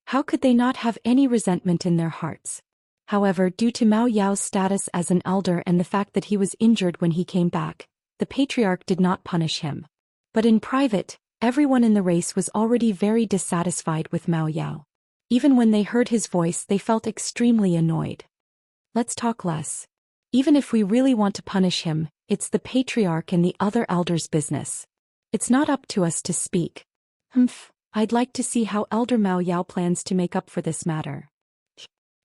How could they not have any resentment in their hearts? However, due to Mao Yao's status as an elder and the fact that he was injured when he came back, the patriarch did not punish him. But in private, everyone in the race was already very dissatisfied with Mao Yao. Even when they heard his voice, they felt extremely annoyed. Let's talk less. Even if we really want to punish him, it's the patriarch and the other elders' business. It's not up to us to speak. I'd like to see how Elder Mao Yao plans to make up for this matter.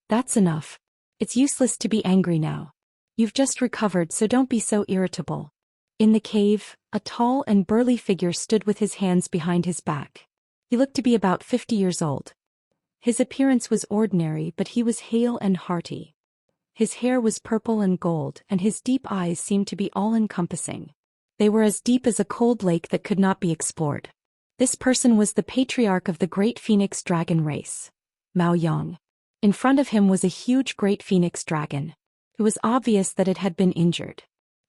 That's enough. It's useless to be angry now. You've just recovered, so don't be so irritable. In the cave, a tall and burly figure stood with his hands behind his back. He looked to be about 50 years old. His appearance was ordinary, but he was hale and hearty. His hair was purple and gold, and his deep eyes seemed to be all-encompassing. They were as deep as a cold lake that could not be explored. This person was the patriarch of the Great Phoenix Dragon race, Mao Yang. In front of him was a huge Great Phoenix Dragon. It was obvious that it had been injured.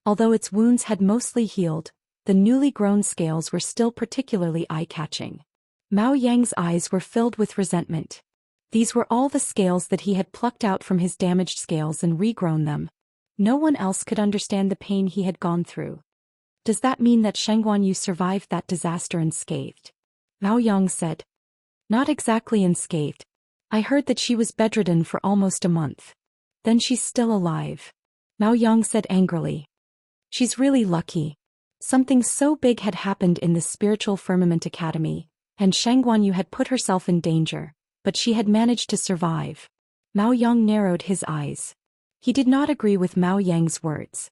Although its wounds had mostly healed, the newly grown scales were still particularly eye-catching. Mao Yang's eyes were filled with resentment. These were all the scales that he had plucked out from his damaged scales and regrown them. No one else could understand the pain he had gone through. Does that mean that Shangguan Yu survived that disaster unscathed? Mao Yang said. Not exactly unscathed. I heard that she was bedridden for almost a month. Then she's still alive. Mao Yang said angrily. She's really lucky. Something so big had happened in the Spiritual Firmament Academy, and Shang Guanyu had put herself in danger, but she had managed to survive. Mao Yang narrowed his eyes. He did not agree with Mao Yang's words.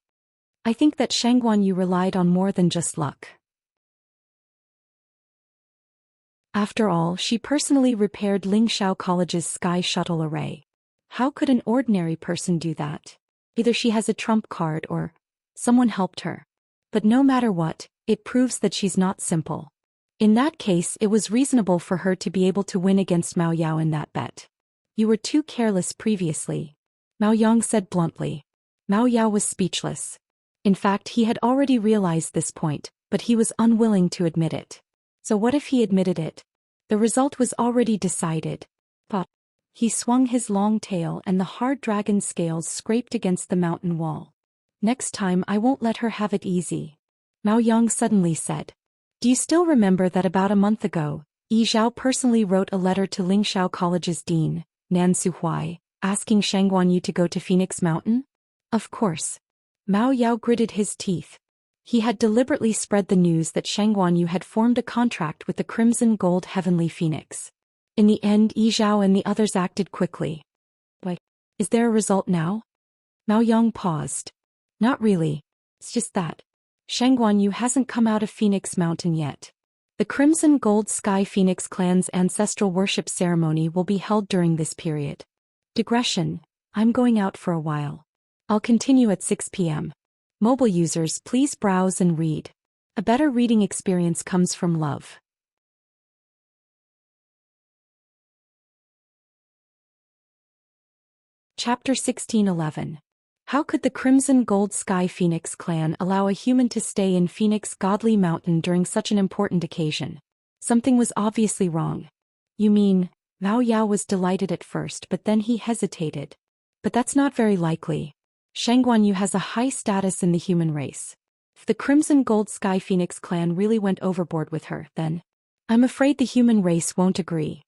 I think that Shang Guanyu relied on more than just luck. After all, she personally repaired Lingxiao College's sky shuttle array. How could an ordinary person do that? Either she has a trump card or someone helped her. But no matter what, it proves that she's not simple. In that case, it was reasonable for her to be able to win against Mao Yao in that bet. You were too careless previously, Mao Yang said bluntly. Mao Yao was speechless. In fact, he had already realized this point, but he was unwilling to admit it. So what if he admitted it? The result was already decided. But he swung his long tail and the hard dragon scales scraped against the mountain wall. Next time I won't let her have it easy, Mao Yang suddenly said. Do you still remember that about a month ago, Yi Zhao personally wrote a letter to Lingxiao College's dean, Nan Suhuai, asking Shang Guanyu to go to Phoenix Mountain? Of course. Mao Yao gritted his teeth. He had deliberately spread the news that Shang Guanyu had formed a contract with the Crimson Gold Heavenly Phoenix. In the end, Yi Zhao and the others acted quickly. But is there a result now? Mao Yang paused. Not really. It's just that Shang Guanyu hasn't come out of Phoenix Mountain yet. The Crimson Gold Sky Phoenix clan's ancestral worship ceremony will be held during this period. Digression. I'm going out for a while. I'll continue at 6 p.m. Mobile users, please browse and read. A better reading experience comes from love. Chapter 1611. How could the Crimson Gold Sky Phoenix clan allow a human to stay in Phoenix Godly Mountain during such an important occasion? Something was obviously wrong. You mean, Mao Yao was delighted at first but then he hesitated. But that's not very likely. Shang Guanyu has a high status in the human race. If the Crimson Gold Sky Phoenix clan really went overboard with her, then I'm afraid the human race won't agree.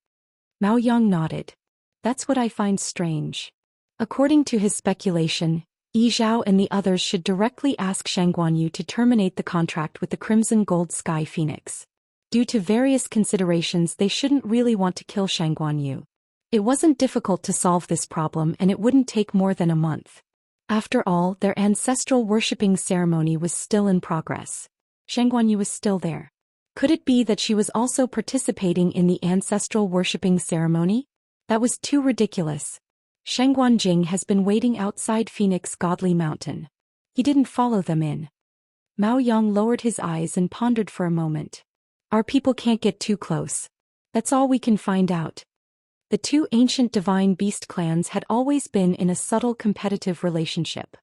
Mao Yang nodded. That's what I find strange. According to his speculation, Yi Zhao and the others should directly ask Shang Guanyu to terminate the contract with the Crimson Gold Sky Phoenix. Due to various considerations, they shouldn't really want to kill Shang Guanyu. It wasn't difficult to solve this problem and it wouldn't take more than a month. After all, their ancestral worshipping ceremony was still in progress. Shang Guanyu was still there. Could it be that she was also participating in the ancestral worshipping ceremony? That was too ridiculous. Shang Guanjing has been waiting outside Phoenix Godly Mountain. He didn't follow them in. Mao Yang lowered his eyes and pondered for a moment. Our people can't get too close. That's all we can find out. The two ancient divine beast clans had always been in a subtle competitive relationship.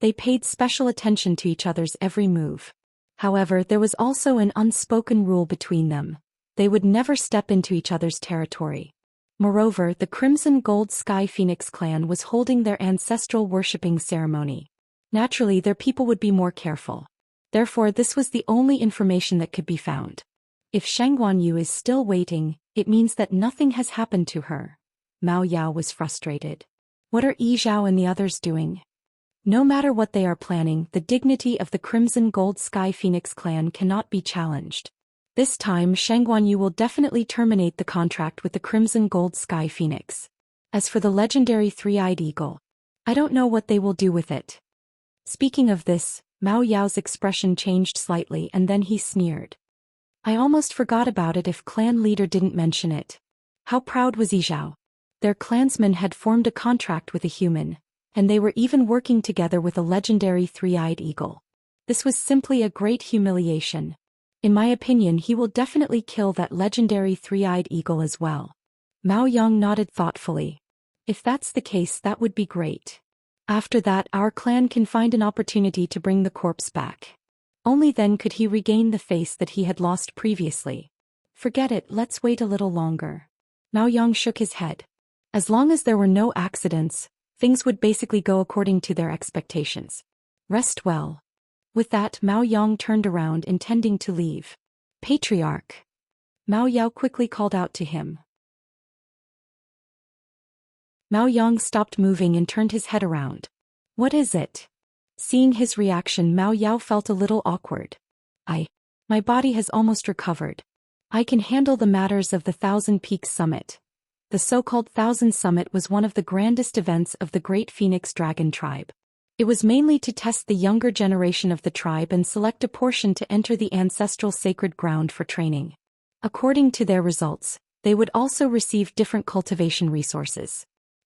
They paid special attention to each other's every move. However, there was also an unspoken rule between them. They would never step into each other's territory. Moreover, the Crimson Gold Sky Phoenix clan was holding their ancestral worshipping ceremony. Naturally, their people would be more careful. Therefore, this was the only information that could be found. If Shang Guanyu is still waiting, it means that nothing has happened to her. Mao Yao was frustrated. What are Yi Zhao and the others doing? No matter what they are planning, the dignity of the Crimson Gold Sky Phoenix clan cannot be challenged. This time, Shang Guanyu will definitely terminate the contract with the Crimson Gold Sky Phoenix. As for the legendary three-eyed eagle, I don't know what they will do with it. Speaking of this, Mao Yao's expression changed slightly and then he sneered. I almost forgot about it if clan leader didn't mention it. How proud was Yi Zhao? Their clansmen had formed a contract with a human, and they were even working together with a legendary three-eyed eagle. This was simply a great humiliation. In my opinion, he will definitely kill that legendary three-eyed eagle as well. Mao Yang nodded thoughtfully. If that's the case, that would be great. After that, our clan can find an opportunity to bring the corpse back. Only then could he regain the face that he had lost previously. Forget it, let's wait a little longer. Mao Yang shook his head. As long as there were no accidents, things would basically go according to their expectations. Rest well. With that, Mao Yang turned around intending to leave. Patriarch. Mao Yao quickly called out to him. Mao Yang stopped moving and turned his head around. What is it? Seeing his reaction, Mao Yao felt a little awkward. My body has almost recovered. I can handle the matters of the Thousand Peaks Summit. The so-called Thousand Summit was one of the grandest events of the Great Phoenix Dragon tribe. It was mainly to test the younger generation of the tribe and select a portion to enter the ancestral sacred ground for training. According to their results, they would also receive different cultivation resources.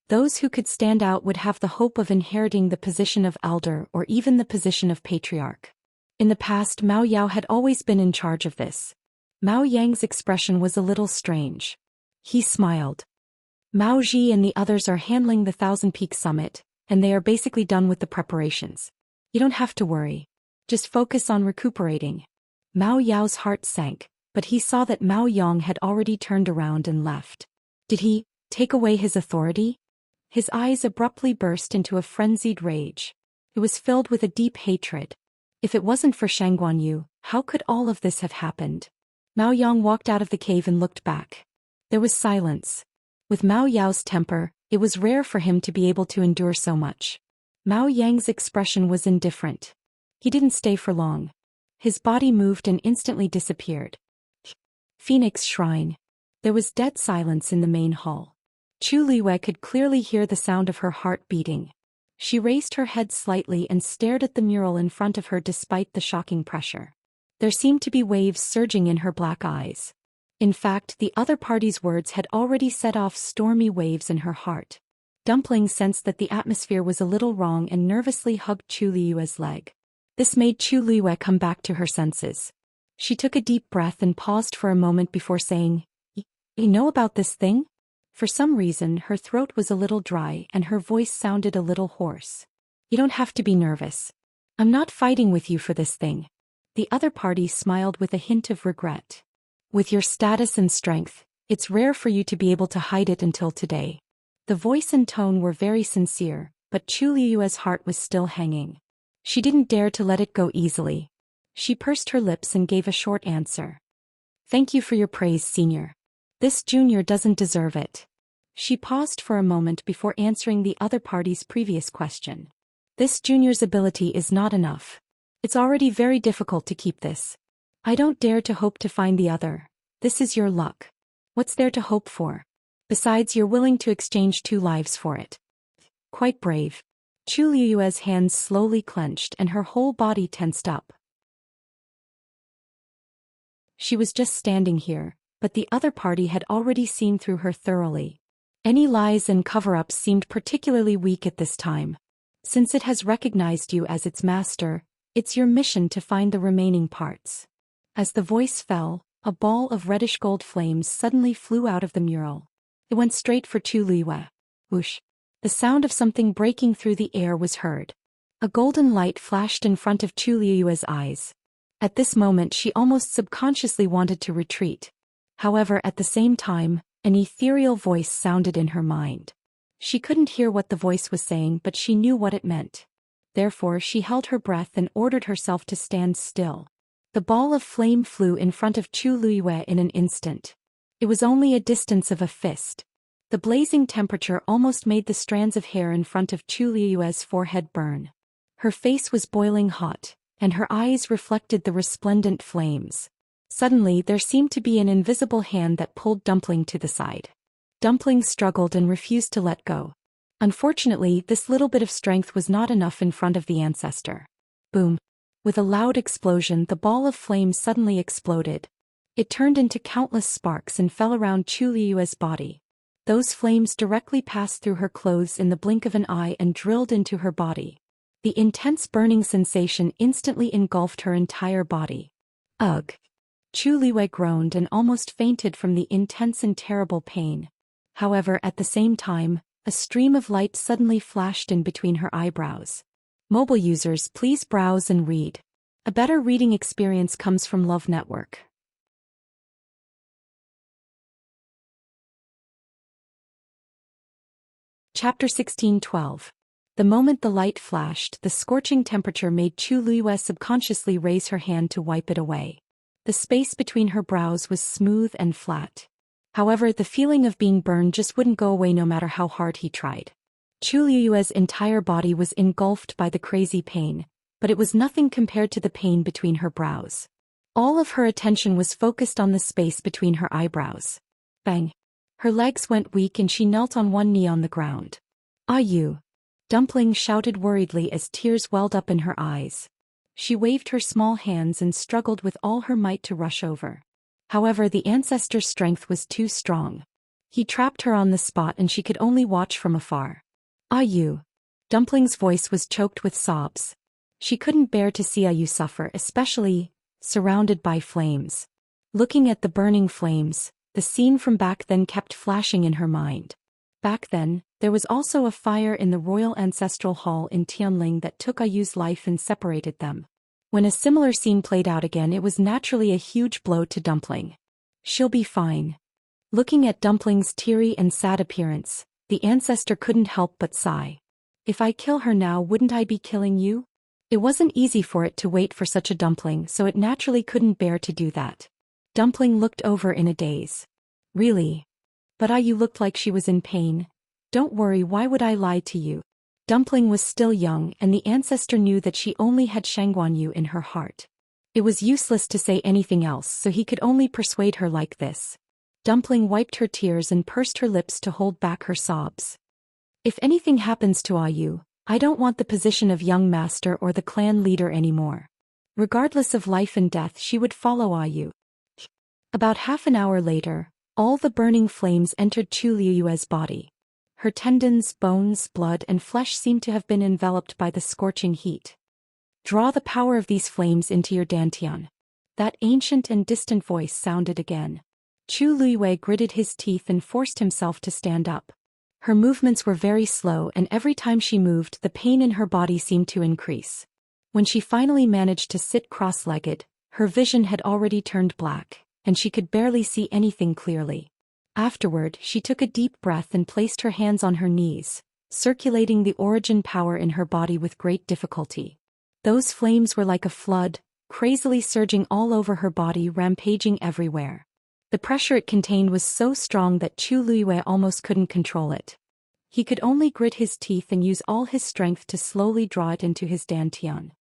Those who could stand out would have the hope of inheriting the position of elder or even the position of patriarch. In the past, Mao Yao had always been in charge of this. Mao Yang's expression was a little strange. He smiled. Mao Ji and the others are handling the Thousand Peaks Summit, and they are basically done with the preparations. You don't have to worry. Just focus on recuperating. Mao Yao's heart sank, but he saw that Mao Yang had already turned around and left. Did he take away his authority? His eyes abruptly burst into a frenzied rage. It was filled with a deep hatred. If it wasn't for Shangguan Yu, how could all of this have happened? Mao Yang walked out of the cave and looked back. There was silence. With Mao Yao's temper, it was rare for him to be able to endure so much. Mao Yang's expression was indifferent. He didn't stay for long. His body moved and instantly disappeared. Phoenix Shrine. There was dead silence in the main hall. Chu Liwei could clearly hear the sound of her heart beating. She raised her head slightly and stared at the mural in front of her despite the shocking pressure. There seemed to be waves surging in her black eyes. In fact, the other party's words had already set off stormy waves in her heart. Dumpling sensed that the atmosphere was a little wrong and nervously hugged Chu Liue's leg. This made Chu Liue come back to her senses. She took a deep breath and paused for a moment before saying, "You know about this thing?" For some reason, her throat was a little dry and her voice sounded a little hoarse. "You don't have to be nervous. I'm not fighting with you for this thing." The other party smiled with a hint of regret. "With your status and strength, it's rare for you to be able to hide it until today." The voice and tone were very sincere, but Chu Liue's heart was still hanging. She didn't dare to let it go easily. She pursed her lips and gave a short answer. "Thank you for your praise, senior. This junior doesn't deserve it." She paused for a moment before answering the other party's previous question. "This junior's ability is not enough. It's already very difficult to keep this. I don't dare to hope to find the other. This is your luck. What's there to hope for? Besides, you're willing to exchange 2 lives for it. Quite brave." Chu Liue's hands slowly clenched and her whole body tensed up. She was just standing here, but the other party had already seen through her thoroughly. Any lies and cover-ups seemed particularly weak at this time. Since it has recognized you as its master, it's your mission to find the remaining parts. As the voice fell, a ball of reddish-gold flames suddenly flew out of the mural. It went straight for Chu Liue. Whoosh! The sound of something breaking through the air was heard. A golden light flashed in front of Chu Liue's eyes. At this moment she almost subconsciously wanted to retreat. However, at the same time, an ethereal voice sounded in her mind. She couldn't hear what the voice was saying, but she knew what it meant. Therefore she held her breath and ordered herself to stand still. The ball of flame flew in front of Chu Liue in an instant. It was only a distance of a fist. The blazing temperature almost made the strands of hair in front of Chu Liue's forehead burn. Her face was boiling hot, and her eyes reflected the resplendent flames. Suddenly there seemed to be an invisible hand that pulled Dumpling to the side. Dumpling struggled and refused to let go. Unfortunately, this little bit of strength was not enough in front of the ancestor. Boom! With a loud explosion, the ball of flame suddenly exploded. It turned into countless sparks and fell around Chu Liue's body. Those flames directly passed through her clothes in the blink of an eye and drilled into her body. The intense burning sensation instantly engulfed her entire body. Ugh! Chu Liue groaned and almost fainted from the intense and terrible pain. However, at the same time, a stream of light suddenly flashed in between her eyebrows. Mobile users, please browse and read. A better reading experience comes from Love Network. Chapter 16:12. The moment the light flashed, the scorching temperature made Chu Liue subconsciously raise her hand to wipe it away. The space between her brows was smooth and flat. However, the feeling of being burned just wouldn't go away no matter how hard he tried. Chu Liyue's entire body was engulfed by the crazy pain, but it was nothing compared to the pain between her brows. All of her attention was focused on the space between her eyebrows. Bang! Her legs went weak and she knelt on one knee on the ground. "Ah, you!" Dumpling shouted worriedly as tears welled up in her eyes. She waved her small hands and struggled with all her might to rush over. However, the ancestor's strength was too strong. He trapped her on the spot and she could only watch from afar. "Ah, you!" Dumpling's voice was choked with sobs. She couldn't bear to see Ayu suffer, especially surrounded by flames. Looking at the burning flames, the scene from back then kept flashing in her mind. Back then, there was also a fire in the royal ancestral hall in Tianling that took Ayu's life and separated them. When a similar scene played out again, it was naturally a huge blow to Dumpling. "She'll be fine." Looking at Dumpling's teary and sad appearance, the ancestor couldn't help but sigh. "If I kill her now, wouldn't I be killing you?" It wasn't easy for it to wait for such a dumpling, so it naturally couldn't bear to do that. Dumpling looked over in a daze. "Really? But Ayu looked like she was in pain." "Don't worry, why would I lie to you?" Dumpling was still young and the ancestor knew that she only had Shangguanyu in her heart. It was useless to say anything else, so he could only persuade her like this. Dumpling wiped her tears and pursed her lips to hold back her sobs. "If anything happens to Ayu, I don't want the position of young master or the clan leader anymore." Regardless of life and death, she would follow Ayu. About half an hour later, all the burning flames entered Chu Liyue's body. Her tendons, bones, blood, and flesh seemed to have been enveloped by the scorching heat. "Draw the power of these flames into your dantian." That ancient and distant voice sounded again. Chu Liyue gritted his teeth and forced himself to stand up. Her movements were very slow and every time she moved, the pain in her body seemed to increase. When she finally managed to sit cross-legged, her vision had already turned black, and she could barely see anything clearly. Afterward, she took a deep breath and placed her hands on her knees, circulating the origin power in her body with great difficulty. Those flames were like a flood, crazily surging all over her body, rampaging everywhere. The pressure it contained was so strong that Chu Liyue almost couldn't control it. He could only grit his teeth and use all his strength to slowly draw it into his dantian.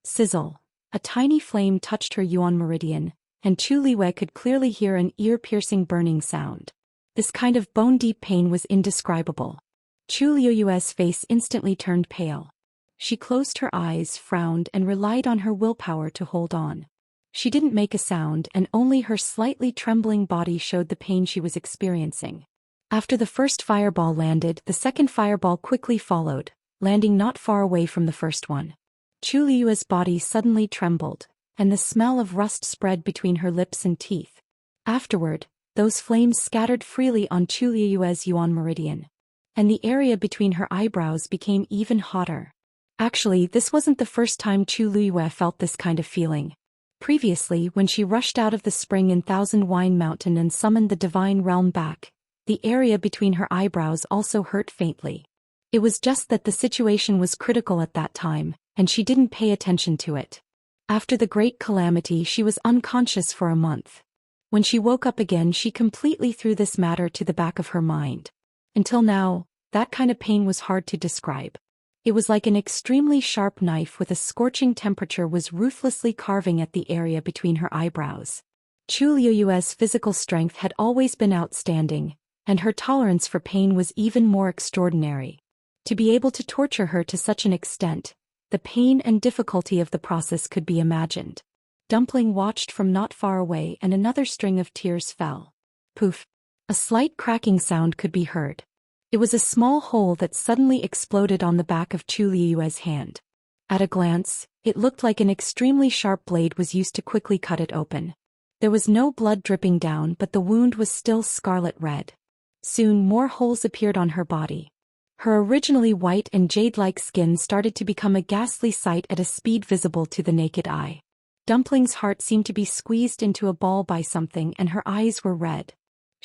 Sizzle. A tiny flame touched her yuan meridian, and Chu Liyue could clearly hear an ear-piercing burning sound. This kind of bone-deep pain was indescribable. Chu Liyue's face instantly turned pale. She closed her eyes, frowned, and relied on her willpower to hold on. She didn't make a sound, and only her slightly trembling body showed the pain she was experiencing. After the first fireball landed, the second fireball quickly followed, landing not far away from the first one. Chu Liyue's body suddenly trembled, and the smell of rust spread between her lips and teeth. Afterward, those flames scattered freely on Chu Liyue's yuan meridian, and the area between her eyebrows became even hotter. Actually, this wasn't the first time Chu Liyue felt this kind of feeling. Previously, when she rushed out of the spring in Thousand Wine Mountain and summoned the divine realm back, the area between her eyebrows also hurt faintly. It was just that the situation was critical at that time, and she didn't pay attention to it. After the great calamity, she was unconscious for a month. When she woke up again, she completely threw this matter to the back of her mind. Until now, that kind of pain was hard to describe. It was like an extremely sharp knife with a scorching temperature was ruthlessly carving at the area between her eyebrows. Chu Liyue's physical strength had always been outstanding, and her tolerance for pain was even more extraordinary. To be able to torture her to such an extent, the pain and difficulty of the process could be imagined. Dumpling watched from not far away and another string of tears fell. Poof! A slight cracking sound could be heard. It was a small hole that suddenly exploded on the back of Chu Liyue's hand. At a glance, it looked like an extremely sharp blade was used to quickly cut it open. There was no blood dripping down, but the wound was still scarlet red. Soon more holes appeared on her body. Her originally white and jade-like skin started to become a ghastly sight at a speed visible to the naked eye. Dumpling's heart seemed to be squeezed into a ball by something and her eyes were red.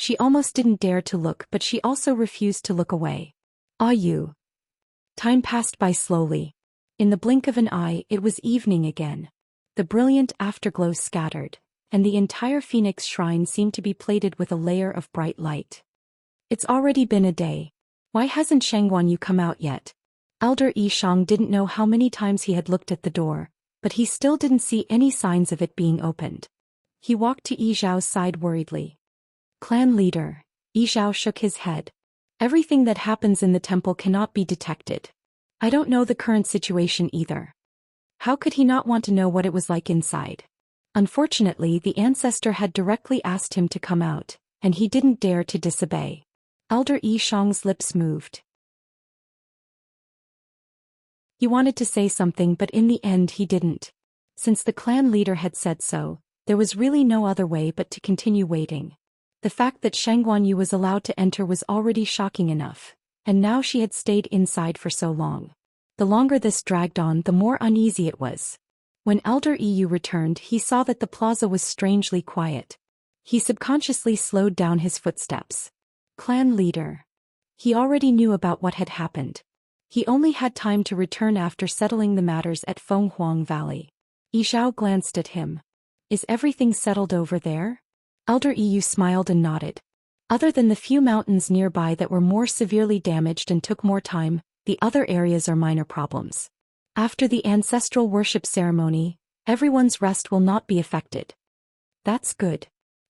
She almost didn't dare to look, but she also refused to look away. "Ah, you." Time passed by slowly. In the blink of an eye, it was evening again. The brilliant afterglow scattered, and the entire Phoenix shrine seemed to be plated with a layer of bright light. It's already been a day. Why hasn't Shangguan Yu come out yet? Elder Yi Shang didn't know how many times he had looked at the door, but he still didn't see any signs of it being opened. He walked to Yi Zhao's side worriedly. Clan leader. Yi Zhao shook his head. Everything that happens in the temple cannot be detected. I don't know the current situation either. How could he not want to know what it was like inside? Unfortunately, the ancestor had directly asked him to come out, and he didn't dare to disobey. Elder Yi Shang's lips moved. He wanted to say something, but in the end he didn't. Since the clan leader had said so, there was really no other way but to continue waiting. The fact that Shangguan Yu was allowed to enter was already shocking enough, and now she had stayed inside for so long. The longer this dragged on, the more uneasy it was. When Elder Yu returned, he saw that the plaza was strangely quiet. He subconsciously slowed down his footsteps. Clan leader. He already knew about what had happened. He only had time to return after settling the matters at Fenghuang Valley. Yi Zhao glanced at him. Is everything settled over there? Elder Yu smiled and nodded. Other than the few mountains nearby that were more severely damaged and took more time, the other areas are minor problems. After the ancestral worship ceremony, everyone's rest will not be affected. That's good.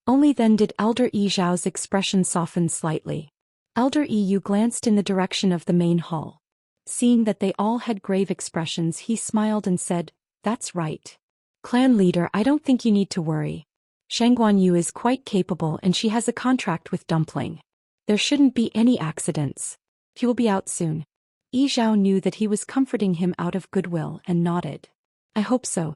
Only then did Elder Yi Zhao's expression soften slightly. Elder Yu glanced in the direction of the main hall. Seeing that they all had grave expressions, he smiled and said, "That's right. Clan leader, I don't think you need to worry. Shangguan Yu is quite capable and she has a contract with Dumpling. There shouldn't be any accidents. He will be out soon." Yi Zhao knew that he was comforting him out of goodwill and nodded. "I hope so."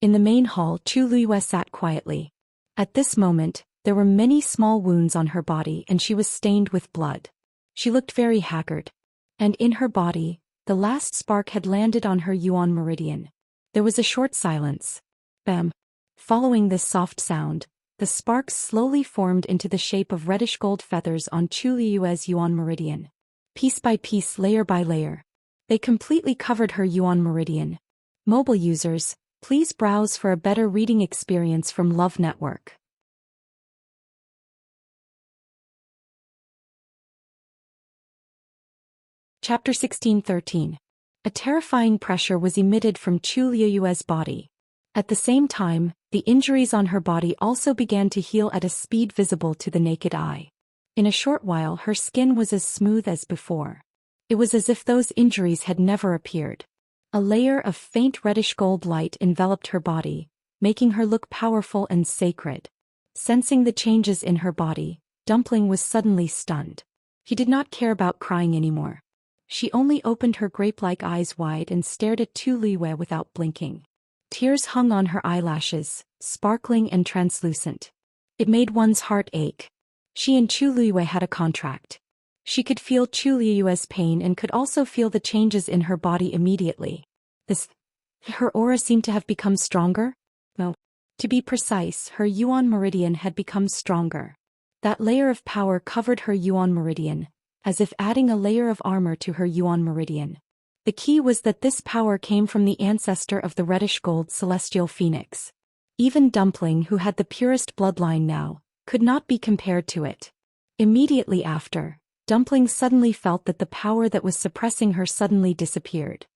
In the main hall, Chu Luiyue sat quietly. At this moment, there were many small wounds on her body and she was stained with blood. She looked very haggard. And in her body, the last spark had landed on her yuan meridian. There was a short silence. Bam. Following this soft sound, the sparks slowly formed into the shape of reddish gold feathers on Chu Luiyue's yuan meridian. Piece by piece, layer by layer. They completely covered her yuan meridian. Mobile users, please browse for a better reading experience from Love Network. Chapter 16:13. A terrifying pressure was emitted from Chu Luiyue's body. At the same time, the injuries on her body also began to heal at a speed visible to the naked eye. In a short while, her skin was as smooth as before. It was as if those injuries had never appeared. A layer of faint reddish gold light enveloped her body, making her look powerful and sacred. Sensing the changes in her body, Dumpling was suddenly stunned. He did not care about crying anymore. She only opened her grape-like eyes wide and stared at Chu Luiyue without blinking. Tears hung on her eyelashes, sparkling and translucent. It made one's heart ache. She and Chu Luiyue had a contract. She could feel Chu Luiyue's pain and could also feel the changes in her body immediately. Her aura seemed to have become stronger? No. To be precise, her yuan meridian had become stronger. That layer of power covered her yuan meridian, as if adding a layer of armor to her yuan meridian. The key was that this power came from the ancestor of the reddish gold celestial phoenix. Even Dumpling, who had the purest bloodline now, could not be compared to it. Immediately after, Dumpling suddenly felt that the power that was suppressing her suddenly disappeared.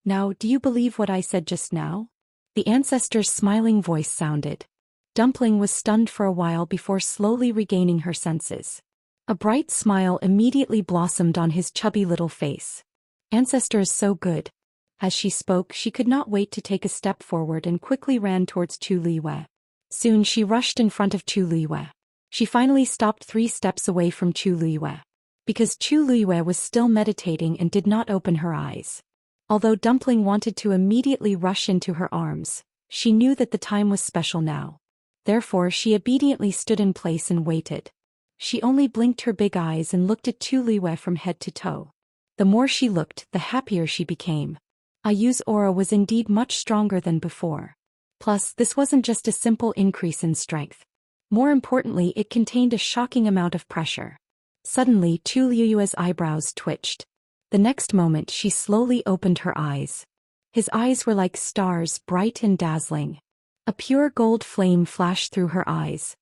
"Now, do you believe what I said just now?" The ancestor's smiling voice sounded. Dumpling was stunned for a while before slowly regaining her senses. A bright smile immediately blossomed on his chubby little face. "Ancestor is so good." As she spoke, she could not wait to take a step forward and quickly ran towards Chu Luiyue. Soon she rushed in front of Chu Luiyue. She finally stopped 3 steps away from Chu Luiyue. Because Chu Luiyue was still meditating and did not open her eyes. Although Dumpling wanted to immediately rush into her arms, she knew that the time was special now. Therefore she obediently stood in place and waited. She only blinked her big eyes and looked at Chu Luiyue from head to toe. The more she looked, the happier she became. Ayu's aura was indeed much stronger than before. Plus, this wasn't just a simple increase in strength. More importantly, it contained a shocking amount of pressure. Suddenly, Chu Luiyue's eyebrows twitched. The next moment she slowly opened her eyes. His eyes were like stars, bright and dazzling. A pure gold flame flashed through her eyes.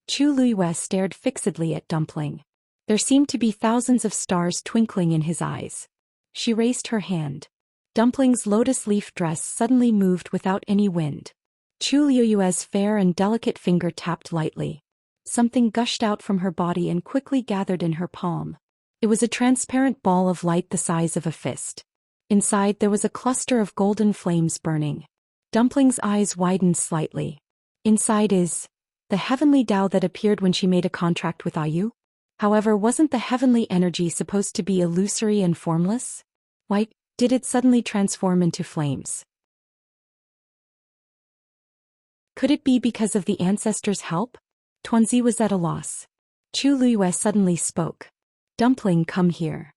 Chu Luiyue stared fixedly at Dumpling. There seemed to be thousands of stars twinkling in his eyes. She raised her hand. Dumpling's lotus leaf dress suddenly moved without any wind. Chu Liuyue's fair and delicate finger tapped lightly. Something gushed out from her body and quickly gathered in her palm. It was a transparent ball of light the size of a fist. Inside there was a cluster of golden flames burning. Dumpling's eyes widened slightly. Inside is the heavenly Tao that appeared when she made a contract with Ayu? However, wasn't the heavenly energy supposed to be illusory and formless? Why did it suddenly transform into flames? Could it be because of the ancestors' help? Tuanzi was at a loss. Chu Liyue suddenly spoke. Dumpling, come here.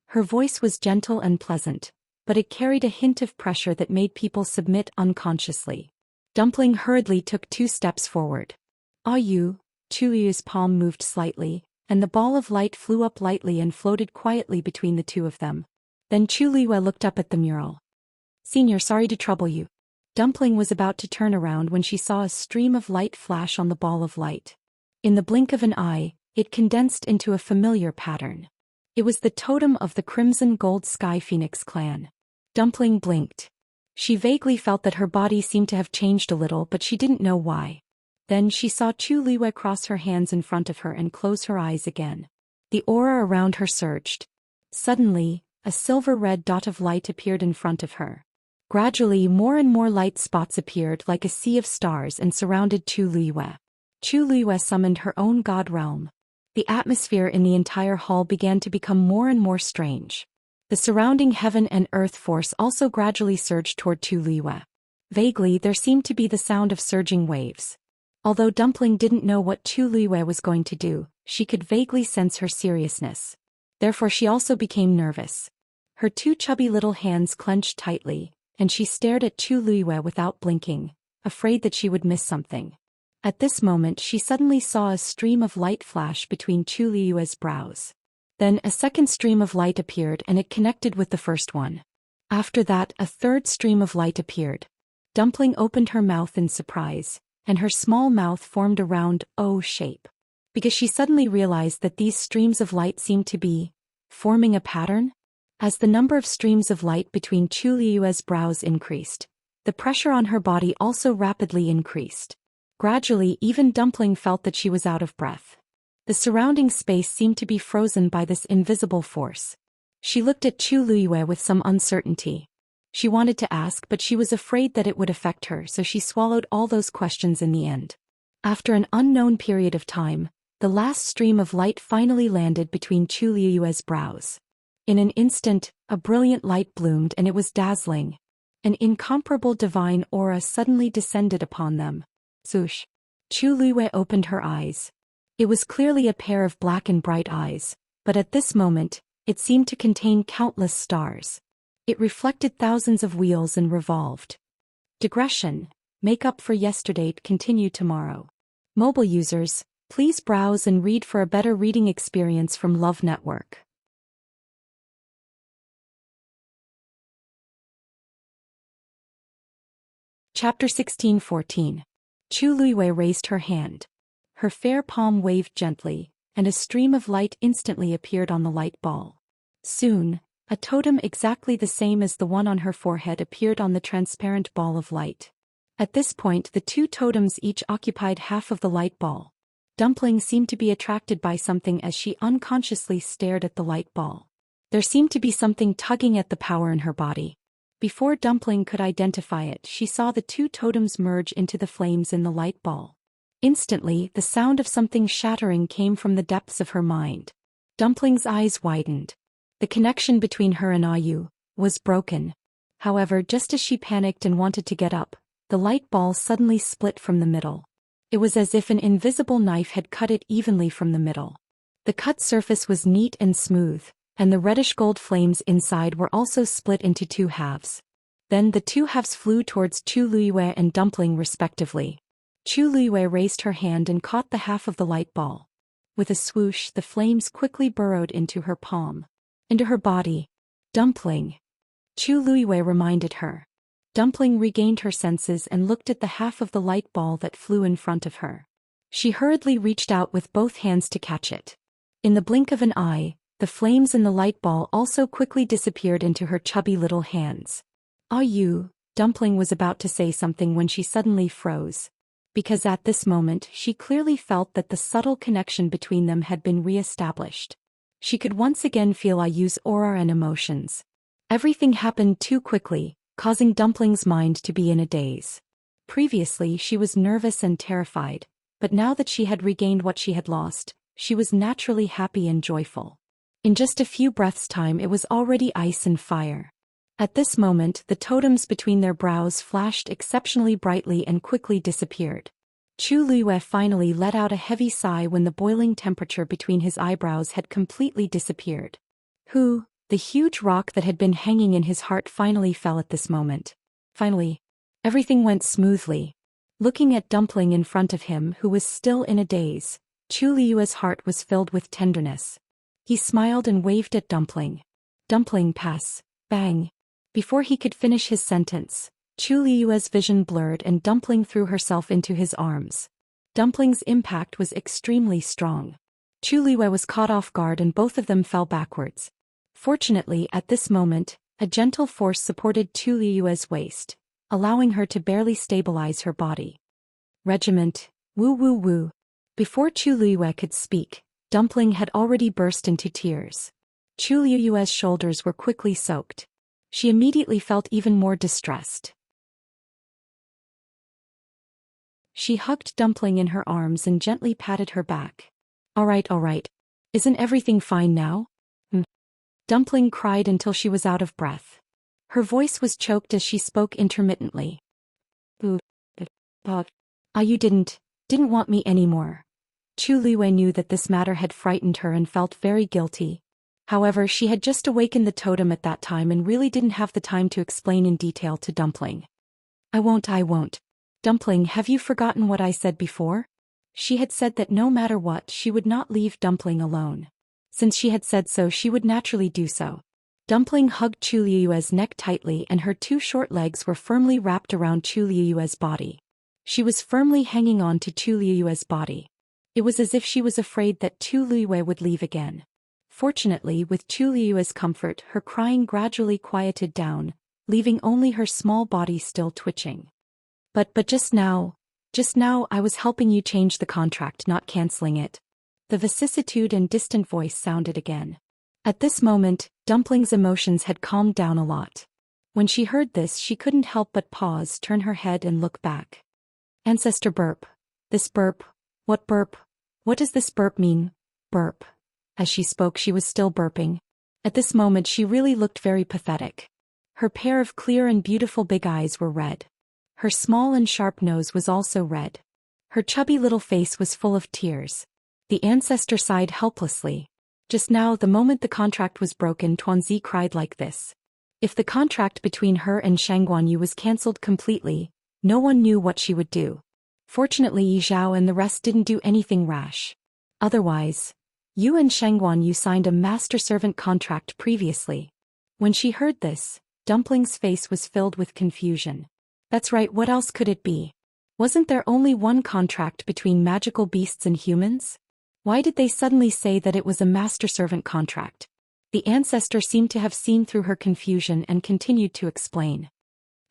Her voice was gentle and pleasant, but it carried a hint of pressure that made people submit unconsciously. Dumpling hurriedly took 2 steps forward. Ah you, Chu Liyue's palm moved slightly, and the ball of light flew up lightly and floated quietly between the two of them. Then Chu Liyue looked up at the mural. Senior, sorry to trouble you. Dumpling was about to turn around when she saw a stream of light flash on the ball of light. In the blink of an eye, it condensed into a familiar pattern. It was the totem of the Crimson Gold Sky Phoenix clan. Dumpling blinked. She vaguely felt that her body seemed to have changed a little, but she didn't know why. Then she saw Chu Liyue cross her hands in front of her and close her eyes again. The aura around her surged. Suddenly, a silver-red dot of light appeared in front of her. Gradually, more and more light spots appeared like a sea of stars and surrounded Chu Liyue. Chu Liyue summoned her own god realm. The atmosphere in the entire hall began to become more and more strange. The surrounding heaven and earth force also gradually surged toward Chu Liyue. Vaguely, there seemed to be the sound of surging waves. Although Dumpling didn't know what Chu Liyue was going to do, she could vaguely sense her seriousness. Therefore she also became nervous. Her 2 chubby little hands clenched tightly, and she stared at Chu Liyue without blinking, afraid that she would miss something. At this moment she suddenly saw a stream of light flash between Chu Liyue's brows. Then a second stream of light appeared and it connected with the first one. After that, a third stream of light appeared. Dumpling opened her mouth in surprise, and her small mouth formed a round O shape. Because she suddenly realized that these streams of light seemed to be forming a pattern. As the number of streams of light between Chu Liyue's brows increased, the pressure on her body also rapidly increased. Gradually, even Dumpling felt that she was out of breath. The surrounding space seemed to be frozen by this invisible force. She looked at Chu Liyue with some uncertainty. She wanted to ask, but she was afraid that it would affect her, so she swallowed all those questions in the end. After an unknown period of time, the last stream of light finally landed between Chu Liyue's brows. In an instant, a brilliant light bloomed and it was dazzling. An incomparable divine aura suddenly descended upon them. Swoosh! Chu Liyue opened her eyes. It was clearly a pair of black and bright eyes, but at this moment, it seemed to contain countless stars. It reflected thousands of wheels and revolved. Digression. Make up for yesterday. Continue tomorrow. Mobile users, please browse and read for a better reading experience from Love Network. Chapter 16:14. Chu Liyue raised her hand. Her fair palm waved gently, and a stream of light instantly appeared on the light ball. Soon, a totem exactly the same as the one on her forehead appeared on the transparent ball of light. At this point, the 2 totems each occupied half of the light ball. Dumpling seemed to be attracted by something as she unconsciously stared at the light ball. There seemed to be something tugging at the power in her body. Before Dumpling could identify it, she saw the 2 totems merge into the flames in the light ball. Instantly, the sound of something shattering came from the depths of her mind. Dumpling's eyes widened. The connection between her and Ayu was broken. However, just as she panicked and wanted to get up, the light ball suddenly split from the middle. It was as if an invisible knife had cut it evenly from the middle. The cut surface was neat and smooth, and the reddish-gold flames inside were also split into 2 halves. Then the 2 halves flew towards Chu Liyue and Dumpling respectively. Chu Liyue raised her hand and caught the half of the light ball. With a swoosh, the flames quickly burrowed into her palm. Into her body. Dumpling. Chu Liyue reminded her. Dumpling regained her senses and looked at the half of the light ball that flew in front of her. She hurriedly reached out with both hands to catch it. In the blink of an eye, the flames in the light ball also quickly disappeared into her chubby little hands. "Ah, you," Dumpling was about to say something when she suddenly froze. Because at this moment she clearly felt that the subtle connection between them had been re-established. She could once again feel Ah Yu's aura and emotions. Everything happened too quickly, causing Dumpling's mind to be in a daze. Previously she was nervous and terrified, but now that she had regained what she had lost, she was naturally happy and joyful. In just a few breaths' time it was already ice and fire. At this moment the totems between their brows flashed exceptionally brightly and quickly disappeared. Chu Liyue finally let out a heavy sigh when the boiling temperature between his eyebrows had completely disappeared. The huge rock that had been hanging in his heart finally fell at this moment. Finally, everything went smoothly. Looking at Dumpling in front of him who was still in a daze, Chu Liyue's heart was filled with tenderness. He smiled and waved at Dumpling. "Dumpling, pass." Bang. Before he could finish his sentence, Chu Liyue's vision blurred and Dumpling threw herself into his arms. Dumpling's impact was extremely strong. Chu Liyue was caught off guard and both of them fell backwards. Fortunately, at this moment, a gentle force supported Chu Liyue's waist, allowing her to barely stabilize her body. "Regiment, woo woo woo." Before Chu Liyue could speak, Dumpling had already burst into tears. Chu Liyue's shoulders were quickly soaked. She immediately felt even more distressed. She hugged Dumpling in her arms and gently patted her back. All right. Isn't everything fine now?" Dumpling cried until she was out of breath. Her voice was choked as she spoke intermittently. You didn't want me anymore." Chu Liyue knew that this matter had frightened her and felt very guilty. However, she had just awakened the totem at that time and really didn't have the time to explain in detail to Dumpling. I won't. Dumpling, have you forgotten what I said before?" She had said that no matter what she would not leave Dumpling alone. Since she had said so she would naturally do so. Dumpling hugged Chu Liyue's neck tightly and her two short legs were firmly wrapped around Chu Liyue's body. She was firmly hanging on to Chu Liyue's body. It was as if she was afraid that Chu Liyue would leave again. Fortunately, with Chu Liyue's comfort, her crying gradually quieted down, leaving only her small body still twitching. But just now I was helping you change the contract, not canceling it." The vicissitude and distant voice sounded again. At this moment, Dumpling's emotions had calmed down a lot. When she heard this, she couldn't help but pause, turn her head and look back. "Ancestor burp. This burp. What burp? What does this burp mean? Burp." As she spoke, she was still burping. At this moment, she really looked very pathetic. Her pair of clear and beautiful big eyes were red. Her small and sharp nose was also red. Her chubby little face was full of tears. The ancestor sighed helplessly. Just now, the moment the contract was broken, Tuanzi cried like this. If the contract between her and Shangguanyu was cancelled completely, no one knew what she would do. Fortunately, Yi Zhao and the rest didn't do anything rash. Otherwise, you and Shangguanyu signed a master-servant contract previously. When she heard this, Dumpling's face was filled with confusion. That's right, what else could it be? Wasn't there only one contract between magical beasts and humans? Why did they suddenly say that it was a master-servant contract? The ancestor seemed to have seen through her confusion and continued to explain.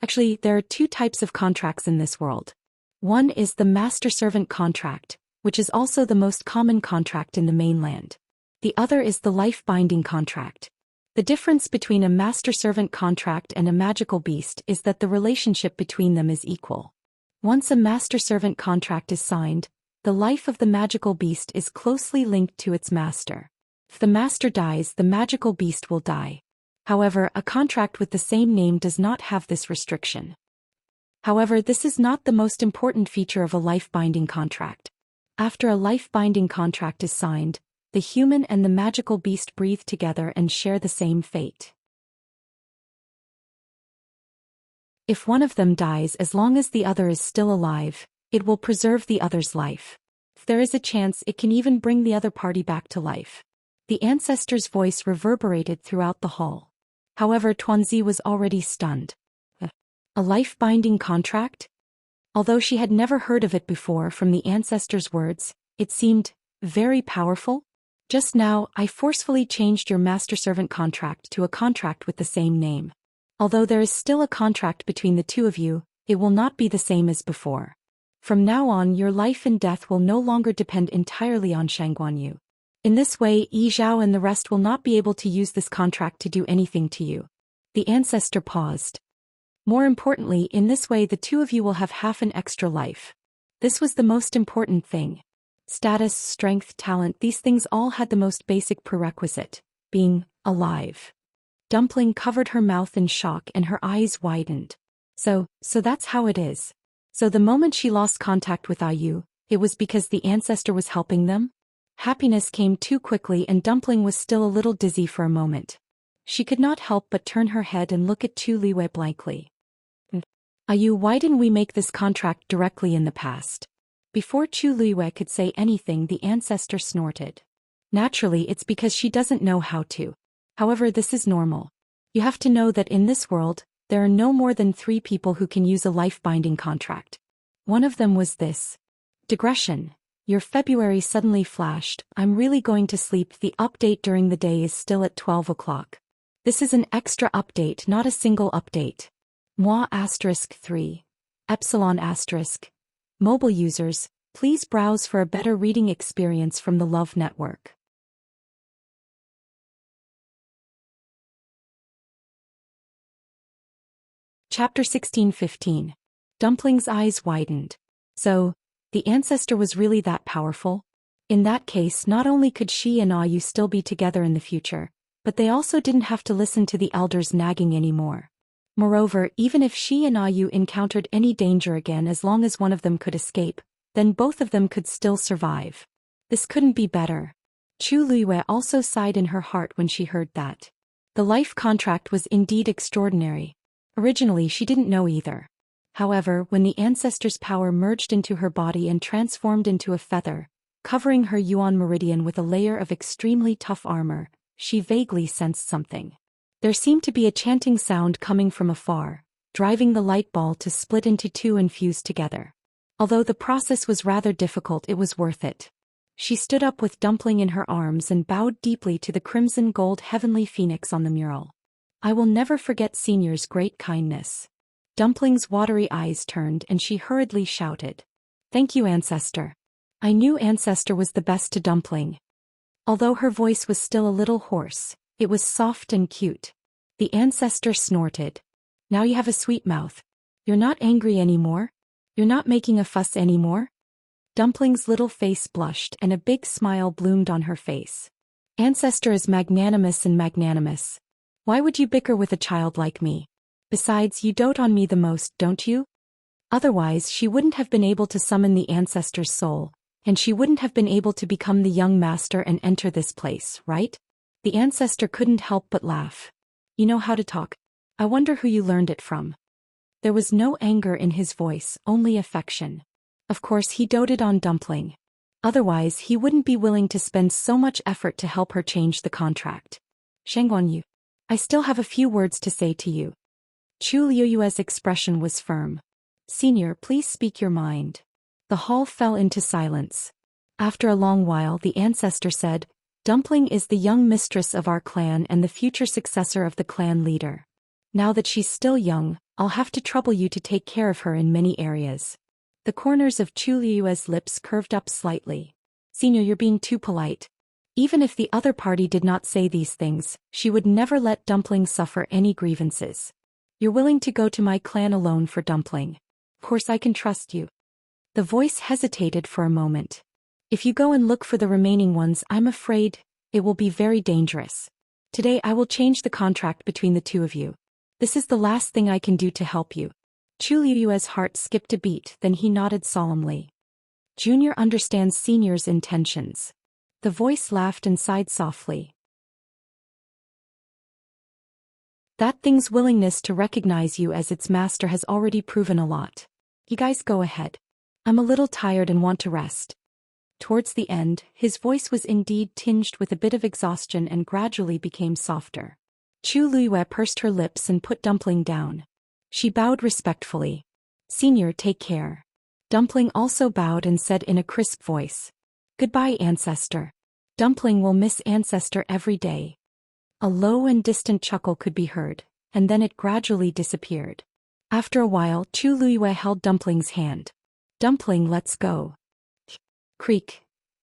Actually, there are two types of contracts in this world. One is the master-servant contract, which is also the most common contract in the mainland. The other is the life-binding contract. The difference between a master-servant contract and a magical beast is that the relationship between them is equal. Once a master-servant contract is signed, the life of the magical beast is closely linked to its master. If the master dies, the magical beast will die. However, a contract with the same name does not have this restriction. However, this is not the most important feature of a life-binding contract. After a life-binding contract is signed, the human and the magical beast breathe together and share the same fate. If one of them dies, as long as the other is still alive, it will preserve the other's life. If there is a chance, it can even bring the other party back to life. The ancestor's voice reverberated throughout the hall. However, Tuanzi was already stunned. A life-binding contract? Although she had never heard of it before, from the ancestor's words, it seemed very powerful. Just now, I forcefully changed your master-servant contract to a contract with the same name. Although there is still a contract between the two of you, it will not be the same as before. From now on, your life and death will no longer depend entirely on Shangguanyu. In this way, Yi Zhao and the rest will not be able to use this contract to do anything to you. The ancestor paused. More importantly, in this way the two of you will have half an extra life. This was the most important thing. Status, strength, talent, these things all had the most basic prerequisite, being alive. Dumpling covered her mouth in shock and her eyes widened. So that's how it is. So the moment she lost contact with Ayu, it was because the ancestor was helping them? Happiness came too quickly and Dumpling was still a little dizzy for a moment. She could not help but turn her head and look at Chu Liwei blankly. Ayu, why didn't we make this contract directly in the past? Before Chu Liwei could say anything, the ancestor snorted. Naturally, it's because she doesn't know how to. However, this is normal. You have to know that in this world, there are no more than 3 people who can use a life-binding contract. One of them was this. Digression. Your February suddenly flashed. I'm really going to sleep. The update during the day is still at 12 o'clock. This is an extra update, not a single update. Moi *3. Epsilon *. Mobile users, please browse for a better reading experience from the Love Network. Chapter 16-15. Dumpling's eyes widened. So, the ancestor was really that powerful? In that case, not only could she and Ayu still be together in the future, but they also didn't have to listen to the elders nagging anymore. Moreover, even if she and Ayu encountered any danger again, as long as one of them could escape, then both of them could still survive. This couldn't be better. Chu Liwei also sighed in her heart when she heard that. The life contract was indeed extraordinary. Originally she didn't know either. However, when the ancestor's power merged into her body and transformed into a feather, covering her Yuan meridian with a layer of extremely tough armor, she vaguely sensed something. There seemed to be a chanting sound coming from afar, driving the light ball to split into 2 and fuse together. Although the process was rather difficult, it was worth it. She stood up with Dumpling in her arms and bowed deeply to the crimson gold heavenly phoenix on the mural. I will never forget Senior's great kindness. Dumpling's watery eyes turned and she hurriedly shouted. Thank you, Ancestor. I knew Ancestor was the best to Dumpling. Although her voice was still a little hoarse, it was soft and cute. The ancestor snorted. Now you have a sweet mouth. You're not angry anymore? You're not making a fuss anymore? Dumpling's little face blushed and a big smile bloomed on her face. Ancestor is magnanimous and magnanimous. Why would you bicker with a child like me? Besides, you dote on me the most, don't you? Otherwise, she wouldn't have been able to summon the ancestor's soul, and she wouldn't have been able to become the young master and enter this place, right? The ancestor couldn't help but laugh. You know how to talk. I wonder who you learned it from. There was no anger in his voice, only affection. Of course, he doted on Dumpling. Otherwise, he wouldn't be willing to spend so much effort to help her change the contract. Shangguanyu, I still have a few words to say to you. Chu Liuyue's expression was firm. Senior, please speak your mind. The hall fell into silence. After a long while, the ancestor said, Dumpling is the young mistress of our clan and the future successor of the clan leader. Now that she's still young, I'll have to trouble you to take care of her in many areas. The corners of Chu Liuyue's lips curved up slightly. Senior, you're being too polite. Even if the other party did not say these things, she would never let Dumpling suffer any grievances. You're willing to go to my clan alone for Dumpling. Of course I can trust you. The voice hesitated for a moment. If you go and look for the remaining ones, I'm afraid it will be very dangerous. Today I will change the contract between the two of you. This is the last thing I can do to help you. Chu Liuyue's heart skipped a beat, then he nodded solemnly. Junior understands Senior's intentions. The voice laughed and sighed softly. That thing's willingness to recognize you as its master has already proven a lot. You guys go ahead. I'm a little tired and want to rest. Towards the end, his voice was indeed tinged with a bit of exhaustion and gradually became softer. Chu Liuyue pursed her lips and put Dumpling down. She bowed respectfully. Senior, take care. Dumpling also bowed and said in a crisp voice. Goodbye, Ancestor. Dumpling will miss ancestor every day. A low and distant chuckle could be heard, and then it gradually disappeared. After a while, Chu Luiyue held Dumpling's hand. Dumpling, let's go. Creak.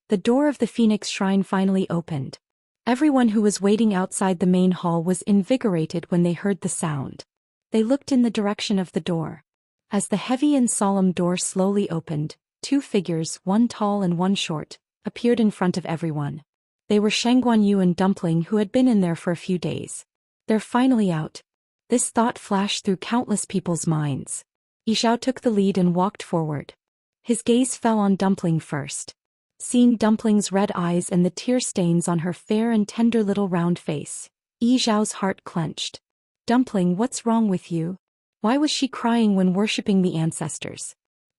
The door of the Phoenix Shrine finally opened. Everyone who was waiting outside the main hall was invigorated when they heard the sound. They looked in the direction of the door. As the heavy and solemn door slowly opened, two figures, one tall and one short, appeared in front of everyone. They were Shangguanyu and Dumpling, who had been in there for a few days. They're finally out. This thought flashed through countless people's minds. Yizhao took the lead and walked forward. His gaze fell on Dumpling first. Seeing Dumpling's red eyes and the tear stains on her fair and tender little round face, Yizhao's heart clenched. Dumpling, what's wrong with you? Why was she crying when worshipping the ancestors?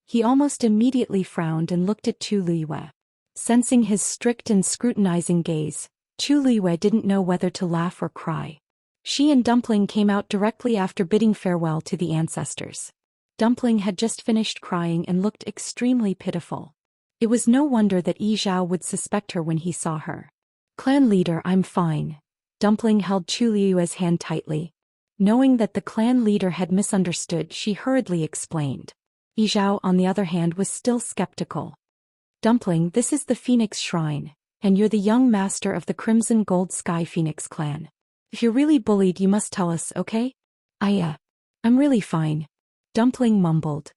He almost immediately frowned and looked at Chu Luiyue. Sensing his strict and scrutinizing gaze, Chu Luiyue didn't know whether to laugh or cry. She and Dumpling came out directly after bidding farewell to the ancestors. Dumpling had just finished crying and looked extremely pitiful. It was no wonder that Yizhao would suspect her when he saw her. Clan leader, I'm fine. Dumpling held Chu Luiyue's hand tightly. Knowing that the clan leader had misunderstood, she hurriedly explained. Yizhao, on the other hand, was still skeptical. Dumpling, this is the Phoenix Shrine, and you're the young master of the Crimson Gold Sky Phoenix clan. If you're really bullied, you must tell us, okay? I'm really fine. Dumpling mumbled.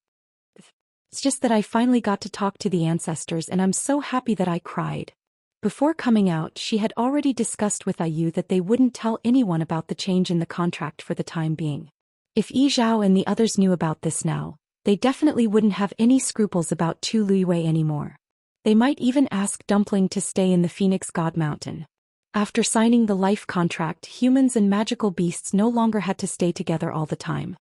It's just that I finally got to talk to the ancestors and I'm so happy that I cried. Before coming out, she had already discussed with Ayu that they wouldn't tell anyone about the change in the contract for the time being. If Yizhao and the others knew about this now, they definitely wouldn't have any scruples about Chu Luiyue anymore. They might even ask Dumpling to stay in the Phoenix God Mountain. After signing the life contract, humans and magical beasts no longer had to stay together all the time.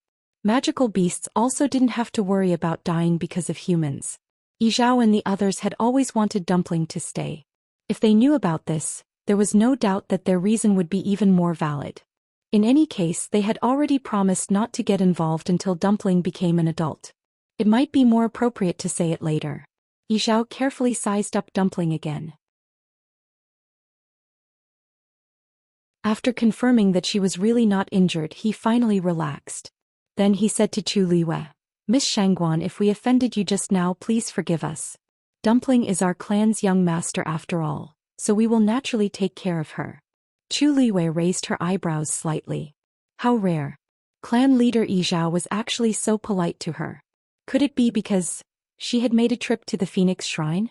Magical beasts also didn't have to worry about dying because of humans. Yizhao and the others had always wanted Dumpling to stay. If they knew about this, there was no doubt that their reason would be even more valid. In any case, they had already promised not to get involved until Dumpling became an adult. It might be more appropriate to say it later. Yizhao carefully sized up Dumpling again. After confirming that she was really not injured, he finally relaxed. Then he said to Chu Luiyue, Miss Shangguan, if we offended you just now, please forgive us. Dumpling is our clan's young master after all, so we will naturally take care of her. Chu Luiyue raised her eyebrows slightly. How rare. Clan leader Yizhao was actually so polite to her. Could it be because she had made a trip to the Phoenix Shrine?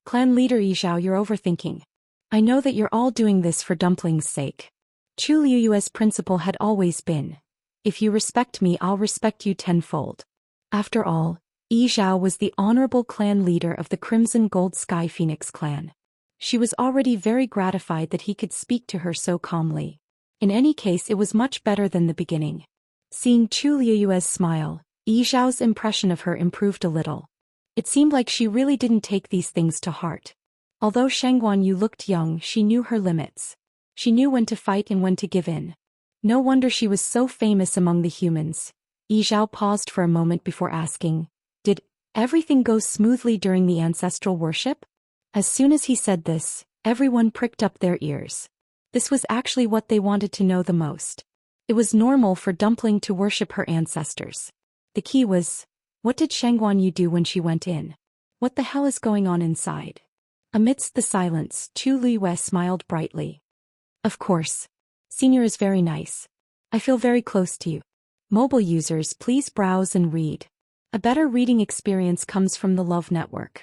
Clan leader Yizhao, you're overthinking. I know that you're all doing this for Dumpling's sake. Chu Luiyue's principle had always been, if you respect me, I'll respect you tenfold. After all, Yizhao was the honorable clan leader of the Crimson Gold Sky Phoenix clan. She was already very gratified that he could speak to her so calmly. In any case, it was much better than the beginning. Seeing Chu Luiyue's smile, Yizhao's impression of her improved a little. It seemed like she really didn't take these things to heart. Although Shangguanyu looked young, she knew her limits. She knew when to fight and when to give in. No wonder she was so famous among the humans. Yizhao paused for a moment before asking, did everything go smoothly during the ancestral worship? As soon as he said this, everyone pricked up their ears. This was actually what they wanted to know the most. It was normal for Dumpling to worship her ancestors. The key was, what did Shangguanyu do when she went in? What the hell is going on inside? Amidst the silence, Chu Luiyue smiled brightly. Of course. Senior is very nice. I feel very close to you. Mobile users, please browse and read. A better reading experience comes from the Love Network.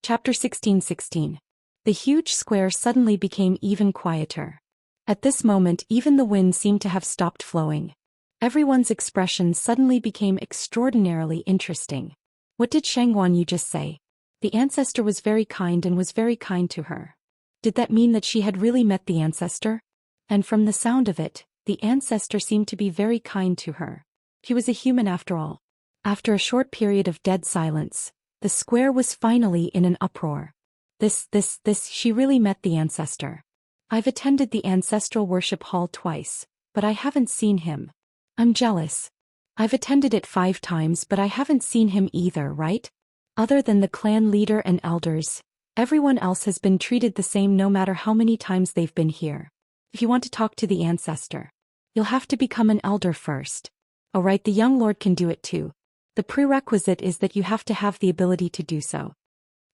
Chapter 16:16. The huge square suddenly became even quieter. At this moment, even the wind seemed to have stopped flowing. Everyone's expression suddenly became extraordinarily interesting. What did Shangguanyu just say? The ancestor was very kind and was very kind to her. Did that mean that she had really met the ancestor? And from the sound of it, the ancestor seemed to be very kind to her. He was a human after all. After a short period of dead silence, the square was finally in an uproar. She really met the ancestor. I've attended the ancestral worship hall twice, but I haven't seen him. I'm jealous. I've attended it 5 times but I haven't seen him either, right? Other than the clan leader and elders, everyone else has been treated the same no matter how many times they've been here. If you want to talk to the ancestor, you'll have to become an elder first. Oh right, the young lord can do it too. The prerequisite is that you have to have the ability to do so.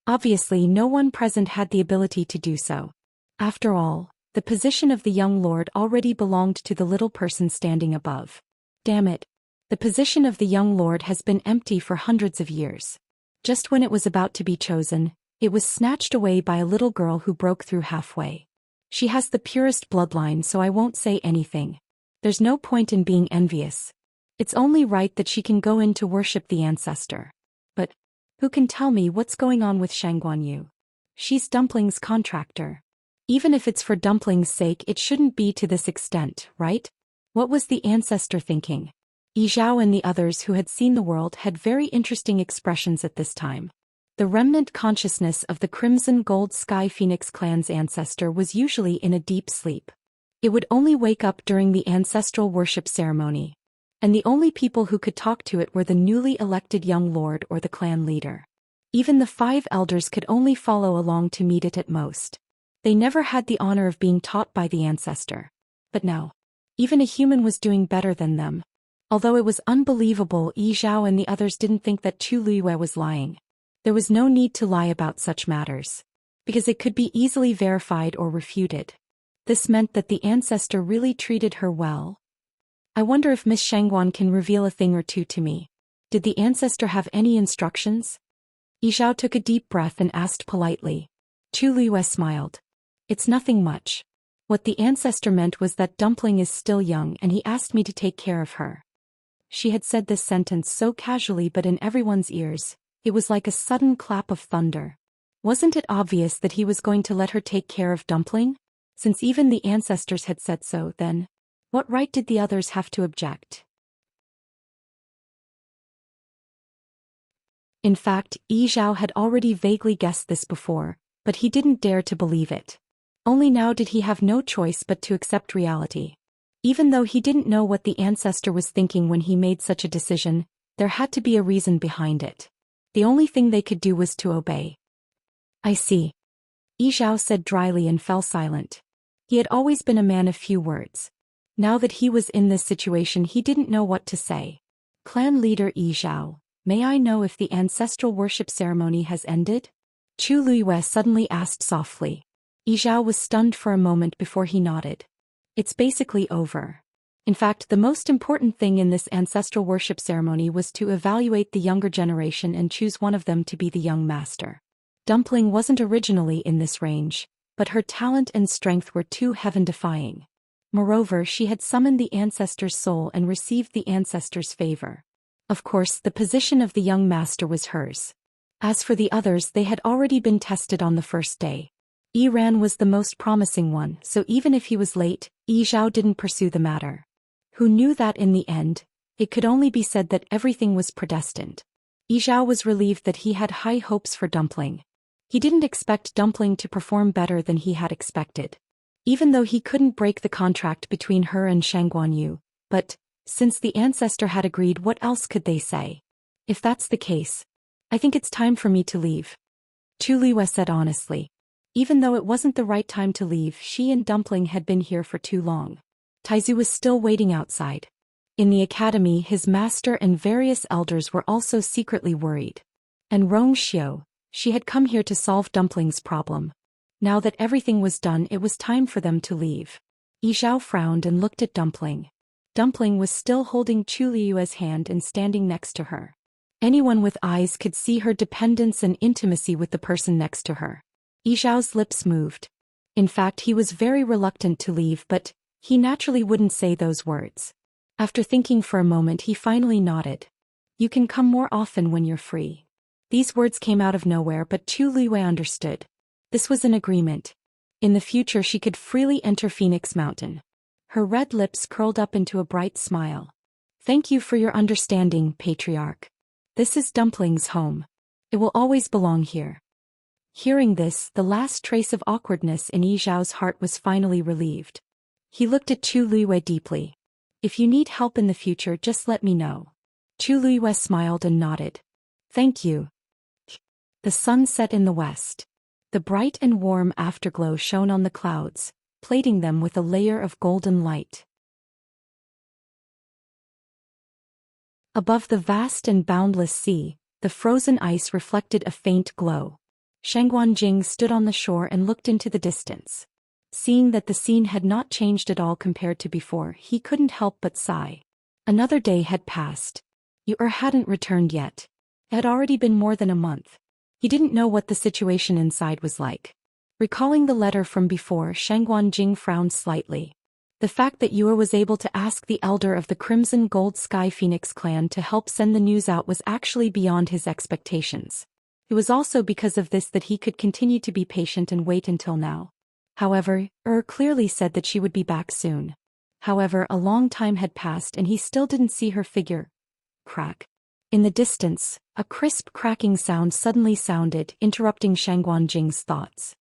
Obviously, no one present had the ability to do so. After all, the position of the young lord already belonged to the little person standing above. Damn it. The position of the young lord has been empty for hundreds of years. Just when it was about to be chosen, it was snatched away by a little girl who broke through halfway. She has the purest bloodline, so I won't say anything. There's no point in being envious. It's only right that she can go in to worship the ancestor. But who can tell me what's going on with Shangguanyu? She's Dumpling's contractor. Even if it's for Dumpling's sake, it shouldn't be to this extent, right? What was the ancestor thinking? Yi Zhao and the others who had seen the world had very interesting expressions at this time. The remnant consciousness of the Crimson Gold Sky Phoenix clan's ancestor was usually in a deep sleep. It would only wake up during the ancestral worship ceremony. And the only people who could talk to it were the newly elected young lord or the clan leader. Even the 5 elders could only follow along to meet it at most. They never had the honor of being taught by the ancestor. But now, even a human was doing better than them. Although it was unbelievable, Yi Zhao and the others didn't think that Chu Liyue was lying. There was no need to lie about such matters, because it could be easily verified or refuted. This meant that the ancestor really treated her well. I wonder if Miss Shangguan can reveal a thing or two to me. Did the ancestor have any instructions? Yi Zhao took a deep breath and asked politely. Chu Liyue smiled. It's nothing much. What the ancestor meant was that Dumpling is still young and he asked me to take care of her. She had said this sentence so casually, but in everyone's ears, it was like a sudden clap of thunder. Wasn't it obvious that he was going to let her take care of Dumpling? Since even the ancestors had said so, then what right did the others have to object? In fact, Yi Zhao had already vaguely guessed this before, but he didn't dare to believe it. Only now did he have no choice but to accept reality. Even though he didn't know what the ancestor was thinking when he made such a decision, there had to be a reason behind it. The only thing they could do was to obey. I see. Yi Zhao said dryly and fell silent. He had always been a man of few words. Now that he was in this situation, he didn't know what to say. Clan leader Yi Zhao, may I know if the ancestral worship ceremony has ended? Chu Liyue suddenly asked softly. Yi Zhao was stunned for a moment before he nodded. It's basically over. In fact, the most important thing in this ancestral worship ceremony was to evaluate the younger generation and choose one of them to be the young master. Dumpling wasn't originally in this range, but her talent and strength were too heaven-defying. Moreover, she had summoned the ancestor's soul and received the ancestor's favor. Of course, the position of the young master was hers. As for the others, they had already been tested on the first day. Yiran was the most promising one, so even if he was late, Yi Zhao didn't pursue the matter. Who knew that in the end, it could only be said that everything was predestined. Yi Zhao was relieved that he had high hopes for Dumpling. He didn't expect Dumpling to perform better than he had expected. Even though he couldn't break the contract between her and Shangguanyu, but, since the ancestor had agreed, what else could they say? If that's the case, I think it's time for me to leave. Chu Liyue said honestly. Even though it wasn't the right time to leave, she and Dumpling had been here for too long. Taizu was still waiting outside. In the academy, his master and various elders were also secretly worried. And Rong Xiu, she had come here to solve Dumpling's problem. Now that everything was done, it was time for them to leave. Yi Zhao frowned and looked at Dumpling. Dumpling was still holding Chu Liyue's hand and standing next to her. Anyone with eyes could see her dependence and intimacy with the person next to her. Yi Zhao's lips moved. In fact, he was very reluctant to leave, but he naturally wouldn't say those words. After thinking for a moment, he finally nodded. You can come more often when you're free. These words came out of nowhere, but Chu Liyue understood. This was an agreement. In the future, she could freely enter Phoenix Mountain. Her red lips curled up into a bright smile. Thank you for your understanding, Patriarch. This is Dumpling's home. It will always belong here. Hearing this, the last trace of awkwardness in Yi Zhao's heart was finally relieved. He looked at Chu Liyue deeply. If you need help in the future, just let me know. Chu Luiyue smiled and nodded. Thank you. The sun set in the west. The bright and warm afterglow shone on the clouds, plating them with a layer of golden light. Above the vast and boundless sea, the frozen ice reflected a faint glow. Shangguanjing stood on the shore and looked into the distance. Seeing that the scene had not changed at all compared to before, he couldn't help but sigh. Another day had passed. Yu hadn't returned yet. It had already been more than a month. He didn't know what the situation inside was like. Recalling the letter from before, Shangguanjing frowned slightly. The fact that Yu was able to ask the elder of the Crimson Gold Sky Phoenix clan to help send the news out was actually beyond his expectations. It was also because of this that he could continue to be patient and wait until now. However, clearly said that she would be back soon. However, a long time had passed and he still didn't see her figure. Crack. In the distance, a crisp cracking sound suddenly sounded, interrupting Shangguanjing's thoughts.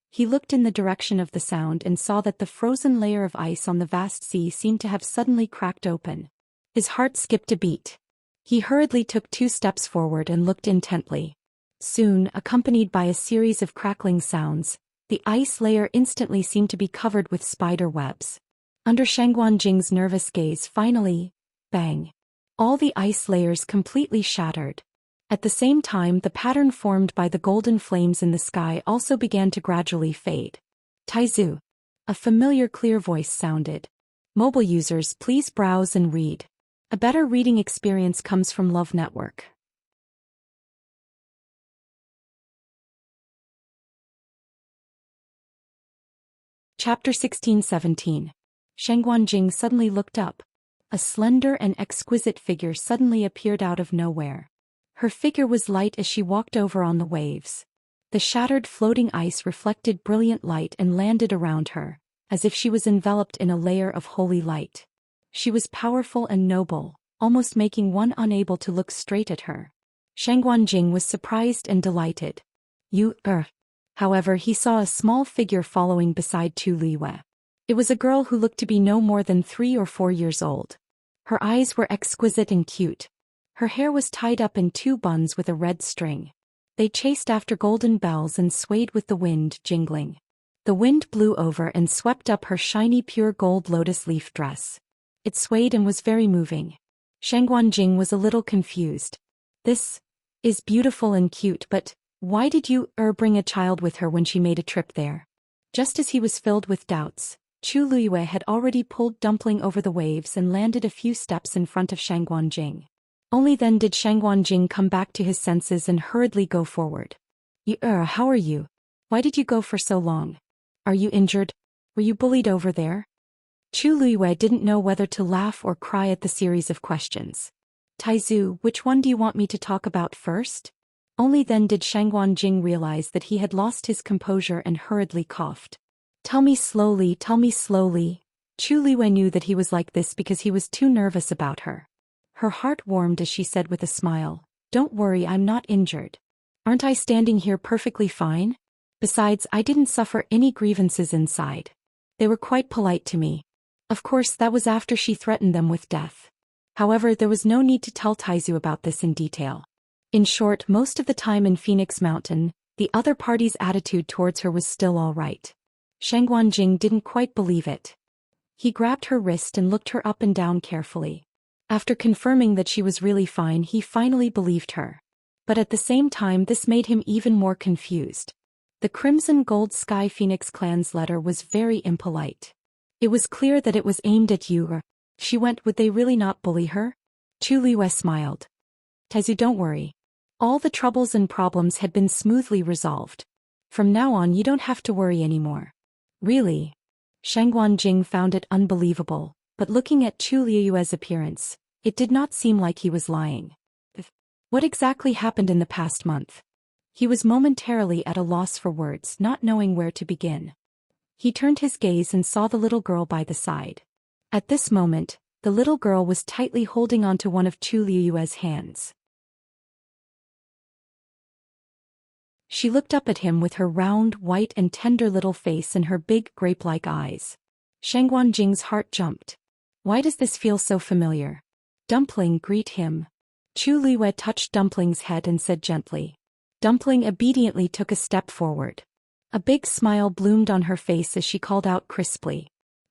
He looked in the direction of the sound and saw that the frozen layer of ice on the vast sea seemed to have suddenly cracked open. His heart skipped a beat. He hurriedly took 2 steps forward and looked intently. Soon, accompanied by a series of crackling sounds, the ice layer instantly seemed to be covered with spider webs. Under Shangguanjing's nervous gaze, finally, bang! All the ice layers completely shattered. At the same time, the pattern formed by the golden flames in the sky also began to gradually fade. Taizu. A familiar clear voice sounded. Mobile users, please browse and read. A better reading experience comes from Love Network. Chapter 16-17. Shangguanjing suddenly looked up. A slender and exquisite figure suddenly appeared out of nowhere. Her figure was light as she walked over on the waves. The shattered floating ice reflected brilliant light and landed around her, as if she was enveloped in a layer of holy light. She was powerful and noble, almost making one unable to look straight at her. Shangguanjing was surprised and delighted. However, he saw a small figure following beside Chu Luiyue. It was a girl who looked to be no more than 3 or 4 years old. Her eyes were exquisite and cute. Her hair was tied up in 2 buns with a red string. They chased after golden bells and swayed with the wind, jingling. The wind blew over and swept up her shiny pure gold lotus leaf dress. It swayed and was very moving. Shangguanjing was a little confused. This is beautiful and cute, but why did you bring a child with her when she made a trip there? Just as he was filled with doubts, Chu Luiyue had already pulled Dumpling over the waves and landed a few steps in front of Shangguanjing. Only then did Shangguanjing come back to his senses and hurriedly go forward. How are you? Why did you go for so long? Are you injured? Were you bullied over there? Chu Luiyue didn't know whether to laugh or cry at the series of questions. Taizu, which one do you want me to talk about first? Only then did Shangguanjing realize that he had lost his composure and hurriedly coughed. Tell me slowly, tell me slowly. Chu Luiyue knew that he was like this because he was too nervous about her. Her heart warmed as she said with a smile, "Don't worry, I'm not injured. Aren't I standing here perfectly fine? Besides, I didn't suffer any grievances inside. They were quite polite to me." Of course, that was after she threatened them with death. However, there was no need to tell Taizu about this in detail. In short, most of the time in Phoenix Mountain, the other party's attitude towards her was still all right. Shangguanjing didn't quite believe it. He grabbed her wrist and looked her up and down carefully. After confirming that she was really fine, he finally believed her. But at the same time, this made him even more confused. The Crimson Gold Sky Phoenix clan's letter was very impolite. It was clear that it was aimed at you. She went, would they really not bully her? Chu Luiyue smiled. Taizu, don't worry. All the troubles and problems had been smoothly resolved. From now on, you don't have to worry anymore. Really? Shangguanjing found it unbelievable, but looking at Chu Luiyue's appearance, it did not seem like he was lying. What exactly happened in the past month? He was momentarily at a loss for words, not knowing where to begin. He turned his gaze and saw the little girl by the side. At this moment, the little girl was tightly holding onto one of Chu Luiyue's hands. She looked up at him with her round, white and tender little face and her big, grape-like eyes. Shangguanjing's heart jumped. Why does this feel so familiar? Dumpling, greet him. Chu Liwei touched Dumpling's head and said gently. Dumpling obediently took a step forward. A big smile bloomed on her face as she called out crisply.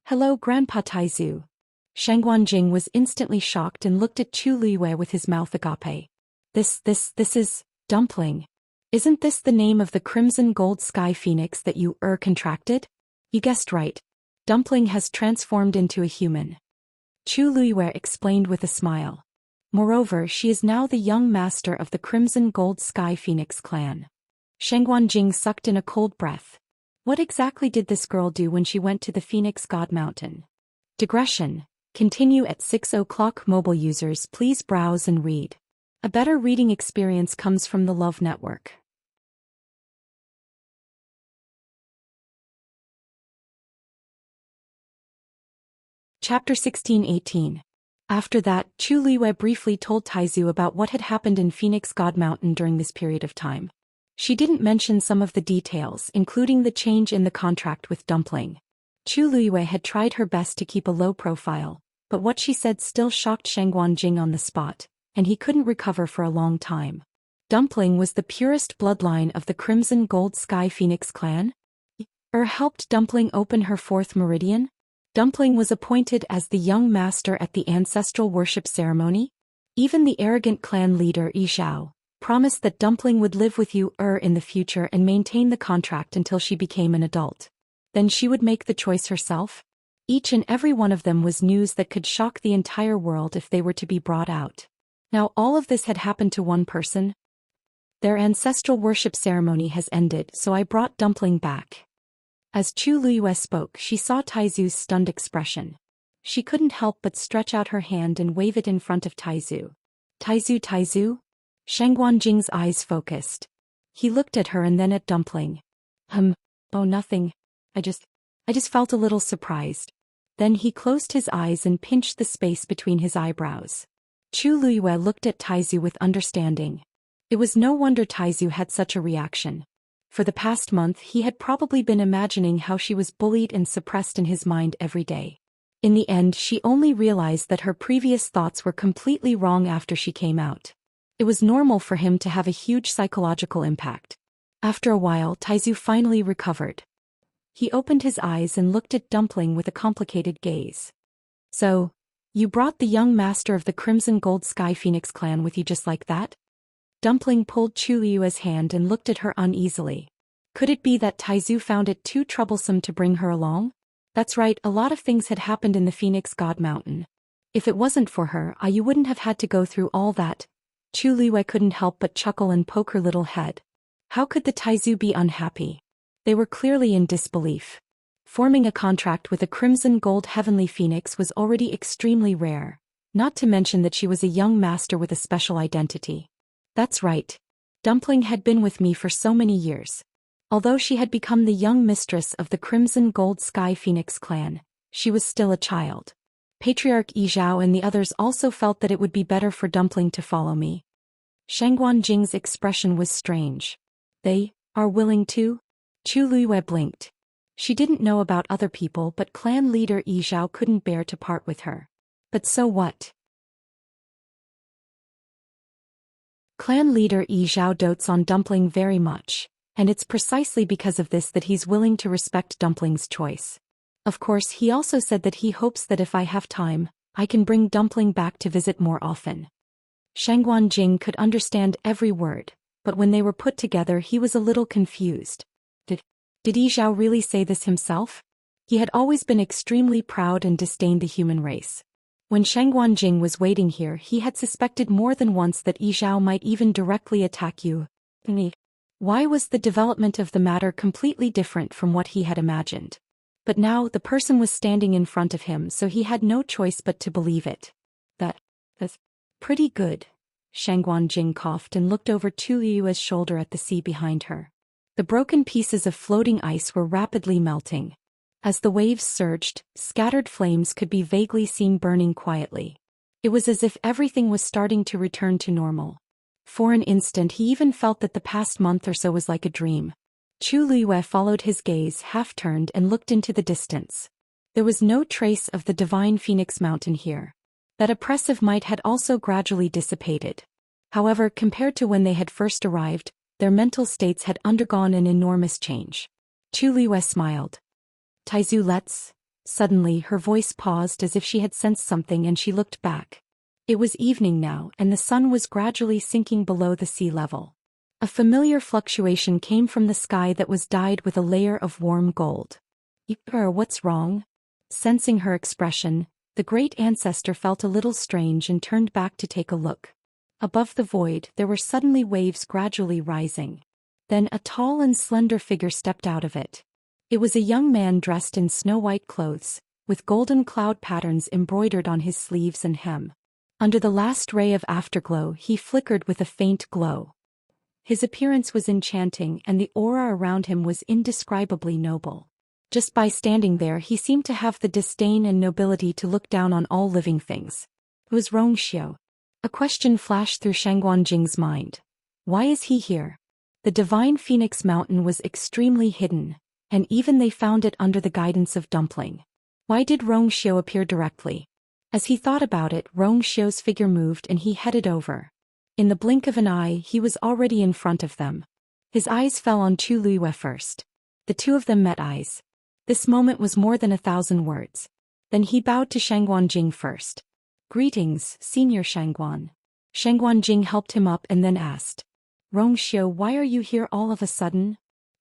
Hello, Grandpa Taizu. Shangguanjing was instantly shocked and looked at Chu Liwei with his mouth agape. This is, Dumpling. Isn't this the name of the crimson gold sky phoenix that you, contracted? You guessed right. Dumpling has transformed into a human. Chu Liwei explained with a smile. Moreover, she is now the young master of the Crimson Gold Sky Phoenix clan. Shangguanjing sucked in a cold breath. What exactly did this girl do when she went to the Phoenix God Mountain? Digression. Continue at 6 o'clock. Mobile users, please browse and read. A better reading experience comes from the Love Network. Chapter 16-18. After that, Chu Liwei briefly told Taizu about what had happened in Phoenix God Mountain during this period of time. She didn't mention some of the details, including the change in the contract with Dumpling. Chu Liwei had tried her best to keep a low profile, but what she said still shocked Shangguanjing on the spot, and he couldn't recover for a long time. Dumpling was the purest bloodline of the Crimson Gold Sky Phoenix clan? Helped Dumpling open her fourth meridian? Dumpling was appointed as the young master at the ancestral worship ceremony? Even the arrogant clan leader Yizhao promised that Dumpling would live with you in the future and maintain the contract until she became an adult. Then she would make the choice herself? Each and every one of them was news that could shock the entire world if they were to be brought out. Now all of this had happened to one person. Their ancestral worship ceremony has ended, so I brought Dumpling back. As Chu Liwei spoke, she saw Taizu's stunned expression. She couldn't help but stretch out her hand and wave it in front of Taizu. Taizu? Shangguanjing's eyes focused. He looked at her and then at Dumpling. Oh, nothing. I just felt a little surprised. Then he closed his eyes and pinched the space between his eyebrows. Chu Liwei looked at Taizu with understanding. It was no wonder Taizu had such a reaction. For the past month he had probably been imagining how she was bullied and suppressed in his mind every day. In the end, she only realized that her previous thoughts were completely wrong after she came out. It was normal for him to have a huge psychological impact. After a while, Taizu finally recovered. He opened his eyes and looked at Dumpling with a complicated gaze. So, you brought the young master of the Crimson Gold Sky Phoenix clan with you just like that? Dumpling pulled Chu Liwei's hand and looked at her uneasily. Could it be that Taizu found it too troublesome to bring her along? That's right, a lot of things had happened in the Phoenix God Mountain. If it wasn't for her, you wouldn't have had to go through all that. Chu Liwei couldn't help but chuckle and poke her little head. How could the Taizu be unhappy? They were clearly in disbelief. Forming a contract with a Crimson Gold Heavenly Phoenix was already extremely rare, not to mention that she was a young master with a special identity. That's right. Dumpling had been with me for so many years. Although she had become the young mistress of the Crimson Gold Sky Phoenix clan, she was still a child. Patriarch Yizhao and the others also felt that it would be better for Dumpling to follow me. Shangguanjing's expression was strange. They are willing to? Chu Liwei blinked. She didn't know about other people, but clan leader Yizhao couldn't bear to part with her. But so what? Clan leader Yizhao dotes on Dumpling very much, and it's precisely because of this that he's willing to respect Dumpling's choice. Of course, he also said that he hopes that if I have time, I can bring Dumpling back to visit more often. Shangguanjing could understand every word, but when they were put together he was a little confused. Did Yizhao really say this himself? He had always been extremely proud and disdained the human race. When Shangguanjing was waiting here, he had suspected more than once that Yizhao might even directly attack you. Why was the development of the matter completely different from what he had imagined? But now the person was standing in front of him, so he had no choice but to believe it. That's pretty good. Shangguanjing coughed and looked over Chu Liwei's shoulder at the sea behind her. The broken pieces of floating ice were rapidly melting. As the waves surged, scattered flames could be vaguely seen burning quietly. It was as if everything was starting to return to normal. For an instant he even felt that the past month or so was like a dream. Chu Liwei followed his gaze, half-turned and looked into the distance. There was no trace of the divine Phoenix Mountain here. That oppressive might had also gradually dissipated. However, compared to when they had first arrived, their mental states had undergone an enormous change. Chu Liwei smiled. Taizu, let's... Suddenly, her voice paused as if she had sensed something and she looked back. It was evening now and the sun was gradually sinking below the sea level. A familiar fluctuation came from the sky that was dyed with a layer of warm gold. What's wrong? Sensing her expression, the great ancestor felt a little strange and turned back to take a look. Above the void, there were suddenly waves gradually rising. Then a tall and slender figure stepped out of it. It was a young man dressed in snow-white clothes, with golden cloud patterns embroidered on his sleeves and hem. Under the last ray of afterglow, he flickered with a faint glow. His appearance was enchanting and the aura around him was indescribably noble. Just by standing there, he seemed to have the disdain and nobility to look down on all living things. It was Rongxiu. A question flashed through Shangguanjing's mind. Why is he here? The divine Phoenix Mountain was extremely hidden, and even they found it under the guidance of Dumpling. Why did Rongxiu appear directly? As he thought about it, Rongxiu's figure moved and he headed over. In the blink of an eye, he was already in front of them. His eyes fell on Chu Liwei first. The two of them met eyes. This moment was more than 1,000 words. Then he bowed to Shangguanjing first. Greetings, Senior Shangguan. Shangguanjing helped him up and then asked. Rongxiu, why are you here all of a sudden?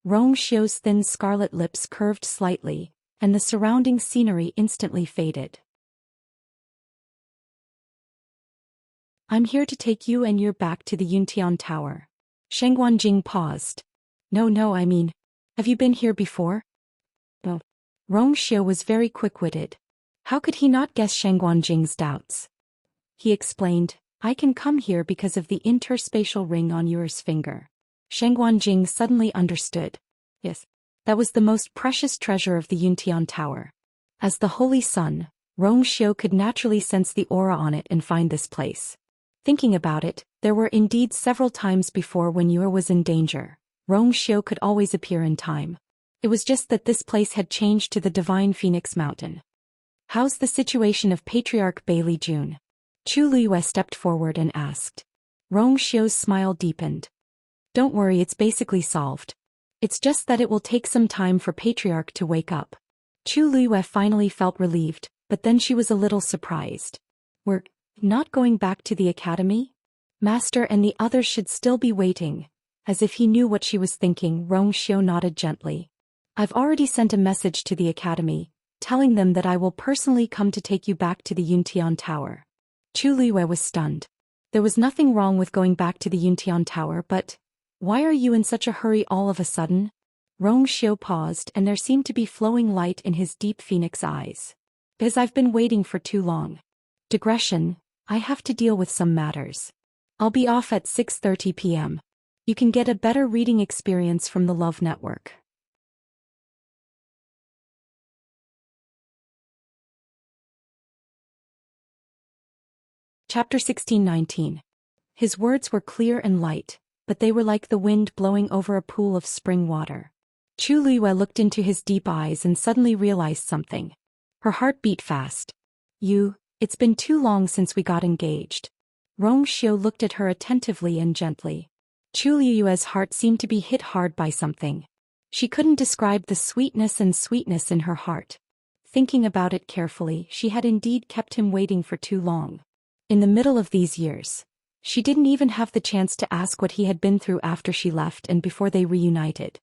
Rongxiu's thin scarlet lips curved slightly, and the surrounding scenery instantly faded. I'm here to take you and your back to the Yuntian Tower. Shangguanjing paused. No, I mean, have you been here before? No. Rongxiu was very quick-witted. How could he not guess Shangguanjing's doubts? He explained, I can come here because of the interspatial ring on your finger. Shangguanjing suddenly understood. Yes, that was the most precious treasure of the Yuntian Tower. As the Holy Sun, Rongxiu could naturally sense the aura on it and find this place. Thinking about it, there were indeed several times before when Yue was in danger. Rongxiu could always appear in time. It was just that this place had changed to the divine Phoenix Mountain. How's the situation of Patriarch Bailey Jun? Chu Liwei stepped forward and asked. Rongxiu's smile deepened. Don't worry, it's basically solved. It's just that it will take some time for Patriarch to wake up. Chu Liwei finally felt relieved, but then she was a little surprised. We're not going back to the academy? Master and the others should still be waiting. As if he knew what she was thinking, Rongxiu nodded gently. I've already sent a message to the academy, telling them that I will personally come to take you back to the Yuntian Tower. Chu Liwei was stunned. There was nothing wrong with going back to the Yuntian Tower, but why are you in such a hurry all of a sudden? Rongxiu paused and there seemed to be flowing light in his deep phoenix eyes. Because I've been waiting for too long. Digression, I have to deal with some matters. I'll be off at 6:30 p.m. You can get a better reading experience from the Love Network. Chapter 16-19. His words were clear and light, but they were like the wind blowing over a pool of spring water. Chu Liwei looked into his deep eyes and suddenly realized something. Her heart beat fast. It's been too long since we got engaged. Rongxiu looked at her attentively and gently. Chu Liwei's heart seemed to be hit hard by something. She couldn't describe the sweetness in her heart. Thinking about it carefully, she had indeed kept him waiting for too long. In the middle of these years, she didn't even have the chance to ask what he had been through after she left and before they reunited.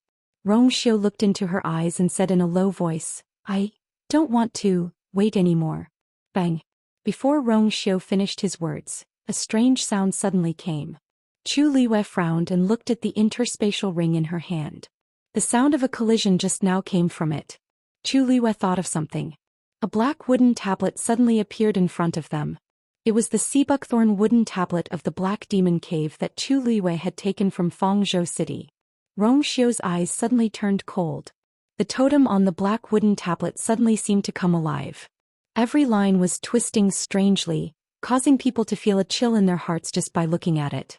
Rongxiu looked into her eyes and said in a low voice, I don't want to wait anymore. Bang. Before Rongxiu finished his words, a strange sound suddenly came. Chu Liwei frowned and looked at the interspatial ring in her hand. The sound of a collision just now came from it. Chu Liwei thought of something. A black wooden tablet suddenly appeared in front of them. It was the seabuckthorn wooden tablet of the Black Demon Cave that Chu Liwei had taken from Fangzhou City. Rongxiu's eyes suddenly turned cold. The totem on the black wooden tablet suddenly seemed to come alive. Every line was twisting strangely, causing people to feel a chill in their hearts just by looking at it.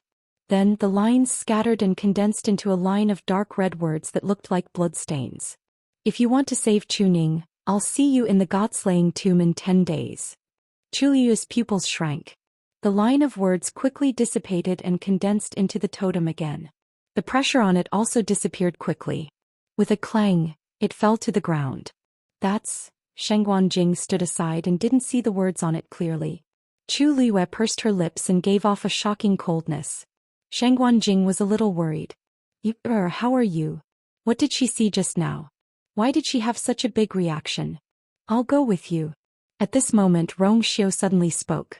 Then the lines scattered and condensed into a line of dark red words that looked like bloodstains. If you want to save Chuning, I'll see you in the god-slaying tomb in 10 days. Chu Liyue's pupils shrank. The line of words quickly dissipated and condensed into the totem again. The pressure on it also disappeared quickly. With a clang, it fell to the ground. That's... Shengguan Jing stood aside and didn't see the words on it clearly. Chu Liyue pursed her lips and gave off a shocking coldness. Shengguan Jing was a little worried. How are you? What did she see just now? Why did she have such a big reaction? I'll go with you. At this moment Rong Xiu suddenly spoke.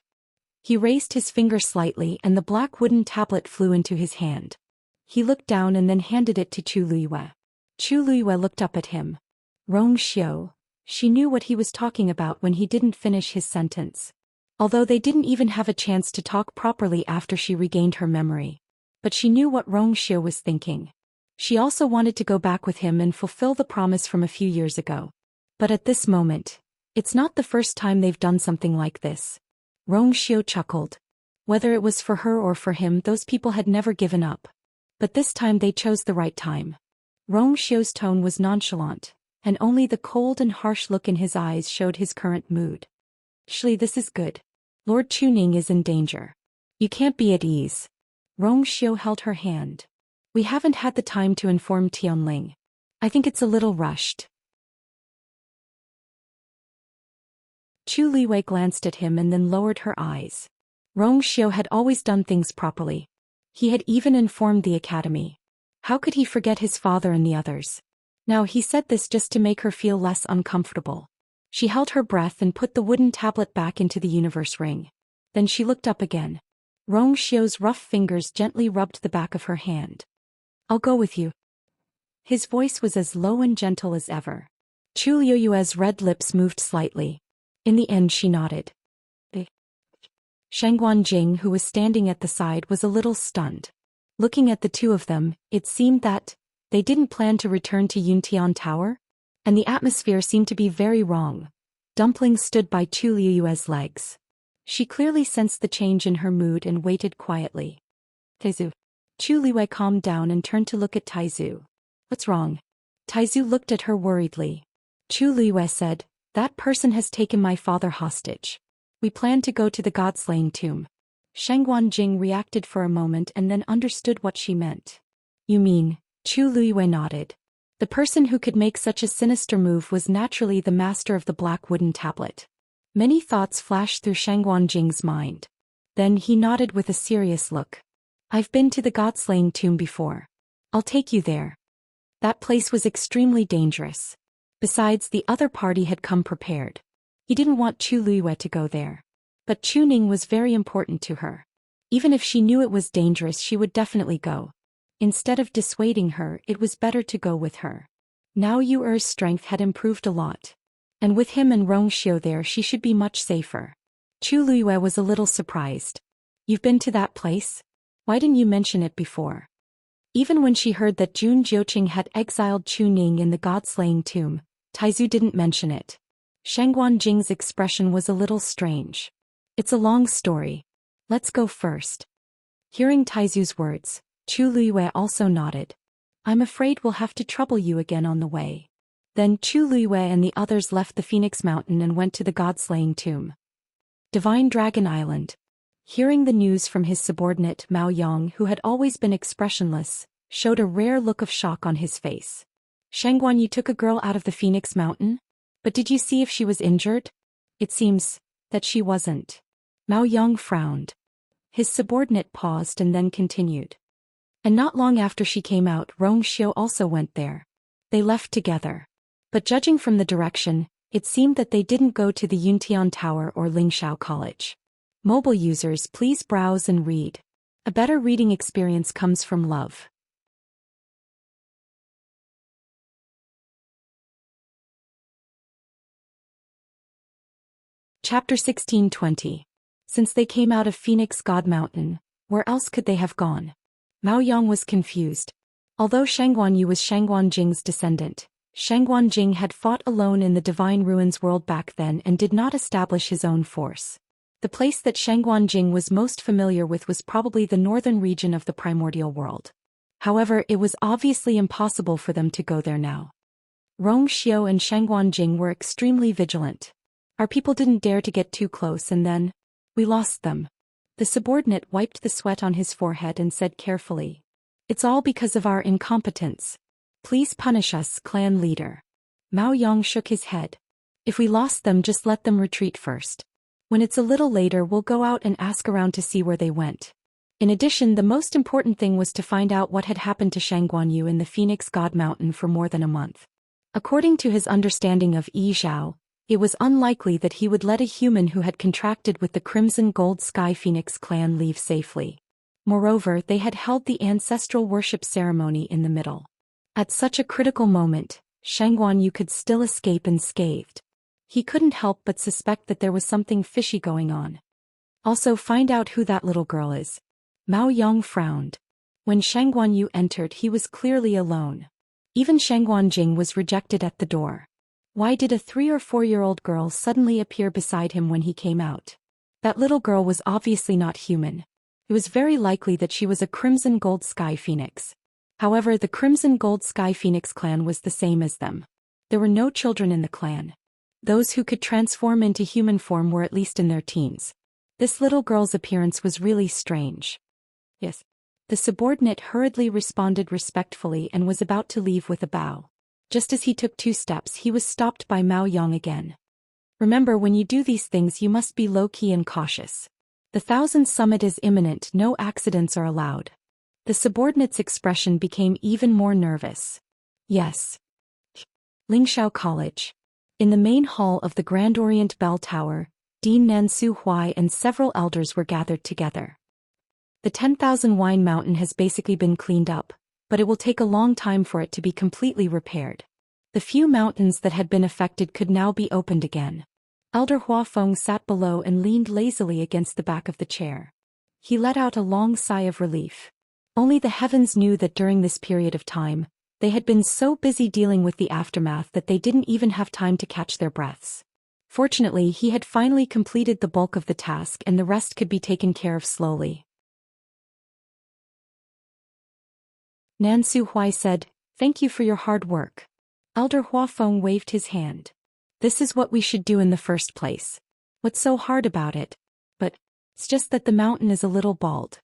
He raised his finger slightly and the black wooden tablet flew into his hand. He looked down and then handed it to Chu Liyue. Chu Liyue looked up at him. Rong Xiu. She knew what he was talking about when he didn't finish his sentence. Although they didn't even have a chance to talk properly after she regained her memory. But she knew what Rong Xiu was thinking. She also wanted to go back with him and fulfill the promise from a few years ago. But at this moment, it's not the first time they've done something like this. Rong Xiu chuckled. Whether it was for her or for him, those people had never given up. But this time they chose the right time. Rong Xiu's tone was nonchalant, and only the cold and harsh look in his eyes showed his current mood. Shli, this is good. Lord Chuning is in danger. You can't be at ease. Rong Xiu held her hand. We haven't had the time to inform Tianling. I think it's a little rushed. Chu Liyue glanced at him and then lowered her eyes. Rong Xiu had always done things properly. He had even informed the academy. How could he forget his father and the others? Now he said this just to make her feel less uncomfortable. She held her breath and put the wooden tablet back into the universe ring. Then she looked up again. Rong Xiu's rough fingers gently rubbed the back of her hand. I'll go with you. His voice was as low and gentle as ever. Chu Liyue's red lips moved slightly. In the end she nodded. Shengguan Jing, who was standing at the side, was a little stunned. Looking at the two of them, it seemed that they didn't plan to return to Yuntian Tower? And the atmosphere seemed to be very wrong. Dumpling stood by Chu Liyue's legs. She clearly sensed the change in her mood and waited quietly. Taizu. Chu Liyue calmed down and turned to look at Taizu. What's wrong? Taizu looked at her worriedly. Chu Liyue said, that person has taken my father hostage. We plan to go to the god-slaying tomb. Shengguan Jing reacted for a moment and then understood what she meant. You mean? Chu Liyue nodded. The person who could make such a sinister move was naturally the master of the black wooden tablet. Many thoughts flashed through Shengguan Jing's mind. Then he nodded with a serious look. I've been to the god-slaying tomb before. I'll take you there. That place was extremely dangerous. Besides, the other party had come prepared. He didn't want Chu Liyue to go there. But Chuning was very important to her. Even if she knew it was dangerous, she would definitely go. Instead of dissuading her, it was better to go with her. Now Yu'er's strength had improved a lot. And with him and Rong Xiu there, she should be much safer. Chu Liyue was a little surprised. You've been to that place? Why didn't you mention it before? Even when she heard that Jun Jiuqing had exiled Chuning in the god-slaying tomb, Taizu didn't mention it. Shengguan Jing's expression was a little strange. It's a long story. Let's go first. Hearing Taizu's words, Chu Liyue also nodded. I'm afraid we'll have to trouble you again on the way. Then Chu Liyue and the others left the Phoenix Mountain and went to the god-slaying tomb. Divine Dragon Island. Hearing the news from his subordinate Mao Yang, who had always been expressionless, showed a rare look of shock on his face. Shengguan, you took a girl out of the Phoenix Mountain? But did you see if she was injured? It seems that she wasn't. Mao Yang frowned. His subordinate paused and then continued. And not long after she came out, Rong Xiu also went there. They left together. But judging from the direction, it seemed that they didn't go to the Yuntian Tower or Lingshao College. Mobile users, please browse and read. A better reading experience comes from love. Chapter 16:20. Since they came out of Phoenix God Mountain, where else could they have gone? Mao Yang was confused. Although Shengguan Yu was Shengguan Jing's descendant, Shengguan Jing had fought alone in the Divine Ruins world back then and did not establish his own force. The place that Shengguan Jing was most familiar with was probably the northern region of the primordial world. However, it was obviously impossible for them to go there now. Rong Xiao and Shangguan Jing were extremely vigilant. Our people didn't dare to get too close and then we lost them. The subordinate wiped the sweat on his forehead and said carefully. It's all because of our incompetence. Please punish us, clan leader. Mao Yang shook his head. If we lost them, just let them retreat first. When it's a little later, we'll go out and ask around to see where they went. In addition, the most important thing was to find out what had happened to Shangguan Yu in the Phoenix God Mountain for more than a month. According to his understanding of Yi Zhao, it was unlikely that he would let a human who had contracted with the Crimson Gold Sky Phoenix clan leave safely. Moreover, they had held the ancestral worship ceremony in the middle. At such a critical moment, Shangguan Yu could still escape unscathed. He couldn't help but suspect that there was something fishy going on. Also, find out who that little girl is. Mao Yang frowned. When Shangguan Yu entered, he was clearly alone. Even Shangguan Jing was rejected at the door. Why did a 3- or 4-year-old girl suddenly appear beside him when he came out? That little girl was obviously not human. It was very likely that she was a Crimson Gold Sky Phoenix. However, the Crimson Gold Sky Phoenix clan was the same as them. There were no children in the clan. Those who could transform into human form were at least in their teens. This little girl's appearance was really strange. Yes. The subordinate hurriedly responded respectfully and was about to leave with a bow. Just as he took 2 steps, he was stopped by Mao Yang again. Remember, when you do these things, you must be low-key and cautious. The 1000th summit is imminent, no accidents are allowed. The subordinate's expression became even more nervous. Yes. Lingxiao College. In the main hall of the Grand Orient Bell Tower, Dean Nansu Huai and several elders were gathered together. The 10,000 Wine Mountain has basically been cleaned up, but it will take a long time for it to be completely repaired. The few mountains that had been affected could now be opened again. Elder Huafeng sat below and leaned lazily against the back of the chair. He let out a long sigh of relief. Only the heavens knew that during this period of time, they had been so busy dealing with the aftermath that they didn't even have time to catch their breaths. Fortunately, he had finally completed the bulk of the task and the rest could be taken care of slowly. Nansu Huai said, "Thank you for your hard work." Elder Huafeng waved his hand. "This is what we should do in the first place. What's so hard about it? But it's just that the mountain is a little bald."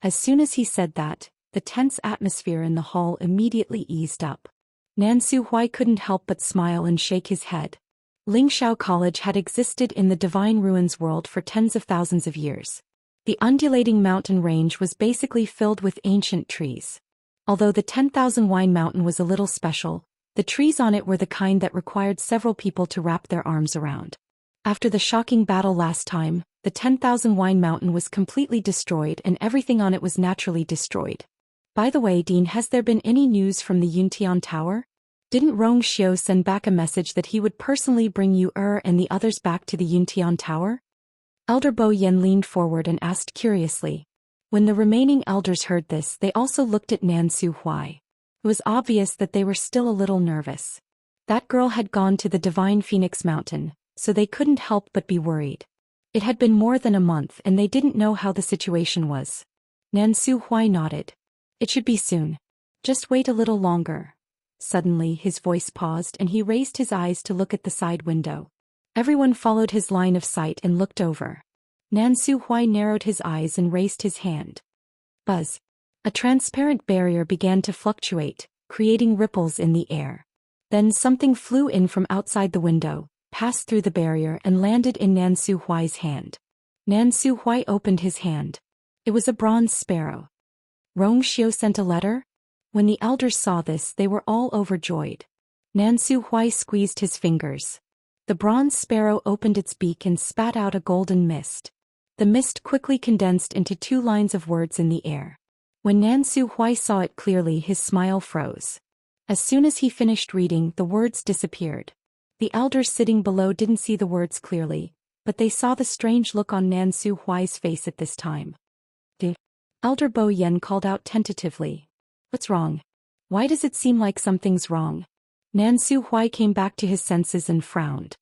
As soon as he said that, the tense atmosphere in the hall immediately eased up. Nansu Huai couldn't help but smile and shake his head. Lingxiao College had existed in the Divine Ruins world for tens of thousands of years. The undulating mountain range was basically filled with ancient trees. Although the 10,000 Wine Mountain was a little special, the trees on it were the kind that required several people to wrap their arms around. After the shocking battle last time, the 10,000 Wine Mountain was completely destroyed and everything on it was naturally destroyed. By the way, Dean, has there been any news from the Yuntian Tower? Didn't Rong Xiao send back a message that he would personally bring you and the others back to the Yuntian Tower? Elder Bo Yen leaned forward and asked curiously. When the remaining elders heard this, they also looked at Nansu Huai. It was obvious that they were still a little nervous. That girl had gone to the Divine Phoenix Mountain, so they couldn't help but be worried. It had been more than a month and they didn't know how the situation was. Nansu Huai nodded. "It should be soon. Just wait a little longer." Suddenly his voice paused and he raised his eyes to look at the side window. Everyone followed his line of sight and looked over. Nansu Huai narrowed his eyes and raised his hand. Buzz. A transparent barrier began to fluctuate, creating ripples in the air. Then something flew in from outside the window, passed through the barrier and landed in Nansu Huai's hand. Nansu Huai opened his hand. It was a bronze sparrow. Rong Xiao sent a letter? When the elders saw this, they were all overjoyed. Nansu Huai squeezed his fingers. The bronze sparrow opened its beak and spat out a golden mist. The mist quickly condensed into 2 lines of words in the air. When Nansu Huai saw it clearly, his smile froze. As soon as he finished reading, the words disappeared. The elders sitting below didn't see the words clearly, but they saw the strange look on Nansu Huai's face at this time. Elder Bo Yen called out tentatively. "What's wrong? Why does it seem like something's wrong?" Nansu Huai came back to his senses and frowned.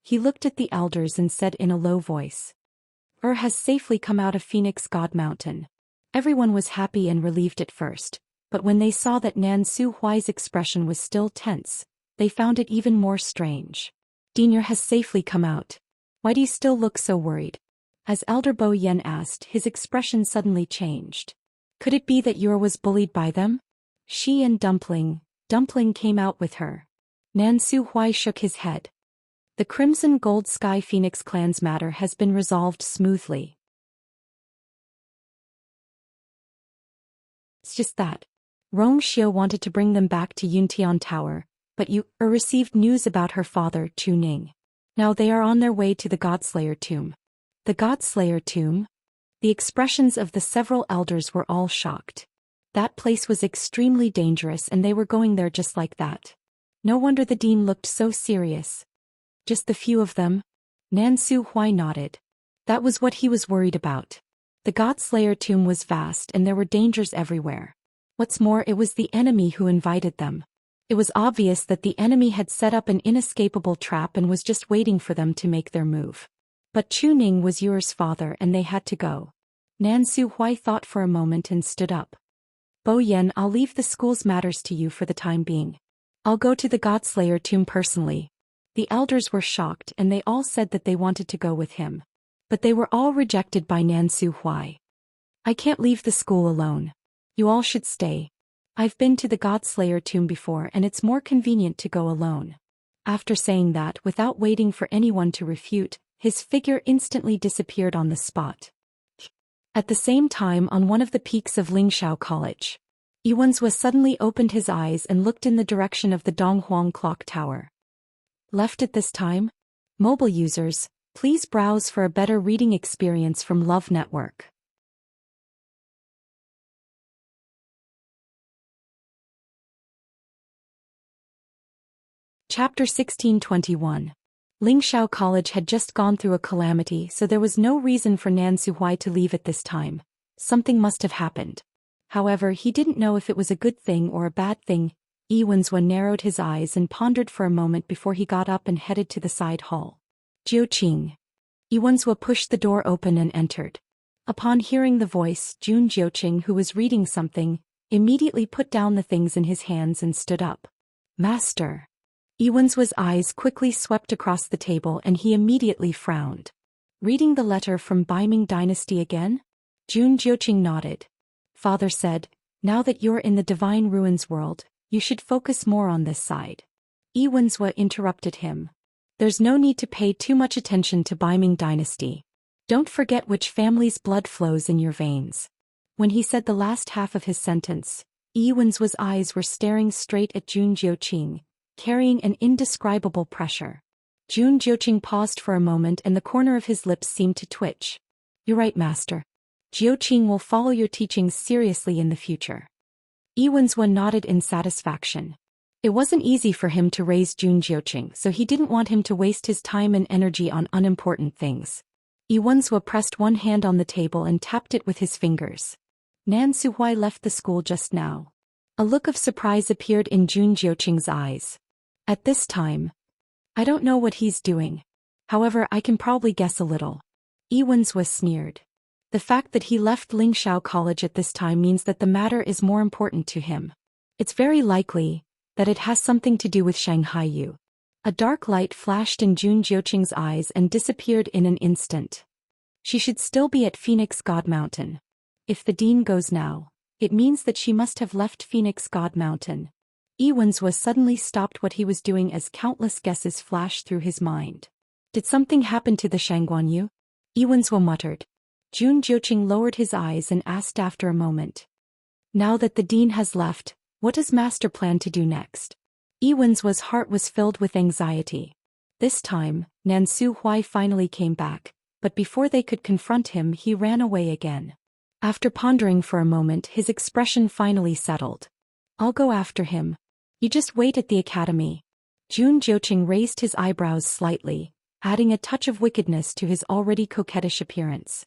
He looked at the elders and said in a low voice, Has safely come out of Phoenix God Mountain." Everyone was happy and relieved at first, but when they saw that Nansu Huai's expression was still tense, they found it even more strange. Dean has safely come out. Why do you still look so worried? As Elder Bo Yen asked, his expression suddenly changed. Could it be that Yor was bullied by them? She and Dumpling came out with her. Nan Su Huai shook his head. The Crimson Gold Sky Phoenix clan's matter has been resolved smoothly. It's just that Rong Xiu wanted to bring them back to Yuntian Tower, but you received news about her father, Chu Ning. Now they are on their way to the Godslayer tomb. The Godslayer tomb? The expressions of the several elders were all shocked. That place was extremely dangerous and they were going there just like that. No wonder the dean looked so serious. Just the few of them? Nan Su Huai nodded. That was what he was worried about. The Godslayer tomb was vast and there were dangers everywhere. What's more, it was the enemy who invited them. It was obvious that the enemy had set up an inescapable trap and was just waiting for them to make their move. But Chu Ning was Yur's father and they had to go. Nan Su Huai thought for a moment and stood up. Bo Yen, I'll leave the school's matters to you for the time being. I'll go to the Godslayer tomb personally. The elders were shocked and they all said that they wanted to go with him. But they were all rejected by Nan Su Huai. I can't leave the school alone. You all should stay. I've been to the Godslayer tomb before and it's more convenient to go alone. After saying that, without waiting for anyone to refute, his figure instantly disappeared on the spot. At the same time, on one of the peaks of Lingshao College, Yiwenzhua suddenly opened his eyes and looked in the direction of the Donghuang Clock Tower. Left at this time? Mobile users, please browse for a better reading experience from Love Network. Chapter 1621. Lingshao College had just gone through a calamity, so there was no reason for Nan Su Huai to leave at this time. Something must have happened. However, he didn't know if it was a good thing or a bad thing. Yiwenzhua narrowed his eyes and pondered for a moment before he got up and headed to the side hall. Jiuqing. Yiwenzhua pushed the door open and entered. Upon hearing the voice, Jun Jiuqing, who was reading something, immediately put down the things in his hands and stood up. Master. Yiwenzhua's eyes quickly swept across the table and he immediately frowned. Reading the letter from Baiming Dynasty again? Jun Jiuqing nodded. Father said, now that you're in the Divine Ruins world, you should focus more on this side. Yiwenzhua interrupted him. There's no need to pay too much attention to Baiming Dynasty. Don't forget which family's blood flows in your veins. When he said the last half of his sentence, Yiwenzhua's eyes were staring straight at Jun Jiuqing, carrying an indescribable pressure. Jun Jiuqing paused for a moment and the corner of his lips seemed to twitch. You're right, Master. Jiuqing will follow your teachings seriously in the future. Yiwenzhua nodded in satisfaction. It wasn't easy for him to raise Jun Jiuqing, so he didn't want him to waste his time and energy on unimportant things. Yiwenzhua pressed one hand on the table and tapped it with his fingers. Nan Su Huai left the school just now. A look of surprise appeared in Jun Jiuqing's eyes. At this time, I don't know what he's doing. However, I can probably guess a little. Yiwenzhua sneered. The fact that he left Lingshao College at this time means that the matter is more important to him. It's very likely that it has something to do with Shanghai Yu. A dark light flashed in Jun Jiuqing's eyes and disappeared in an instant. She should still be at Phoenix God Mountain. If the dean goes now, it means that she must have left Phoenix God Mountain. Yiwenzhua suddenly stopped what he was doing as countless guesses flashed through his mind. Did something happen to the Shangguan Yu? Yiwenzhua muttered. Jun Jiuqing lowered his eyes and asked after a moment. Now that the dean has left, what does Master plan to do next? Yiwenzhua's heart was filled with anxiety. This time, Nan Su Huai finally came back, but before they could confront him he ran away again. After pondering for a moment his expression finally settled. I'll go after him. You just wait at the academy. Jun Jiuqing raised his eyebrows slightly, adding a touch of wickedness to his already coquettish appearance.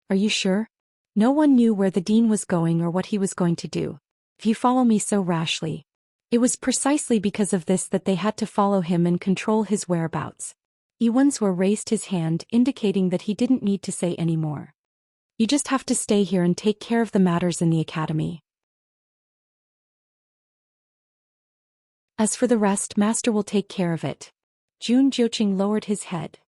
Are you sure? No one knew where the dean was going or what he was going to do. If you follow me so rashly. It was precisely because of this that they had to follow him and control his whereabouts. Yiwenzhua raised his hand, indicating that he didn't need to say any more. You just have to stay here and take care of the matters in the academy. As for the rest, Master will take care of it. Jun Jiuqing lowered his head.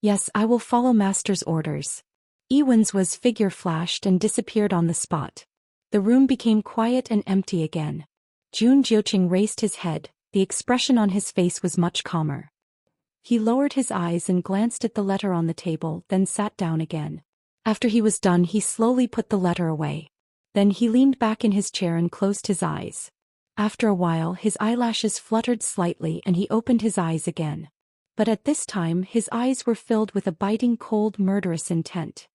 Yes, I will follow Master's orders. Ewen's was figure flashed and disappeared on the spot. The room became quiet and empty again. Jun Jiuqing raised his head, the expression on his face was much calmer. He lowered his eyes and glanced at the letter on the table, then sat down again. After he was done, he slowly put the letter away. Then he leaned back in his chair and closed his eyes. After a while, his eyelashes fluttered slightly and he opened his eyes again. But at this time, his eyes were filled with a biting, cold, murderous intent.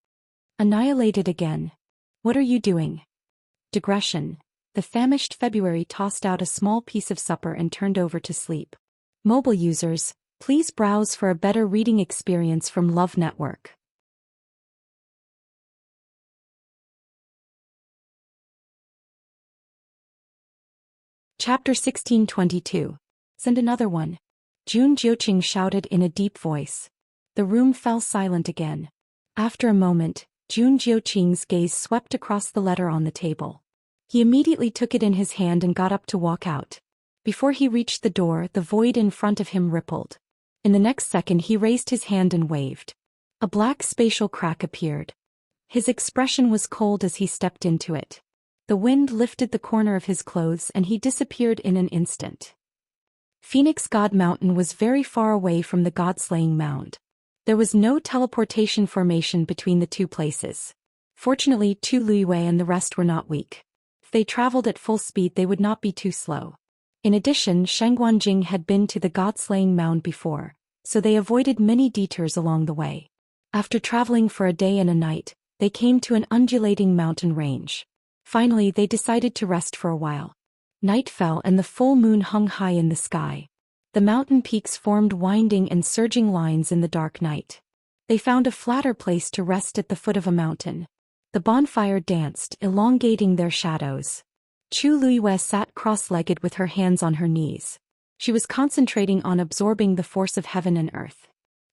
Annihilated again. What are you doing? Digression. The famished February tossed out a small piece of supper and turned over to sleep. Mobile users, please browse for a better reading experience from Love Network. Chapter 1622. Send another one. Jun Jiuqing shouted in a deep voice. The room fell silent again. After a moment, Jun Jiuqing's gaze swept across the letter on the table. He immediately took it in his hand and got up to walk out. Before he reached the door, the void in front of him rippled. In the next second, he raised his hand and waved. A black spatial crack appeared. His expression was cold as he stepped into it. The wind lifted the corner of his clothes and he disappeared in an instant. Phoenix God Mountain was very far away from the God-slaying mound. There was no teleportation formation between the two places. Fortunately, Tu Luiwei and the rest were not weak. If they traveled at full speed, they would not be too slow. In addition, Shangguanjing had been to the God-slaying mound before, so they avoided many detours along the way. After traveling for a day and a night, they came to an undulating mountain range. Finally, they decided to rest for a while. Night fell and the full moon hung high in the sky. The mountain peaks formed winding and surging lines in the dark night. They found a flatter place to rest at the foot of a mountain. The bonfire danced, elongating their shadows. Chu Luiwei sat cross-legged with her hands on her knees. She was concentrating on absorbing the force of heaven and earth.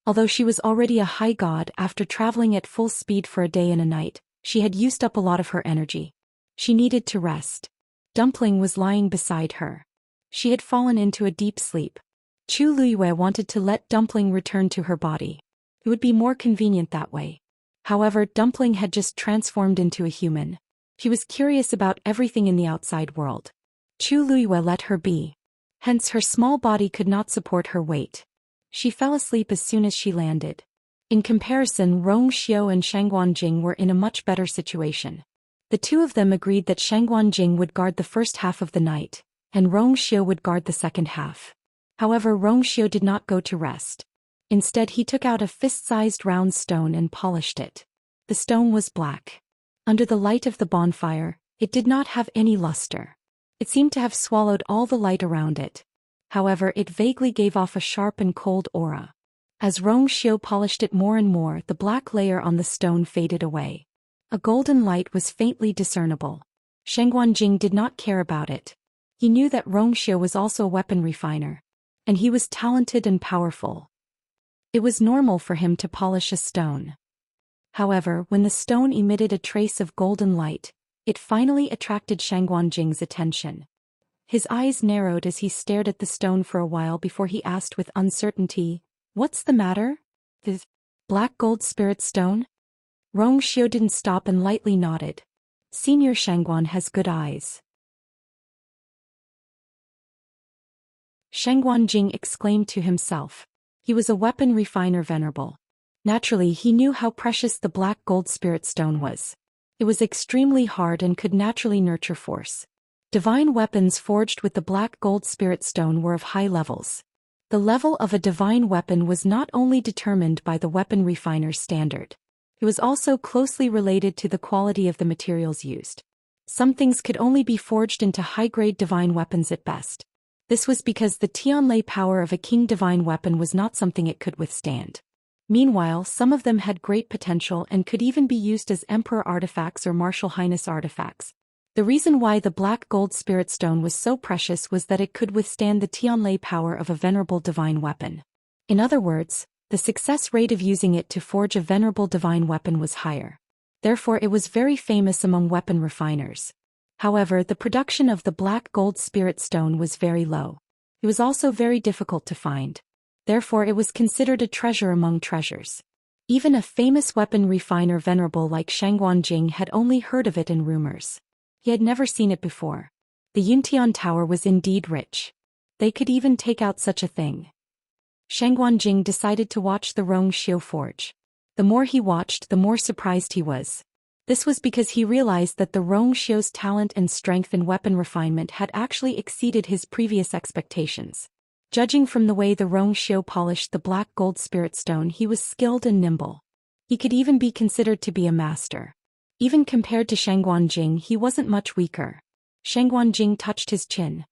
Although she was already a high god, after traveling at full speed for a day and a night, she had used up a lot of her energy. She needed to rest. Dumpling was lying beside her. She had fallen into a deep sleep. Chu Luiwei wanted to let Dumpling return to her body. It would be more convenient that way. However, Dumpling had just transformed into a human. She was curious about everything in the outside world. Chu Luiwei let her be. Hence her small body could not support her weight. She fell asleep as soon as she landed. In comparison, Rong Xiu and Shangguanjing were in a much better situation. The two of them agreed that Shangguanjing would guard the first half of the night, and Rong Xiu would guard the second half. However, Rong Xiu did not go to rest. Instead, he took out a fist-sized round stone and polished it. The stone was black. Under the light of the bonfire, it did not have any luster. It seemed to have swallowed all the light around it. However, it vaguely gave off a sharp and cold aura. As Rong Xiu polished it more and more, the black layer on the stone faded away. A golden light was faintly discernible. Shangguanjing did not care about it. He knew that Rong Xiu was also a weapon refiner. And he was talented and powerful. It was normal for him to polish a stone. However, when the stone emitted a trace of golden light, it finally attracted Shangguanjing's attention. His eyes narrowed as he stared at the stone for a while before he asked with uncertainty, "What's the matter? The black gold spirit stone?" Rong Xiu didn't stop and lightly nodded. Senior Shangguan has good eyes. Shangguanjing exclaimed to himself. He was a weapon refiner venerable. Naturally, he knew how precious the black gold spirit stone was. It was extremely hard and could naturally nurture force. Divine weapons forged with the black gold spirit stone were of high levels. The level of a divine weapon was not only determined by the weapon refiner's standard. It was also closely related to the quality of the materials used. Some things could only be forged into high-grade divine weapons at best. This was because the Tianlei power of a king divine weapon was not something it could withstand. Meanwhile, some of them had great potential and could even be used as emperor artifacts or martial highness artifacts. The reason why the black gold spirit stone was so precious was that it could withstand the Tianlei power of a venerable divine weapon. In other words, the success rate of using it to forge a venerable divine weapon was higher. Therefore, it was very famous among weapon refiners. However, the production of the black gold spirit stone was very low. It was also very difficult to find. Therefore it was considered a treasure among treasures. Even a famous weapon refiner venerable like Shangguanjing had only heard of it in rumors. He had never seen it before. The Yuntian Tower was indeed rich. They could even take out such a thing. Shangguanjing decided to watch the Rongxiu forge. The more he watched, the more surprised he was. This was because he realized that the Rongxiu's talent and strength in weapon refinement had actually exceeded his previous expectations. Judging from the way the Rongxiu polished the black gold spirit stone, he was skilled and nimble. He could even be considered to be a master. Even compared to Shangguanjing, he wasn't much weaker. Shangguanjing touched his chin.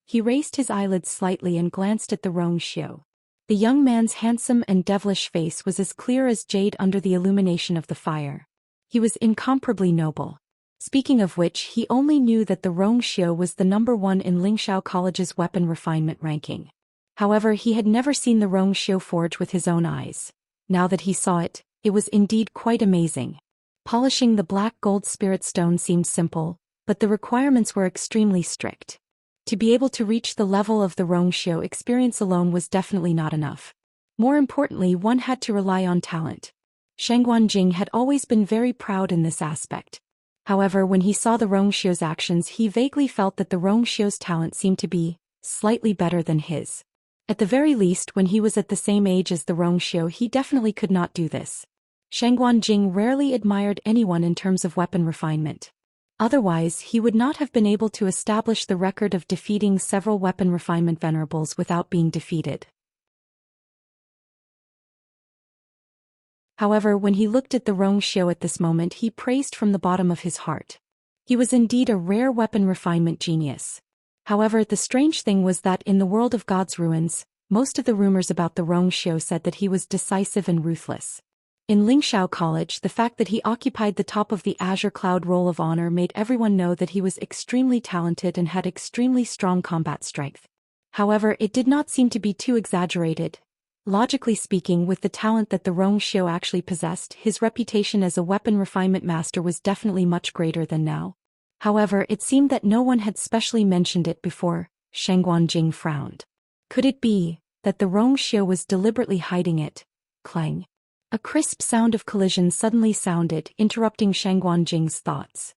He raised his eyelids slightly and glanced at the Rongxiu. The young man's handsome and devilish face was as clear as jade under the illumination of the fire. He was incomparably noble. Speaking of which, he only knew that the Rongxiu was the number 1 in Lingxiao College's weapon refinement ranking. However, he had never seen the Rongxiu forge with his own eyes. Now that he saw it, it was indeed quite amazing. Polishing the black gold spirit stone seemed simple, but the requirements were extremely strict. To be able to reach the level of the Rongxiu, experience alone was definitely not enough. More importantly, one had to rely on talent. Shangguanjing had always been very proud in this aspect. However, when he saw the Rongxiu's actions, he vaguely felt that the Rongxiu's talent seemed to be slightly better than his. At the very least, when he was at the same age as the Rongxiu, he definitely could not do this. Shangguanjing rarely admired anyone in terms of weapon refinement. Otherwise, he would not have been able to establish the record of defeating several weapon refinement venerables without being defeated. However, when he looked at the Rongxiu at this moment, he praised from the bottom of his heart. He was indeed a rare weapon refinement genius. However, the strange thing was that in the world of God's ruins, most of the rumors about the Rongxiu said that he was decisive and ruthless. In Lingxiao College, the fact that he occupied the top of the Azure Cloud Roll of Honor made everyone know that he was extremely talented and had extremely strong combat strength. However, it did not seem to be too exaggerated. Logically speaking, with the talent that the Rongxiu actually possessed, his reputation as a weapon refinement master was definitely much greater than now. However, it seemed that no one had specially mentioned it before. Shangguanjing frowned. Could it be that the Rongxiu was deliberately hiding it? Clang. A crisp sound of collision suddenly sounded, interrupting Shangguanjing's thoughts.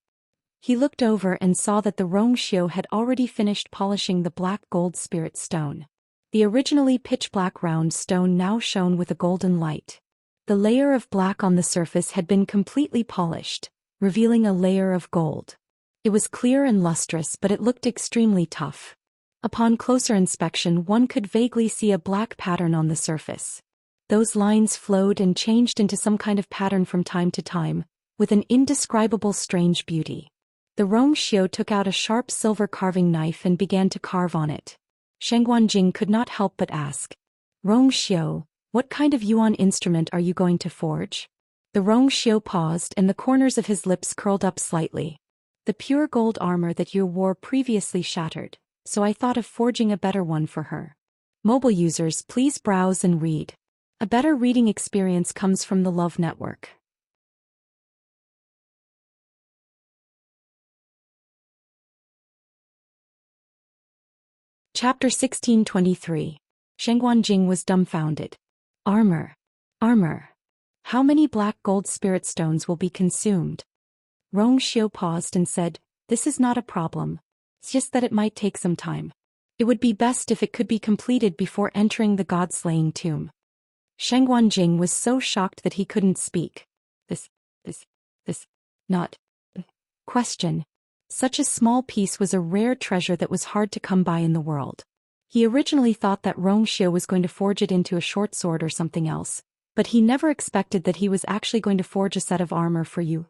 He looked over and saw that the Rongxiu had already finished polishing the black gold spirit stone. The originally pitch-black round stone now shone with a golden light. The layer of black on the surface had been completely polished, revealing a layer of gold. It was clear and lustrous, but it looked extremely tough. Upon closer inspection, one could vaguely see a black pattern on the surface. Those lines flowed and changed into some kind of pattern from time to time, with an indescribable strange beauty. The Rongxiu took out a sharp silver carving knife and began to carve on it. Shangguanjing could not help but ask, "Rongxiu, what kind of yuan instrument are you going to forge?" The Rongxiu paused and the corners of his lips curled up slightly. "The pure gold armor that you wore previously shattered, so I thought of forging a better one for her." Mobile users, please browse and read. A better reading experience comes from the Love Network. Chapter 1623. Shangguanjing was dumbfounded. Armor. Armor. How many black gold spirit stones will be consumed? Rongxiu paused and said, "This is not a problem. It's just that it might take some time. It would be best if it could be completed before entering the god-slaying tomb." Shangguanjing was so shocked that he couldn't speak. This, not. Question. Such a small piece was a rare treasure that was hard to come by in the world. He originally thought that Rongxiu was going to forge it into a short sword or something else, but he never expected that he was actually going to forge a set of armor for you.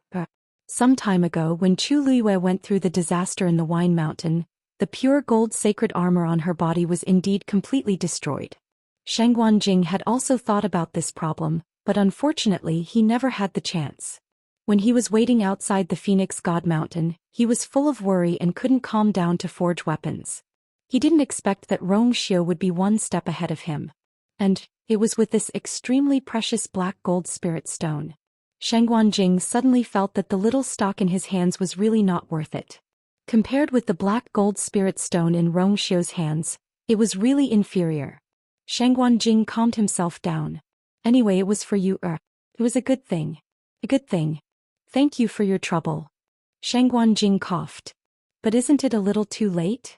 Some time ago, when Chu Luiyue went through the disaster in the Wine Mountain, the pure gold sacred armor on her body was indeed completely destroyed. Shangguanjing had also thought about this problem, but unfortunately he never had the chance. When he was waiting outside the Phoenix God Mountain, he was full of worry and couldn't calm down to forge weapons. He didn't expect that Rongxiu would be one step ahead of him. And it was with this extremely precious black gold spirit stone. Shangguanjing suddenly felt that the little stock in his hands was really not worth it. Compared with the black gold spirit stone in Rongxiu's hands, It was really inferior. Shangguan Jing calmed himself down. Anyway, it was for you, It was a good thing. A good thing. Thank you for your trouble. Shangguan Jing coughed. But isn't it a little too late?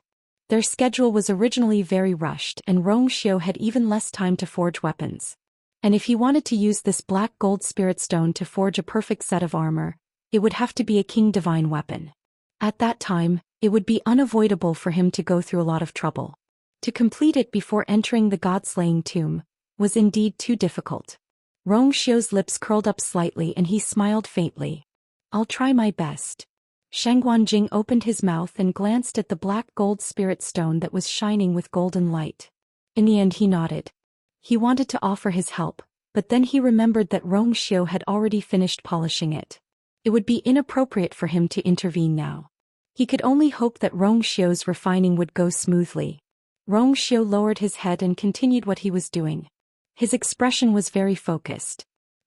Their schedule was originally very rushed and Xiao had even less time to forge weapons. And if he wanted to use this black gold spirit stone to forge a perfect set of armor, it would have to be a king divine weapon. At that time, it would be unavoidable for him to go through a lot of trouble. To complete it before entering the god-slaying tomb was indeed too difficult. Xiao's lips curled up slightly and he smiled faintly. I'll try my best. Shangguan Jing opened his mouth and glanced at the black gold spirit stone that was shining with golden light. In the end he nodded. He wanted to offer his help, but then he remembered that Xiao had already finished polishing it. It would be inappropriate for him to intervene now. He could only hope that Xiao's refining would go smoothly. Xiao lowered his head and continued what he was doing. His expression was very focused.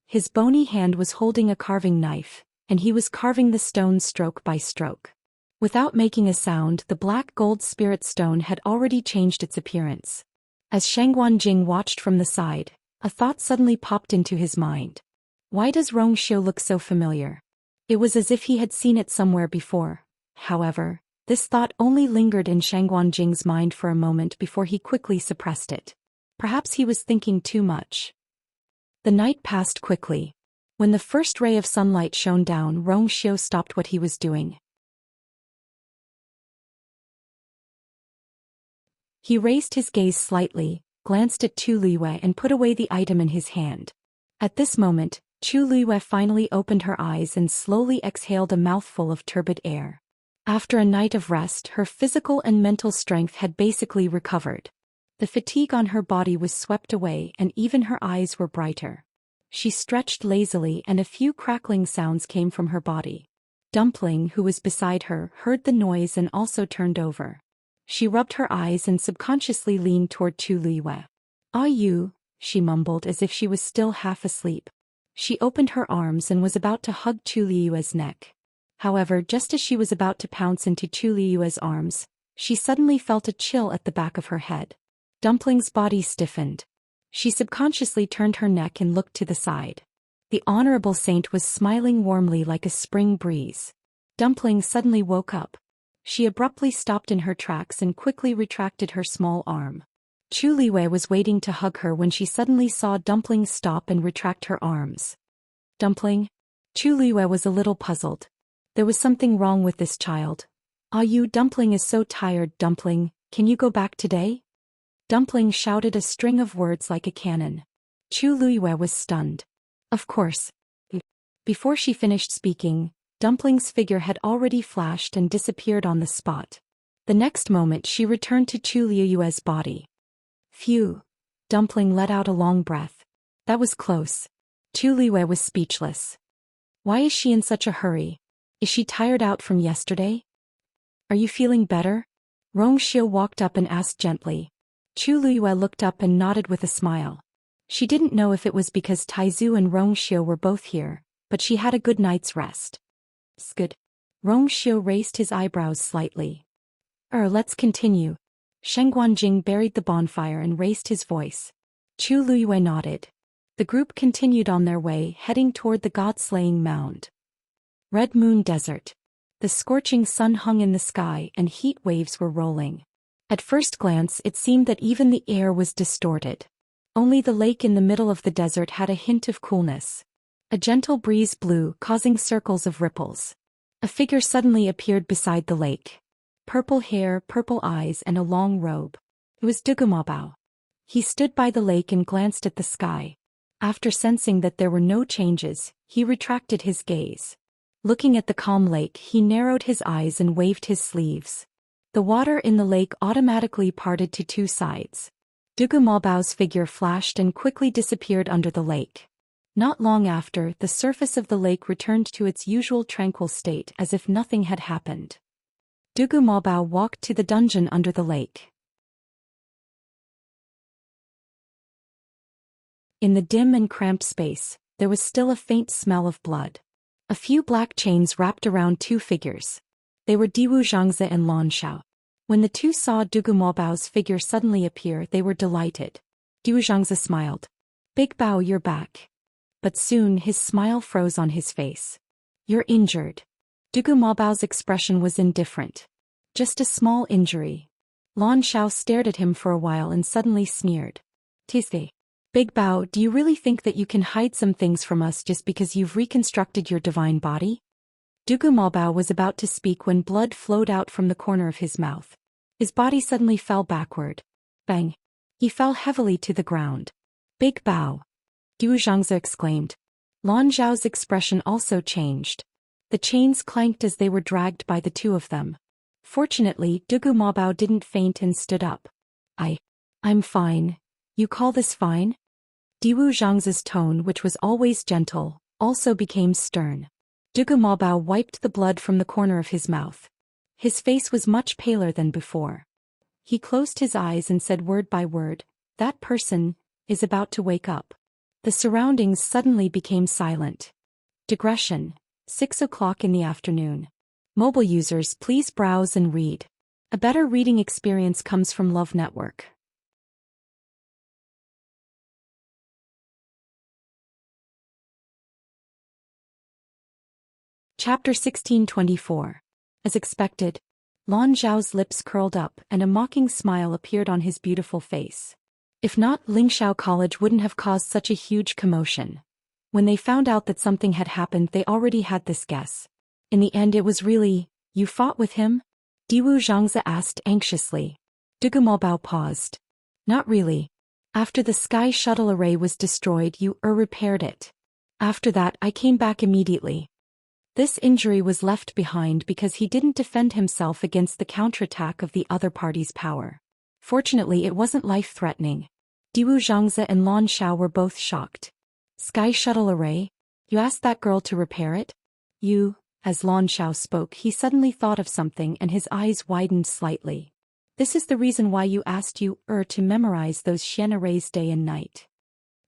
His bony hand was holding a carving knife, and he was carving the stone stroke by stroke. Without making a sound, the black gold spirit stone had already changed its appearance. As Shangguan Jing watched from the side, a thought suddenly popped into his mind. Why does Xiao look so familiar? It was as if he had seen it somewhere before. However, this thought only lingered in Shangguan Jing's mind for a moment before he quickly suppressed it. Perhaps he was thinking too much. The night passed quickly. When the first ray of sunlight shone down, Xiao stopped what he was doing. He raised his gaze slightly, glanced at Chu Liyue and put away the item in his hand. At this moment, Chu Liyue finally opened her eyes and slowly exhaled a mouthful of turbid air. After a night of rest, her physical and mental strength had basically recovered. The fatigue on her body was swept away and even her eyes were brighter. She stretched lazily and a few crackling sounds came from her body. Dumpling, who was beside her, heard the noise and also turned over. She rubbed her eyes and subconsciously leaned toward Chu Liyue. "Ah, you," she mumbled as if she was still half asleep. She opened her arms and was about to hug Chu Liyue's neck. However, just as she was about to pounce into Chu Liyue's arms, she suddenly felt a chill at the back of her head. Dumpling's body stiffened. She subconsciously turned her neck and looked to the side. The honorable saint was smiling warmly like a spring breeze. Dumpling suddenly woke up. She abruptly stopped in her tracks and quickly retracted her small arm. Chu Liyue was waiting to hug her when she suddenly saw Dumpling stop and retract her arms. "Dumpling?" Chu Liyue was a little puzzled. There was something wrong with this child. "Ah, you, Dumpling is so tired. Dumpling, can you go back today?" Dumpling shouted a string of words like a cannon. Chu Liyue was stunned. Of course. Before she finished speaking, Dumpling's figure had already flashed and disappeared on the spot. The next moment she returned to Chu Liyue's body. Phew! Dumpling let out a long breath. That was close. Chu Liyue was speechless. Why is she in such a hurry? Is she tired out from yesterday? Are you feeling better? Xiao walked up and asked gently. Chu Liyue looked up and nodded with a smile. She didn't know if it was because Taizu and Xiao were both here, but she had a good night's rest. Good. Xiao raised his eyebrows slightly. Let's continue. Shangguan Jing buried the bonfire and raised his voice. Chu Liyue nodded. The group continued on their way, heading toward the god-slaying mound. Red Moon Desert. The scorching sun hung in the sky and heat waves were rolling. At first glance it seemed that even the air was distorted. Only the lake in the middle of the desert had a hint of coolness. A gentle breeze blew, causing circles of ripples. A figure suddenly appeared beside the lake. Purple hair, purple eyes and a long robe. It was Dugumabao. He stood by the lake and glanced at the sky. After sensing that there were no changes, he retracted his gaze. Looking at the calm lake, he narrowed his eyes and waved his sleeves. The water in the lake automatically parted to two sides. Dugumabao's figure flashed and quickly disappeared under the lake. Not long after, the surface of the lake returned to its usual tranquil state as if nothing had happened. Dugumabao walked to the dungeon under the lake. In the dim and cramped space, there was still a faint smell of blood. A few black chains wrapped around two figures. They were Diwu Zhangzi and Lan Shao. When the two saw Dugu Maobao's figure suddenly appear, they were delighted. Zhou Xian smiled. Big Bao, you're back. But soon his smile froze on his face. You're injured. Dugu Maobao's expression was indifferent. Just a small injury. Lan Xiao stared at him for a while and suddenly sneered. Tisty. Big Bao, do you really think that you can hide some things from us just because you've reconstructed your divine body? Dugu Maobao was about to speak when blood flowed out from the corner of his mouth. His body suddenly fell backward. Bang! He fell heavily to the ground. Big Bao! Zhou Xian exclaimed. Lan Zhao's expression also changed. The chains clanked as they were dragged by the two of them. Fortunately, Dugu Maobao didn't faint and stood up. I'm fine. You call this fine? Zhou Xian's tone, which was always gentle, also became stern. Dugu Maobao wiped the blood from the corner of his mouth. His face was much paler than before. He closed his eyes and said word by word, "That person is about to wake up." The surroundings suddenly became silent. Digression. 6 o'clock in the afternoon. Mobile users, please browse and read. A better reading experience comes from Love Network. Chapter 1624. As expected, Lan Zhao's lips curled up and a mocking smile appeared on his beautiful face. If not, Lingxiao College wouldn't have caused such a huge commotion. When they found out that something had happened, they already had this guess. In the end, it was really, "You fought with him?" Zhou Xian asked anxiously. Dugu Maobao paused. "Not really. After the sky shuttle array was destroyed, you repaired it. After that, I came back immediately. This injury was left behind because he didn't defend himself against the counterattack of the other party's power. Fortunately, it wasn't life-threatening." Zhou Xian and Lan Xiao were both shocked. "Sky shuttle array? You asked that girl to repair it?" As Lan Xiao spoke, he suddenly thought of something and his eyes widened slightly. "This is the reason why you asked to memorize those Xian arrays day and night."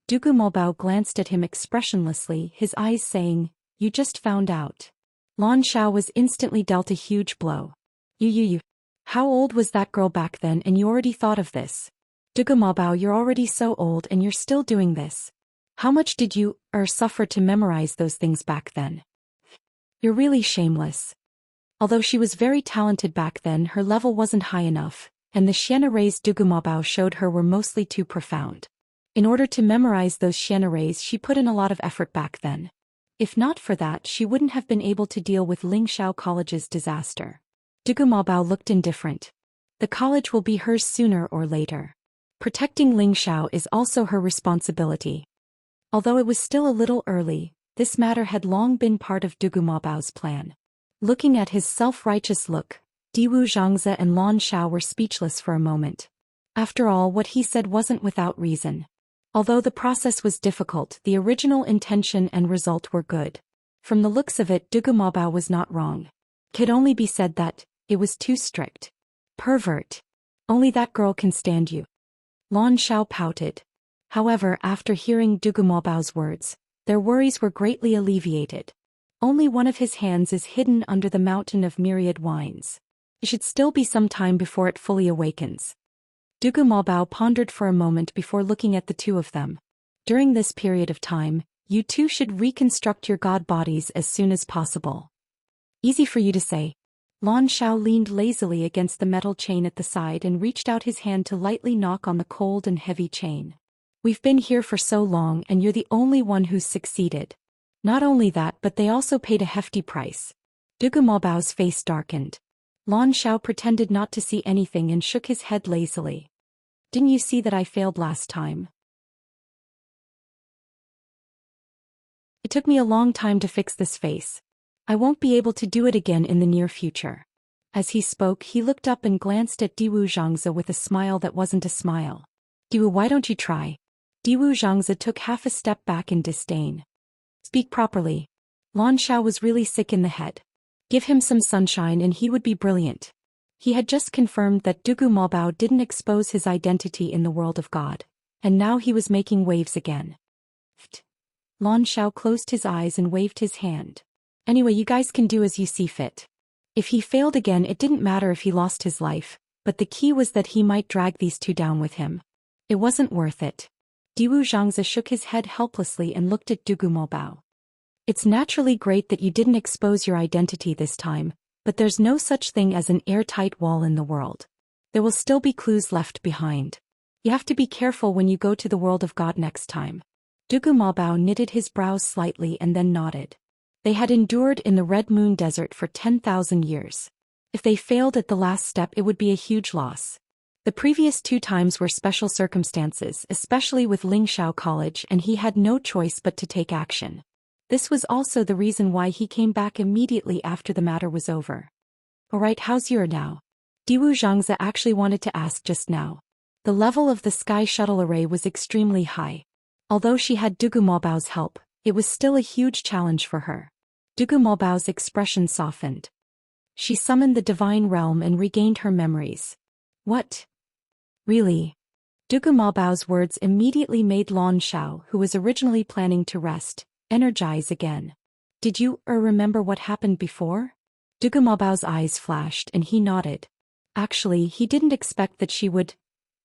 Dugu Maobao glanced at him expressionlessly, his eyes saying, "You just found out." Lan Xiao was instantly dealt a huge blow. You. How old was that girl back then and you already thought of this? Dugu Maobao, you're already so old and you're still doing this. How much did you suffer to memorize those things back then? You're really shameless. Although she was very talented back then, her level wasn't high enough, and the Xian arrays Dugu Maobao showed her were mostly too profound. In order to memorize those Xian arrays, she put in a lot of effort back then. If not for that, she wouldn't have been able to deal with Lingxiao College's disaster. Dugu Maobao looked indifferent. The college will be hers sooner or later. Protecting Lingxiao is also her responsibility. Although it was still a little early, this matter had long been part of Dugu Maobao's plan. Looking at his self-righteous look, Zhou Xian and Lan Xiao were speechless for a moment. After all, what he said wasn't without reason. Although the process was difficult, the original intention and result were good. From the looks of it, Dugu Maobao was not wrong. It could only be said that it was too strict. Pervert. Only that girl can stand you. Lan Xiao pouted. However, after hearing Dugu Maobao's words, their worries were greatly alleviated. Only one of his hands is hidden under the mountain of myriad wines. It should still be some time before it fully awakens. Dugu Maobao pondered for a moment before looking at the two of them. During this period of time, you two should reconstruct your god bodies as soon as possible. Easy for you to say. Lan Xiao leaned lazily against the metal chain at the side and reached out his hand to lightly knock on the cold and heavy chain. We've been here for so long and you're the only one who's succeeded. Not only that, but they also paid a hefty price. Dugu Maobao's face darkened. Lan Xiao pretended not to see anything and shook his head lazily. Didn't you see that I failed last time? It took me a long time to fix this face. I won't be able to do it again in the near future. As he spoke, he looked up and glanced at Zhou Xian with a smile that wasn't a smile. Why don't you try? Zhou Xian took half a step back in disdain. Speak properly. Lan Xiao was really sick in the head. Give him some sunshine and he would be brilliant. He had just confirmed that Dugu Maobao didn't expose his identity in the world of God, and now he was making waves again. Lan Xiao closed his eyes and waved his hand. Anyway, you guys can do as you see fit. If he failed again, it didn't matter if he lost his life, but the key was that he might drag these two down with him. It wasn't worth it. Diwu Zhangzi shook his head helplessly and looked at Dugu Mobao. It's naturally great that you didn't expose your identity this time, but there's no such thing as an airtight wall in the world. There will still be clues left behind. You have to be careful when you go to the world of God next time. Dugu Mobao knitted his brows slightly and then nodded. They had endured in the Red Moon Desert for 10,000 years. If they failed at the last step, it would be a huge loss. The previous 2 times were special circumstances, especially with Lingxiao College, and he had no choice but to take action. This was also the reason why he came back immediately after the matter was over. Alright, how's your now? Diwu Zhangzi actually wanted to ask just now. The level of the sky shuttle array was extremely high. Although she had Dugu Mobao's help, it was still a huge challenge for her. Dugu Mobao's expression softened. She summoned the divine realm and regained her memories. What? Really? Dugu Mobao's words immediately made Lan Xiao, who was originally planning to rest, energize again. Did you remember what happened before? Dugu Mobao's eyes flashed and he nodded. Actually, he didn't expect that she would.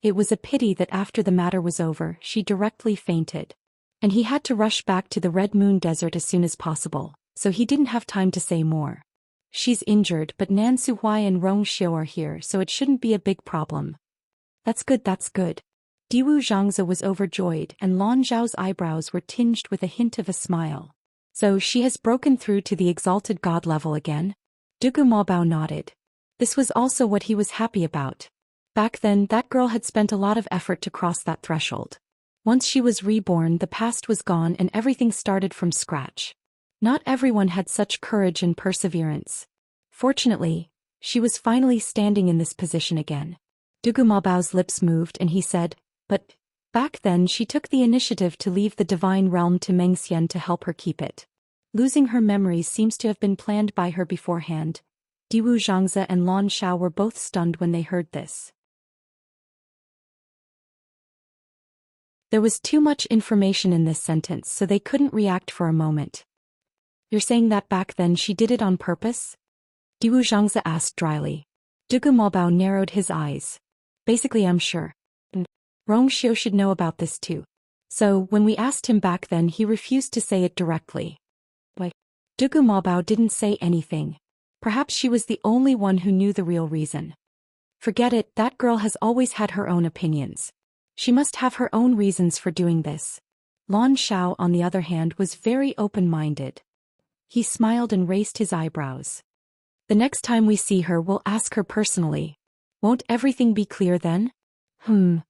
It was a pity that after the matter was over, she directly fainted. And he had to rush back to the Red Moon Desert as soon as possible, so he didn't have time to say more. She's injured, but Nan Suhuai and Rong Xiu are here, so it shouldn't be a big problem. That's good, that's good. Diwu Zhangzi was overjoyed, and Lan Zhao's eyebrows were tinged with a hint of a smile. So she has broken through to the exalted god level again? Dugu Mobao nodded. This was also what he was happy about. Back then, that girl had spent a lot of effort to cross that threshold. Once she was reborn, the past was gone and everything started from scratch. Not everyone had such courage and perseverance. Fortunately, she was finally standing in this position again. Dugu Mobao's lips moved and he said, but back then she took the initiative to leave the divine realm to Meng Xian to help her keep it. Losing her memories seems to have been planned by her beforehand. Diwu Zhangzi and Lan Xiao were both stunned when they heard this. There was too much information in this sentence, so they couldn't react for a moment. You're saying that back then she did it on purpose? Diwu Zhangzi asked dryly. Dugu Mobao narrowed his eyes. Basically, I'm sure. And Rong Xiu should know about this too. So, when we asked him back then, he refused to say it directly. Why? Dugu Mobao didn't say anything. Perhaps she was the only one who knew the real reason. Forget it, that girl has always had her own opinions. She must have her own reasons for doing this. Lan Xiao, on the other hand, was very open-minded. He smiled and raised his eyebrows. The next time we see her, we'll ask her personally. Won't everything be clear then? Diwu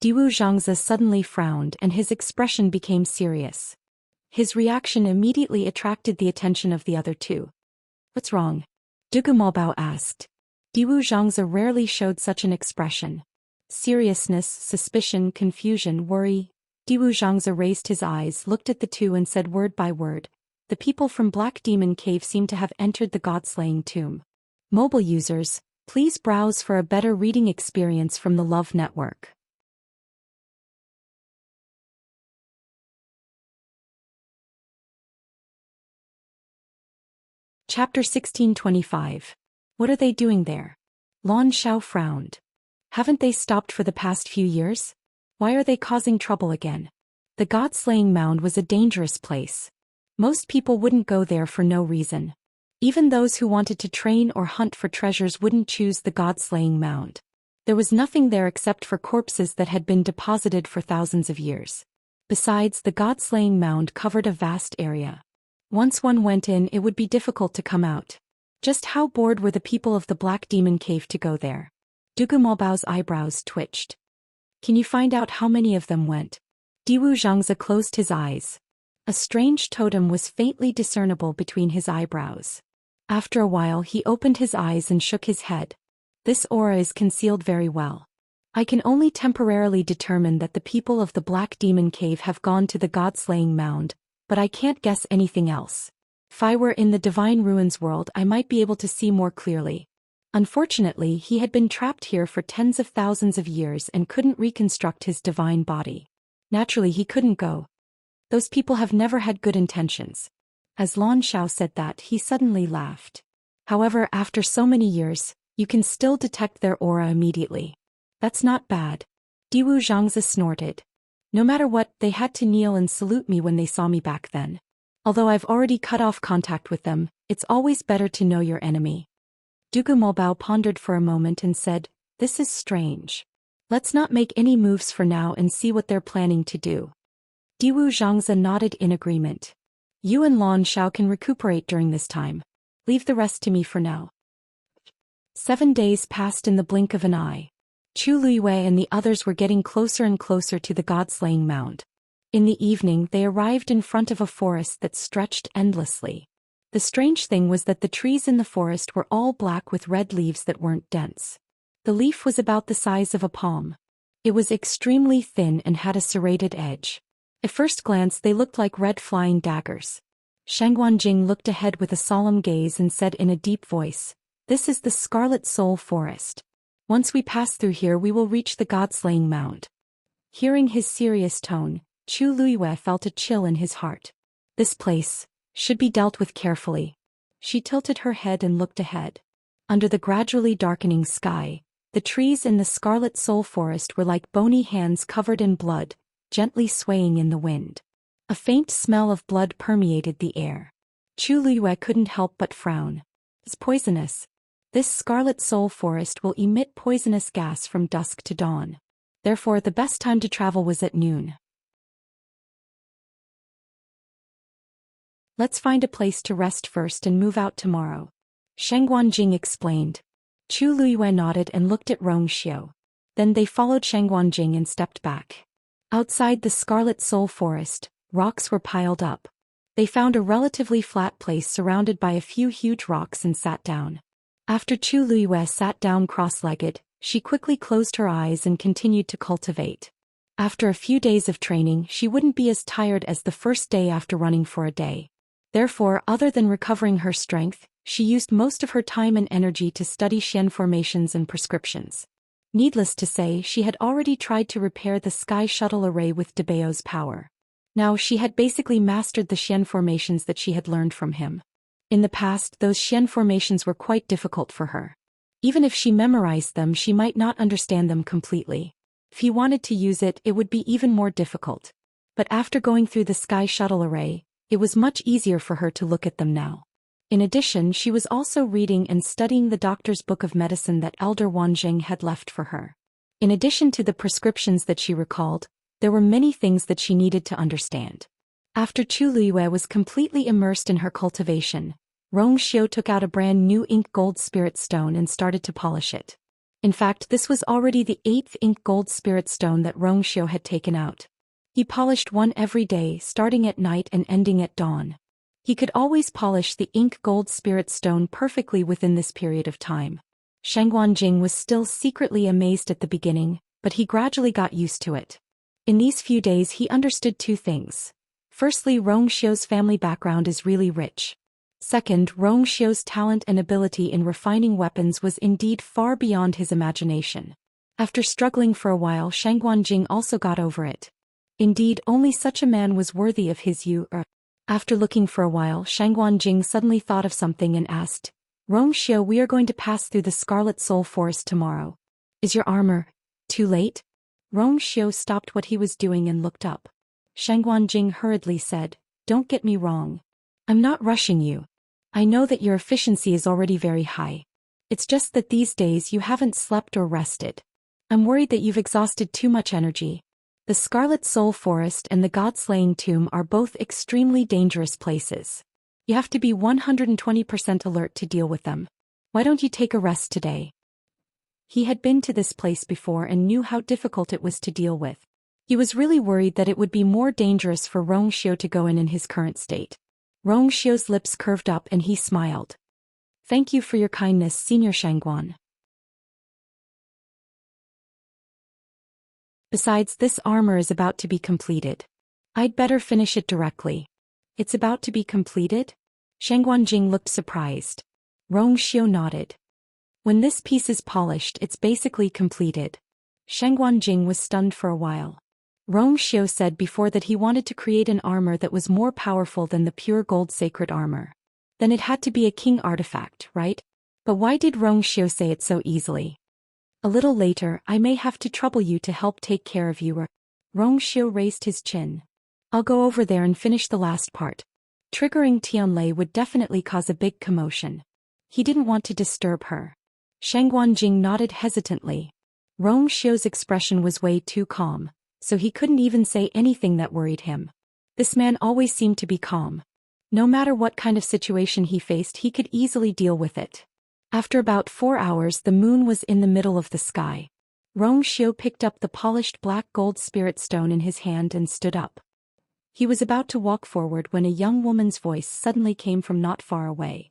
Zhangzi suddenly frowned and his expression became serious. His reaction immediately attracted the attention of the other two. What's wrong? Dugu Mobao asked. Diwu Zhangzi rarely showed such an expression. Seriousness, suspicion, confusion, worry. Diwu Zhangzi raised his eyes, looked at the two and said word by word, the people from Black Demon Cave seem to have entered the god-slaying tomb. Mobile users, please browse for a better reading experience from the Love Network. Chapter 1625. What are they doing there? Lan Xiao frowned. Haven't they stopped for the past few years? Why are they causing trouble again? The god-slaying mound was a dangerous place. Most people wouldn't go there for no reason. Even those who wanted to train or hunt for treasures wouldn't choose the god-slaying mound. There was nothing there except for corpses that had been deposited for thousands of years. Besides, the god-slaying mound covered a vast area. Once one went in, it would be difficult to come out. Just how bored were the people of the Black Demon Cave to go there? Dugu Mobao's eyebrows twitched. Can you find out how many of them went? Diwu Zhangzi closed his eyes. A strange totem was faintly discernible between his eyebrows. After a while he opened his eyes and shook his head. This aura is concealed very well. I can only temporarily determine that the people of the Black Demon Cave have gone to the god-slaying mound, but I can't guess anything else. If I were in the Divine Ruins world, I might be able to see more clearly. Unfortunately, he had been trapped here for tens of thousands of years and couldn't reconstruct his divine body. Naturally, he couldn't go. Those people have never had good intentions. As Lan Xiao said that, he suddenly laughed. However, after so many years, You can still detect their aura immediately. That's not bad. Diwu Zhangzi snorted. No matter what, they had to kneel and salute me when they saw me back then. Although I've already cut off contact with them, it's always better to know your enemy. Dugu Mulbao pondered for a moment and said, "This is strange. Let's not make any moves for now and see what they're planning to do." Diwu Zhangzi nodded in agreement. "You and Lan Xiao can recuperate during this time. Leave the rest to me for now." 7 days passed in the blink of an eye. Chu Luiwei and the others were getting closer and closer to the god-slaying mound. In the evening they arrived in front of a forest that stretched endlessly. The strange thing was that the trees in the forest were all black with red leaves that weren't dense. The leaf was about the size of a palm. It was extremely thin and had a serrated edge. At first glance they looked like red flying daggers. Shangguanjing looked ahead with a solemn gaze and said in a deep voice, "This is the Scarlet Soul Forest. Once we pass through here we will reach the god-slaying mound." Hearing his serious tone, Chu Luiwei felt a chill in his heart. This place should be dealt with carefully. She tilted her head and looked ahead. Under the gradually darkening sky, the trees in the Scarlet Soul Forest were like bony hands covered in blood, gently swaying in the wind. A faint smell of blood permeated the air. Chu Luiwei couldn't help but frown. "It's poisonous. This Scarlet Soul Forest will emit poisonous gas from dusk to dawn. Therefore the best time to travel was at noon. Let's find a place to rest first and move out tomorrow," Shangguanjing explained. Chu Luiwei nodded and looked at Rongxiu. Then they followed Shangguanjing and stepped back. Outside the Scarlet Soul Forest, rocks were piled up. They found a relatively flat place surrounded by a few huge rocks and sat down. After Chu Luiwei sat down cross-legged, she quickly closed her eyes and continued to cultivate. After a few days of training, she wouldn't be as tired as the first day after running for a day. Therefore, other than recovering her strength, she used most of her time and energy to study Xian formations and prescriptions. Needless to say, she had already tried to repair the Sky Shuttle array with Debao's power. Now she had basically mastered the Xian formations that she had learned from him. In the past, those Xian formations were quite difficult for her. Even if she memorized them, she might not understand them completely. If he wanted to use it, it would be even more difficult. But after going through the Sky Shuttle array, it was much easier for her to look at them now. In addition, she was also reading and studying the doctor's book of medicine that Elder Wanzheng had left for her. In addition to the prescriptions that she recalled, there were many things that she needed to understand. After Chu Luiwei was completely immersed in her cultivation, Rongxiu took out a brand new ink gold spirit stone and started to polish it. In fact, this was already the 8th ink gold spirit stone that Rongxiu had taken out. He polished one every day, starting at night and ending at dawn. He could always polish the ink gold spirit stone perfectly within this period of time. Shangguanjing was still secretly amazed at the beginning, but he gradually got used to it. In these few days he understood two things. Firstly, Rongxiu's family background is really rich. Second, Rongxiu's talent and ability in refining weapons was indeed far beyond his imagination. After struggling for a while, Shangguanjing also got over it. Indeed, only such a man was worthy of his After looking for a while, Shangguanjing suddenly thought of something and asked, "Rongxiu, we are going to pass through the Scarlet Soul Forest tomorrow. Is your armor too late?" Rongxiu stopped what he was doing and looked up. Shangguanjing hurriedly said, "Don't get me wrong. I'm not rushing you. I know that your efficiency is already very high. It's just that these days you haven't slept or rested. I'm worried that you've exhausted too much energy. The Scarlet Soul Forest and the God-Slaying Tomb are both extremely dangerous places. You have to be 120% alert to deal with them. Why don't you take a rest today?" He had been to this place before and knew how difficult it was to deal with. He was really worried that it would be more dangerous for Rongxiu to go in his current state. Rongxiu's lips curved up and he smiled. "Thank you for your kindness, Senior Shangguan. Besides, this armor is about to be completed. I'd better finish it directly." "It's about to be completed?" Shangguanjing looked surprised. Rongxiu nodded. "When this piece is polished, it's basically completed." Shangguanjing was stunned for a while. Rongxiu said before that he wanted to create an armor that was more powerful than the pure gold sacred armor. Then it had to be a king artifact, right? But why did Rong Xiu say it so easily? A little later, I may have to trouble you to help take care of you. Rong Xiu raised his chin. I'll go over there and finish the last part. Triggering Tianlei would definitely cause a big commotion. He didn't want to disturb her. Shang Guanjing nodded hesitantly. Rong Xiu's expression was way too calm, so he couldn't even say anything that worried him. This man always seemed to be calm. No matter what kind of situation he faced, he could easily deal with it. After about 4 hours, the moon was in the middle of the sky. Rong Xiu picked up the polished black gold spirit stone in his hand and stood up. He was about to walk forward when a young woman's voice suddenly came from not far away.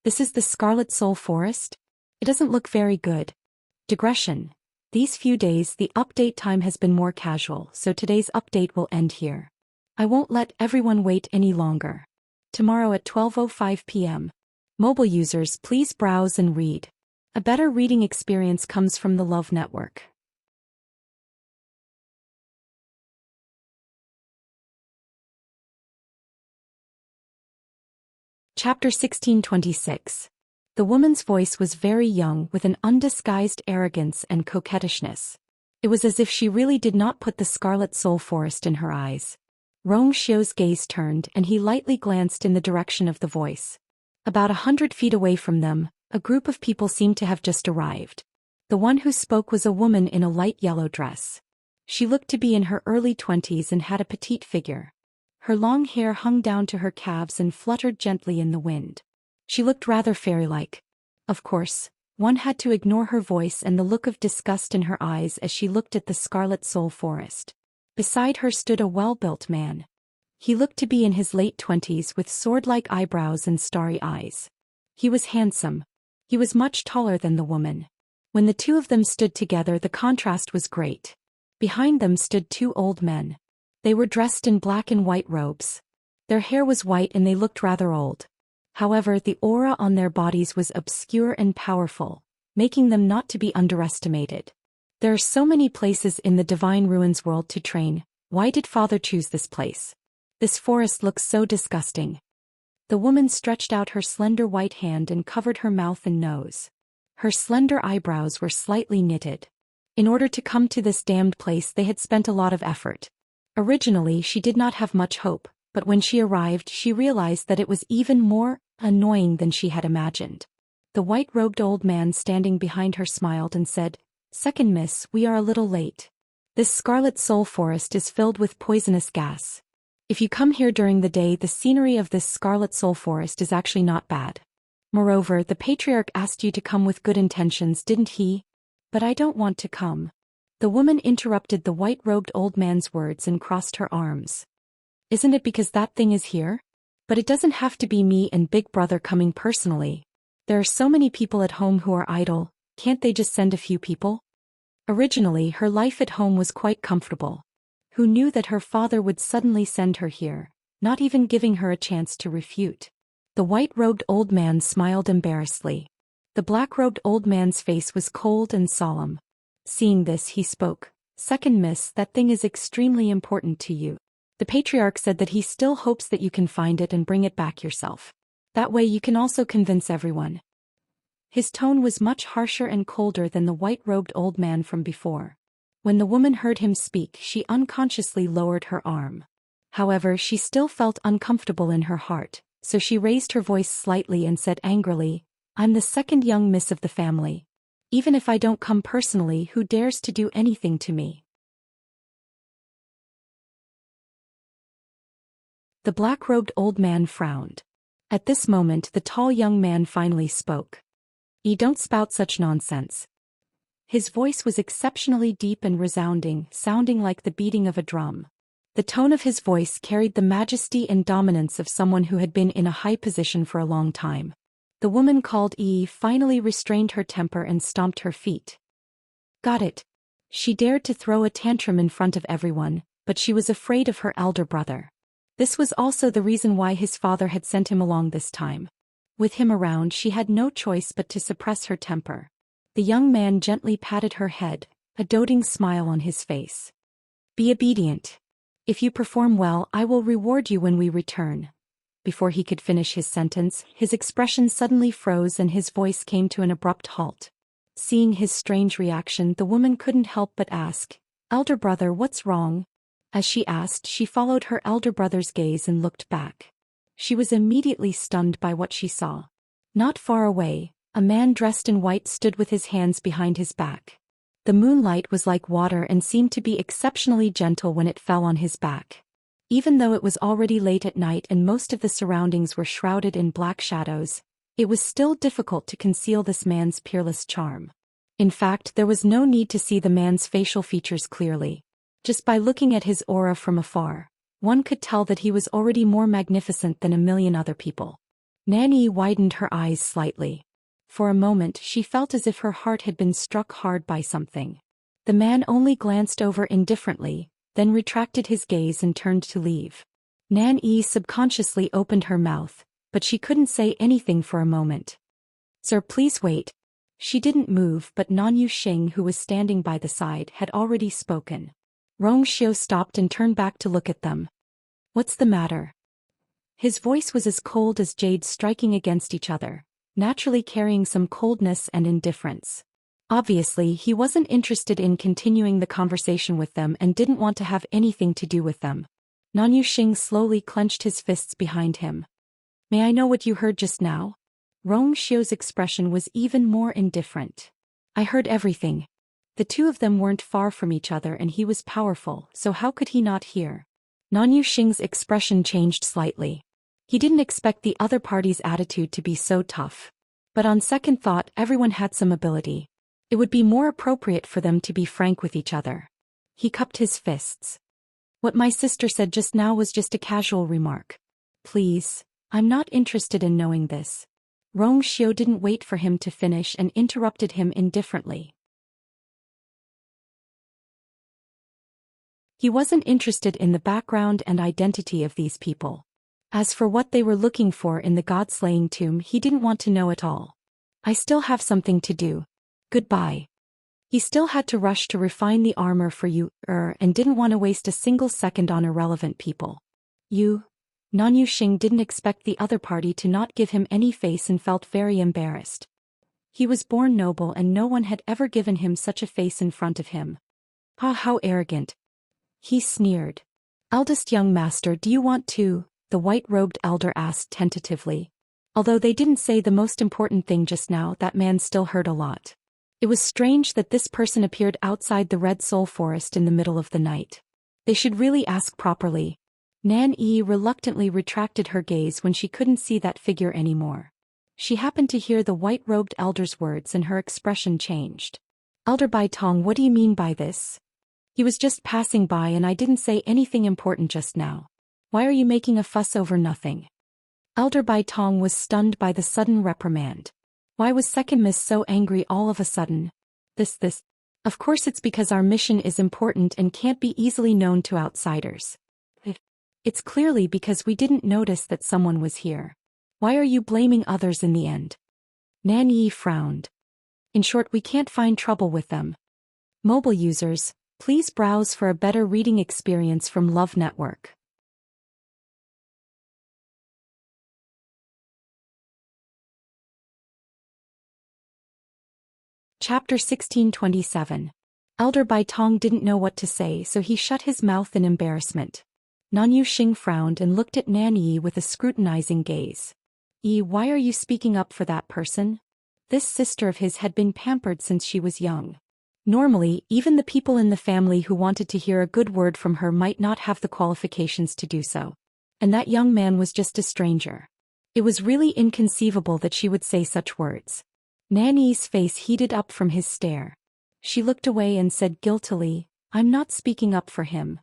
This is the Scarlet Soul Forest? It doesn't look very good. Digression. These few days the update time has been more casual, so today's update will end here. I won't let everyone wait any longer. Tomorrow at 12:05 p.m. Mobile users, please browse and read. A better reading experience comes from the Love Network. Chapter 1626. The woman's voice was very young with an undisguised arrogance and coquettishness. It was as if she really did not put the Scarlet Soul Forest in her eyes. Rong Xiu's gaze turned and he lightly glanced in the direction of the voice. About 100 feet away from them, a group of people seemed to have just arrived. The one who spoke was a woman in a light yellow dress. She looked to be in her early 20s and had a petite figure. Her long hair hung down to her calves and fluttered gently in the wind. She looked rather fairy-like. Of course, one had to ignore her voice and the look of disgust in her eyes as she looked at the Scarlet Soul Forest. Beside her stood a well-built man. He looked to be in his late 20s with sword-like eyebrows and starry eyes. He was handsome. He was much taller than the woman. When the two of them stood together, the contrast was great. Behind them stood two old men. They were dressed in black and white robes. Their hair was white and they looked rather old. However, the aura on their bodies was obscure and powerful, making them not to be underestimated. There are so many places in the Divine Ruins world to train. Why did Father choose this place? This forest looks so disgusting. The woman stretched out her slender white hand and covered her mouth and nose. Her slender eyebrows were slightly knitted. In order to come to this damned place, they had spent a lot of effort. Originally, she did not have much hope, but when she arrived, she realized that it was even more annoying than she had imagined. The white-robed old man standing behind her smiled and said, "Second miss, we are a little late. This Scarlet Soul Forest is filled with poisonous gas. If you come here during the day, the scenery of this Scarlet Soul Forest is actually not bad. Moreover, the Patriarch asked you to come with good intentions, didn't he? But I don't want to come." The woman interrupted the white-robed old man's words and crossed her arms. "Isn't it because that thing is here? But it doesn't have to be me and Big Brother coming personally. There are so many people at home who are idle, can't they just send a few people?" Originally, her life at home was quite comfortable. Who knew that her father would suddenly send her here, not even giving her a chance to refute? The white-robed old man smiled embarrassedly. The black-robed old man's face was cold and solemn. Seeing this, he spoke. "Second miss, that thing is extremely important to you. The Patriarch said that he still hopes that you can find it and bring it back yourself. That way you can also convince everyone." His tone was much harsher and colder than the white-robed old man from before. When the woman heard him speak, she unconsciously lowered her arm. However, she still felt uncomfortable in her heart, so she raised her voice slightly and said angrily, "I'm the second young miss of the family. Even if I don't come personally, who dares to do anything to me?" The black-robed old man frowned. At this moment, the tall young man finally spoke. Don't spout such nonsense." His voice was exceptionally deep and resounding, sounding like the beating of a drum. The tone of his voice carried the majesty and dominance of someone who had been in a high position for a long time. The woman called finally restrained her temper and stomped her feet. Got it. She dared to throw a tantrum in front of everyone, but she was afraid of her elder brother. This was also the reason why his father had sent him along this time. With him around, she had no choice but to suppress her temper. The young man gently patted her head, a doting smile on his face. "Be obedient. If you perform well, I will reward you when we return. before he could finish his sentence, his expression suddenly froze and his voice came to an abrupt halt. Seeing his strange reaction, the woman couldn't help but ask, "Elder brother, what's wrong?" As she asked, she followed her elder brother's gaze and looked back. She was immediately stunned by what she saw. Not far away, a man dressed in white stood with his hands behind his back. The moonlight was like water and seemed to be exceptionally gentle when it fell on his back. Even though it was already late at night and most of the surroundings were shrouded in black shadows, it was still difficult to conceal this man's peerless charm. In fact, there was no need to see the man's facial features clearly. Just by looking at his aura from afar, one could tell that he was already more magnificent than a million other people. Nanny widened her eyes slightly. For a moment she felt as if her heart had been struck hard by something. The man only glanced over indifferently, then retracted his gaze and turned to leave. Nanny subconsciously opened her mouth, but she couldn't say anything for a moment. "Sir, please wait." She didn't move, but Nanyu Xing, who was standing by the side, had already spoken. Rong Xiu stopped and turned back to look at them. "What's the matter?" His voice was as cold as jade striking against each other, naturally carrying some coldness and indifference. Obviously, he wasn't interested in continuing the conversation with them and didn't want to have anything to do with them. Nanyu Xing slowly clenched his fists behind him. "May I know what you heard just now?" Rong Xiu's expression was even more indifferent. "I heard everything." The two of them weren't far from each other and he was powerful, so how could he not hear? Nanyu Xing's expression changed slightly. He didn't expect the other party's attitude to be so tough. But on second thought, everyone had some ability. It would be more appropriate for them to be frank with each other. He cupped his fists. "What my sister said just now was just a casual remark. Please, I'm not interested in knowing this." Rong Xiu didn't wait for him to finish and interrupted him indifferently. He wasn't interested in the background and identity of these people. As for what they were looking for in the god-slaying tomb, he didn't want to know at all. "I still have something to do. Goodbye." He still had to rush to refine the armor for you, and didn't want to waste a single second on irrelevant people. Nanyu Xing didn't expect the other party to not give him any face and felt very embarrassed. He was born noble and no one had ever given him such a face in front of him. "Ah, how arrogant." He sneered. "Eldest young master, do you want to?" the white-robed elder asked tentatively. Although they didn't say the most important thing just now, that man still heard a lot. It was strange that this person appeared outside the Red Soul Forest in the middle of the night. They should really ask properly. Nan Yi reluctantly retracted her gaze when she couldn't see that figure anymore. She happened to hear the white-robed elder's words and her expression changed. "Elder Bai Tong, what do you mean by this? He was just passing by and I didn't say anything important just now. Why are you making a fuss over nothing?" Elder Bai Tong was stunned by the sudden reprimand. Why was Second Miss so angry all of a sudden? This. Of course it's because our mission is important and can't be easily known to outsiders. It's clearly because we didn't notice that someone was here. Why are you blaming others in the end? Nan Yi frowned. In short, we can't find trouble with them. Mobile users, please browse for a better reading experience from Love Network. Chapter 1627. Elder Bai Tong didn't know what to say, so he shut his mouth in embarrassment. Nanyu Xing frowned and looked at Nan Yi with a scrutinizing gaze. Why are you speaking up for that person? This sister of his had been pampered since she was young. Normally, even the people in the family who wanted to hear a good word from her might not have the qualifications to do so. And that young man was just a stranger. It was really inconceivable that she would say such words. Nan Yi's face heated up from his stare. She looked away and said guiltily, "I'm not speaking up for him.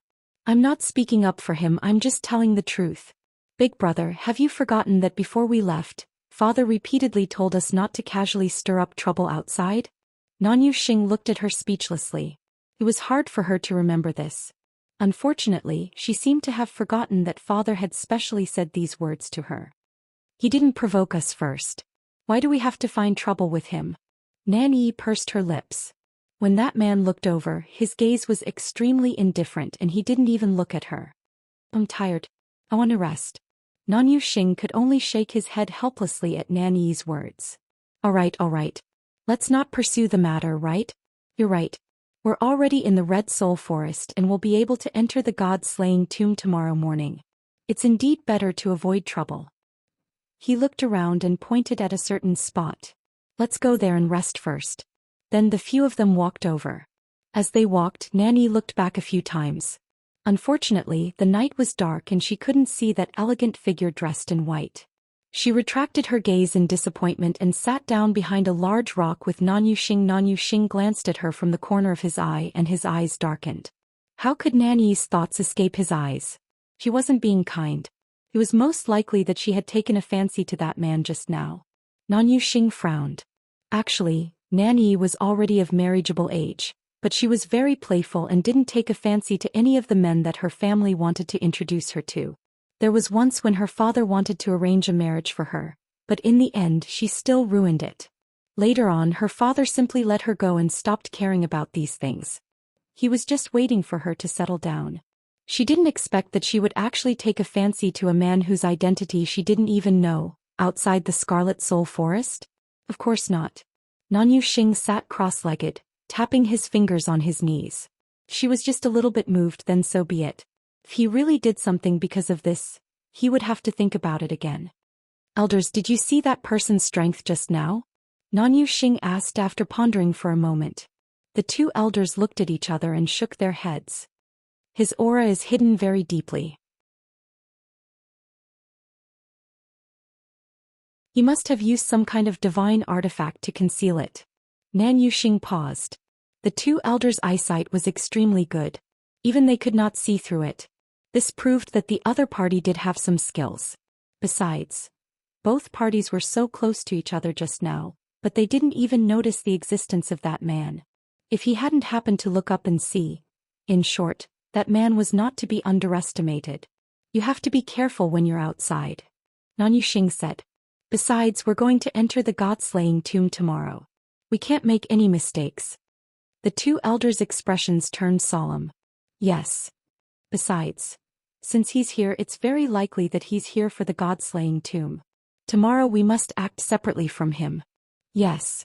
I'm not speaking up for him, I'm just telling the truth. Big brother, have you forgotten that before we left, father repeatedly told us not to casually stir up trouble outside?" Nanyu Xing looked at her speechlessly. It was hard for her to remember this. Unfortunately, she seemed to have forgotten that father had specially said these words to her. "He didn't provoke us first. Why do we have to find trouble with him?" Nan Yi pursed her lips. When that man looked over, his gaze was extremely indifferent and he didn't even look at her. "I'm tired. I want to rest." Nan Yuxing could only shake his head helplessly at Nan Yi's words. All right. Let's not pursue the matter, right? You're right. We're already in the Red Soul Forest and will be able to enter the god-slaying tomb tomorrow morning. It's indeed better to avoid trouble. He looked around and pointed at a certain spot. Let's go there and rest first. Then the few of them walked over. As they walked, Nanny looked back a few times. Unfortunately, the night was dark and she couldn't see that elegant figure dressed in white. She retracted her gaze in disappointment and sat down behind a large rock with Nan Yuxing. Nan Yuxing glanced at her from the corner of his eye and his eyes darkened. How could Nanny's thoughts escape his eyes? She wasn't being kind. It was most likely that she had taken a fancy to that man just now. Nan Yuxing frowned. Actually, Nanny was already of marriageable age, but she was very playful and didn't take a fancy to any of the men that her family wanted to introduce her to. There was once when her father wanted to arrange a marriage for her, but in the end she still ruined it. Later on, her father simply let her go and stopped caring about these things. He was just waiting for her to settle down. She didn't expect that she would actually take a fancy to a man whose identity she didn't even know, outside the Scarlet Soul Forest? Of course not. Nan Yuxing sat cross-legged, tapping his fingers on his knees. She was just a little bit moved, then so be it. If he really did something because of this, he would have to think about it again. Elders, did you see that person's strength just now? Nan Yuxing asked after pondering for a moment. The two elders looked at each other and shook their heads. His aura is hidden very deeply. He must have used some kind of divine artifact to conceal it. Nan Yuxing paused. The two elders' eyesight was extremely good. Even they could not see through it. This proved that the other party did have some skills. Besides, both parties were so close to each other just now, but they didn't even notice the existence of that man. If he hadn't happened to look up and see, in short, that man was not to be underestimated. You have to be careful when you're outside. Nan Yuxing said. Besides, we're going to enter the god-slaying tomb tomorrow. We can't make any mistakes. The two elders' expressions turned solemn. Yes. Besides, since he's here, it's very likely that he's here for the god-slaying tomb. Tomorrow we must act separately from him. Yes.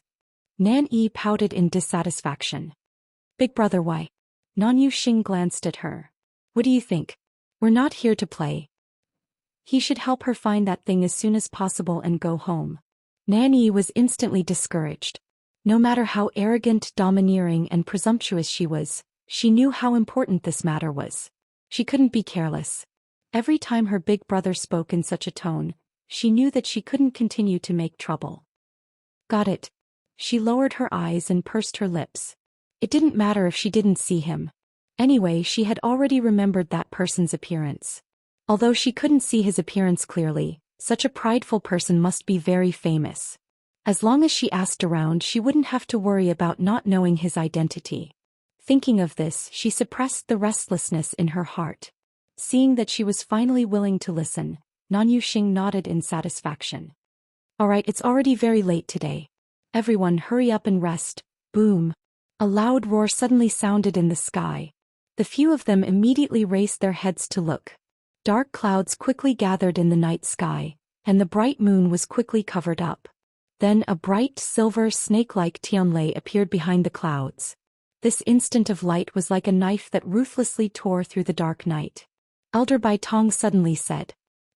Nan Yi pouted in dissatisfaction. Big brother, why? Nan Yuxing glanced at her. What do you think? We're not here to play. He should help her find that thing as soon as possible and go home. Nan Yi was instantly discouraged. No matter how arrogant, domineering, and presumptuous she was, she knew how important this matter was. She couldn't be careless. Every time her big brother spoke in such a tone, she knew that she couldn't continue to make trouble. Got it. She lowered her eyes and pursed her lips. It didn't matter if she didn't see him. Anyway, she had already remembered that person's appearance. Although she couldn't see his appearance clearly, such a prideful person must be very famous. As long as she asked around, she wouldn't have to worry about not knowing his identity. Thinking of this, she suppressed the restlessness in her heart. Seeing that she was finally willing to listen, Nan Yuxing nodded in satisfaction. All right, it's already very late today. Everyone hurry up and rest. Boom. A loud roar suddenly sounded in the sky. The few of them immediately raised their heads to look. Dark clouds quickly gathered in the night sky, and the bright moon was quickly covered up. Then a bright silver snake-like Tianlei appeared behind the clouds. This instant of light was like a knife that ruthlessly tore through the dark night. Elder Bai Tong suddenly said,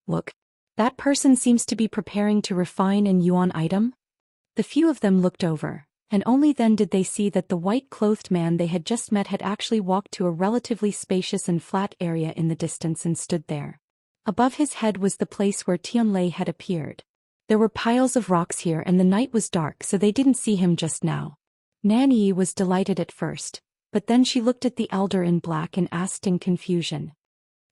Look, that person seems to be preparing to refine an yuan item. The few of them looked over, and only then did they see that the white-clothed man they had just met had actually walked to a relatively spacious and flat area in the distance and stood there. Above his head was the place where Tianlei had appeared. There were piles of rocks here and the night was dark, so they didn't see him just now. Nan Yi was delighted at first, but then she looked at the elder in black and asked in confusion.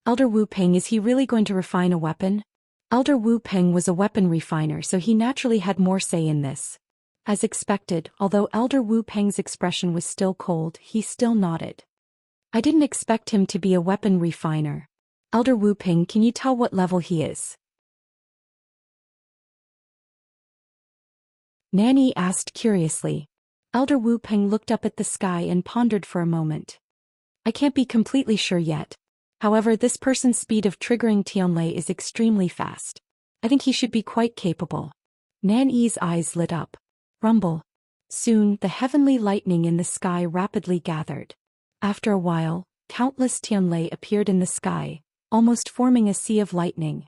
Elder Wu Peng, is he really going to refine a weapon? Elder Wu Peng was a weapon refiner, so he naturally had more say in this. As expected, although Elder Wu Peng's expression was still cold, he still nodded. I didn't expect him to be a weapon refiner. Elder Wu Peng, can you tell what level he is? Nan Yi asked curiously. Elder Wu Peng looked up at the sky and pondered for a moment. I can't be completely sure yet. However, this person's speed of triggering Tianlei is extremely fast. I think he should be quite capable. Nan Yi's eyes lit up. Rumble. Soon, the heavenly lightning in the sky rapidly gathered. After a while, countless Tianlei appeared in the sky, almost forming a sea of lightning.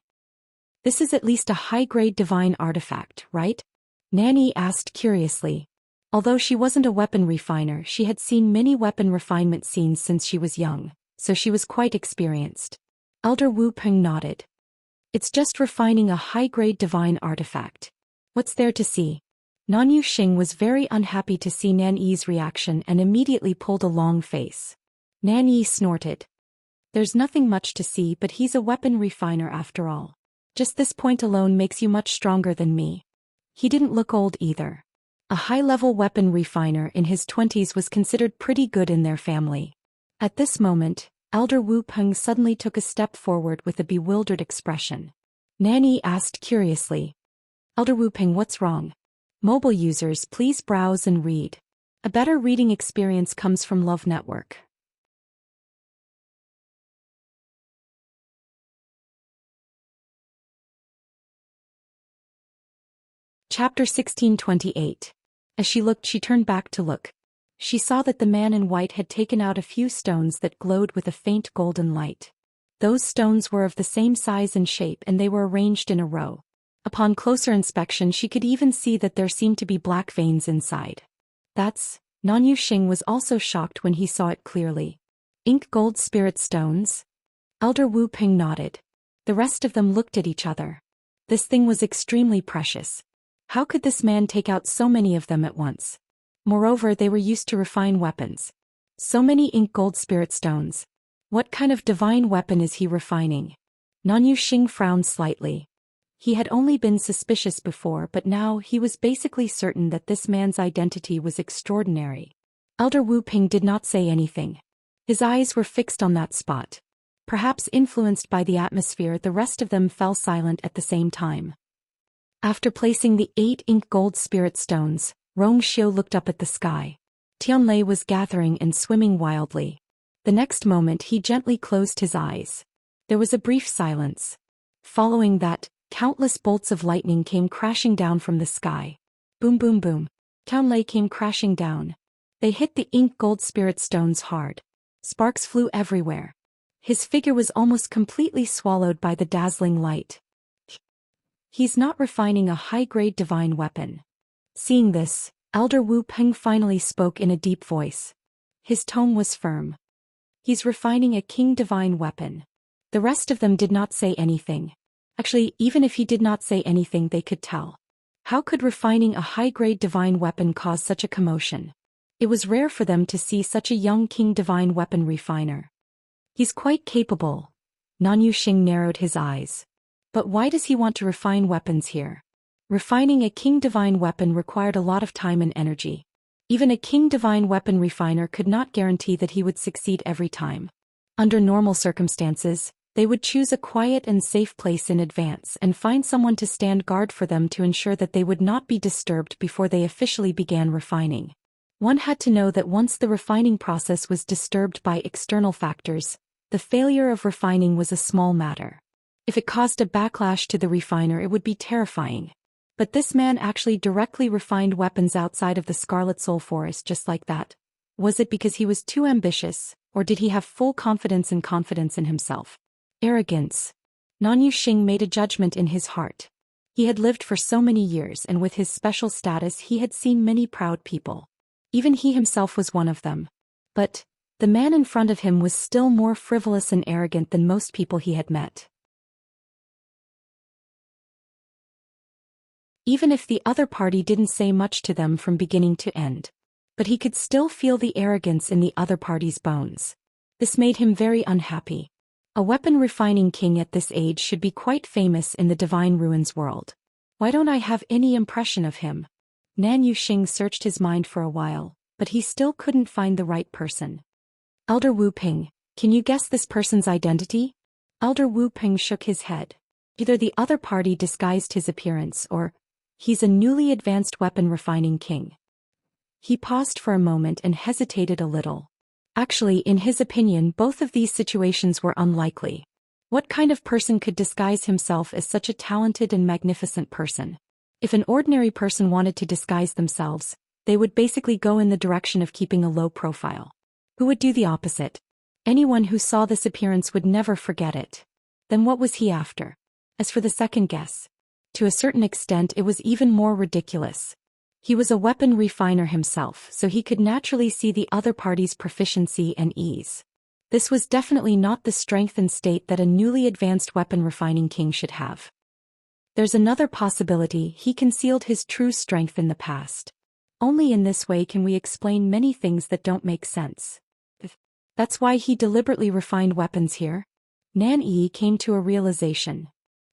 This is at least a high-grade divine artifact, right? Nan Yi asked curiously. Although she wasn't a weapon refiner, she had seen many weapon refinement scenes since she was young, so she was quite experienced. Elder Wu Peng nodded. It's just refining a high-grade divine artifact. What's there to see? Nan Yuxing was very unhappy to see Nan Yi's reaction and immediately pulled a long face. Nan Yi snorted. There's nothing much to see, but he's a weapon refiner after all. Just this point alone makes you much stronger than me. He didn't look old either. A high-level weapon refiner in his 20s was considered pretty good in their family. At this moment, Elder Wu Peng suddenly took a step forward with a bewildered expression. Nan Yi asked curiously. Elder Wu Peng, what's wrong? Mobile users, please browse and read. A better reading experience comes from Love Network. Chapter 1628. As she looked, she turned back to look. She saw that the man in white had taken out a few stones that glowed with a faint golden light. Those stones were of the same size and shape, and they were arranged in a row. Upon closer inspection, she could even see that there seemed to be black veins inside. Nan Yuxing was also shocked when he saw it clearly. Ink gold spirit stones? Elder Wu Peng nodded. The rest of them looked at each other. This thing was extremely precious. How could this man take out so many of them at once? Moreover, they were used to refine weapons. So many ink gold spirit stones. What kind of divine weapon is he refining? Nan Yuxing frowned slightly. He had only been suspicious before, but now he was basically certain that this man's identity was extraordinary. Elder Wu Peng did not say anything. His eyes were fixed on that spot. Perhaps influenced by the atmosphere, the rest of them fell silent at the same time. After placing the 8 ink gold spirit stones, Rong Xiu looked up at the sky. Tianlei was gathering and swimming wildly. The next moment he gently closed his eyes. There was a brief silence. Following that, countless bolts of lightning came crashing down from the sky. Boom boom boom. Tianlei came crashing down. They hit the ink gold spirit stones hard. Sparks flew everywhere. His figure was almost completely swallowed by the dazzling light. He's not refining a high-grade divine weapon. Seeing this, Elder Wu Peng finally spoke in a deep voice. His tone was firm. He's refining a king divine weapon. The rest of them did not say anything. Actually, even if he did not say anything, they could tell. How could refining a high-grade divine weapon cause such a commotion? It was rare for them to see such a young king divine weapon refiner. He's quite capable. Nan Yuxing narrowed his eyes. But why does he want to refine weapons here? Refining a king divine weapon required a lot of time and energy. Even a king divine weapon refiner could not guarantee that he would succeed every time. Under normal circumstances, they would choose a quiet and safe place in advance and find someone to stand guard for them to ensure that they would not be disturbed before they officially began refining. One had to know that once the refining process was disturbed by external factors, the failure of refining was a small matter. If it caused a backlash to the refiner, it would be terrifying. But this man actually directly refined weapons outside of the Scarlet Soul Forest just like that. Was it because he was too ambitious, or did he have full confidence in himself? Arrogance. Nan Yuxing made a judgment in his heart. He had lived for so many years, and with his special status he had seen many proud people. Even he himself was one of them. But the man in front of him was still more frivolous and arrogant than most people he had met. Even if the other party didn't say much to them from beginning to end. But he could still feel the arrogance in the other party's bones. This made him very unhappy. A weapon refining king at this age should be quite famous in the Divine Ruins world. Why don't I have any impression of him? Nan Yuxing searched his mind for a while, but he still couldn't find the right person. Elder Wu Peng, can you guess this person's identity? Elder Wu Peng shook his head. Either the other party disguised his appearance or he's a newly advanced weapon refining king. He paused for a moment and hesitated a little. Actually, in his opinion, both of these situations were unlikely. What kind of person could disguise himself as such a talented and magnificent person? If an ordinary person wanted to disguise themselves, they would basically go in the direction of keeping a low profile. Who would do the opposite? Anyone who saw this appearance would never forget it. Then what was he after? As for the second guess, to a certain extent it was even more ridiculous. He was a weapon refiner himself, so he could naturally see the other party's proficiency and ease. This was definitely not the strength and state that a newly advanced weapon refining king should have. There's another possibility: he concealed his true strength in the past. Only in this way can we explain many things that don't make sense. That's why he deliberately refined weapons here. Nan Yi came to a realization.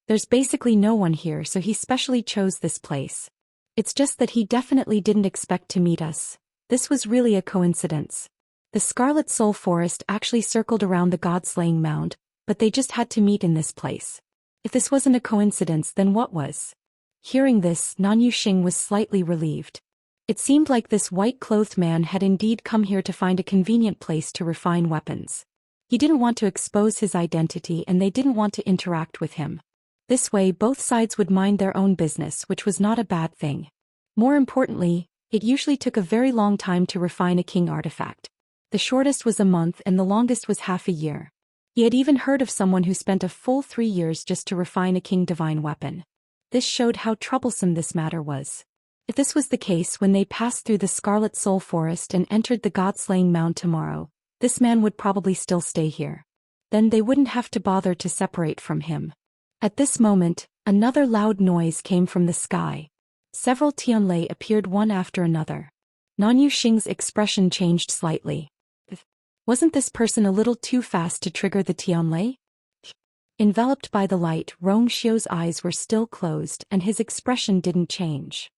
There's basically no one here, so he specially chose this place. It's just that he definitely didn't expect to meet us. This was really a coincidence. The Scarlet Soul Forest actually circled around the god-slaying mound, but they just had to meet in this place. If this wasn't a coincidence, then what was? Hearing this, Nan Yuxing was slightly relieved. It seemed like this white-clothed man had indeed come here to find a convenient place to refine weapons. He didn't want to expose his identity and they didn't want to interact with him. This way both sides would mind their own business, which was not a bad thing. More importantly, it usually took a very long time to refine a king artifact. The shortest was a month and the longest was half a year. He had even heard of someone who spent a full 3 years just to refine a king divine weapon. This showed how troublesome this matter was. If this was the case when they passed through the Scarlet Soul Forest and entered the god-slaying mound tomorrow, this man would probably still stay here. Then they wouldn't have to bother to separate from him. At this moment, another loud noise came from the sky. Several Tianlei appeared one after another. Nan Yuxing's expression changed slightly. Wasn't this person a little too fast to trigger the Tianlei? Enveloped by the light, Rong Xiu's eyes were still closed and his expression didn't change.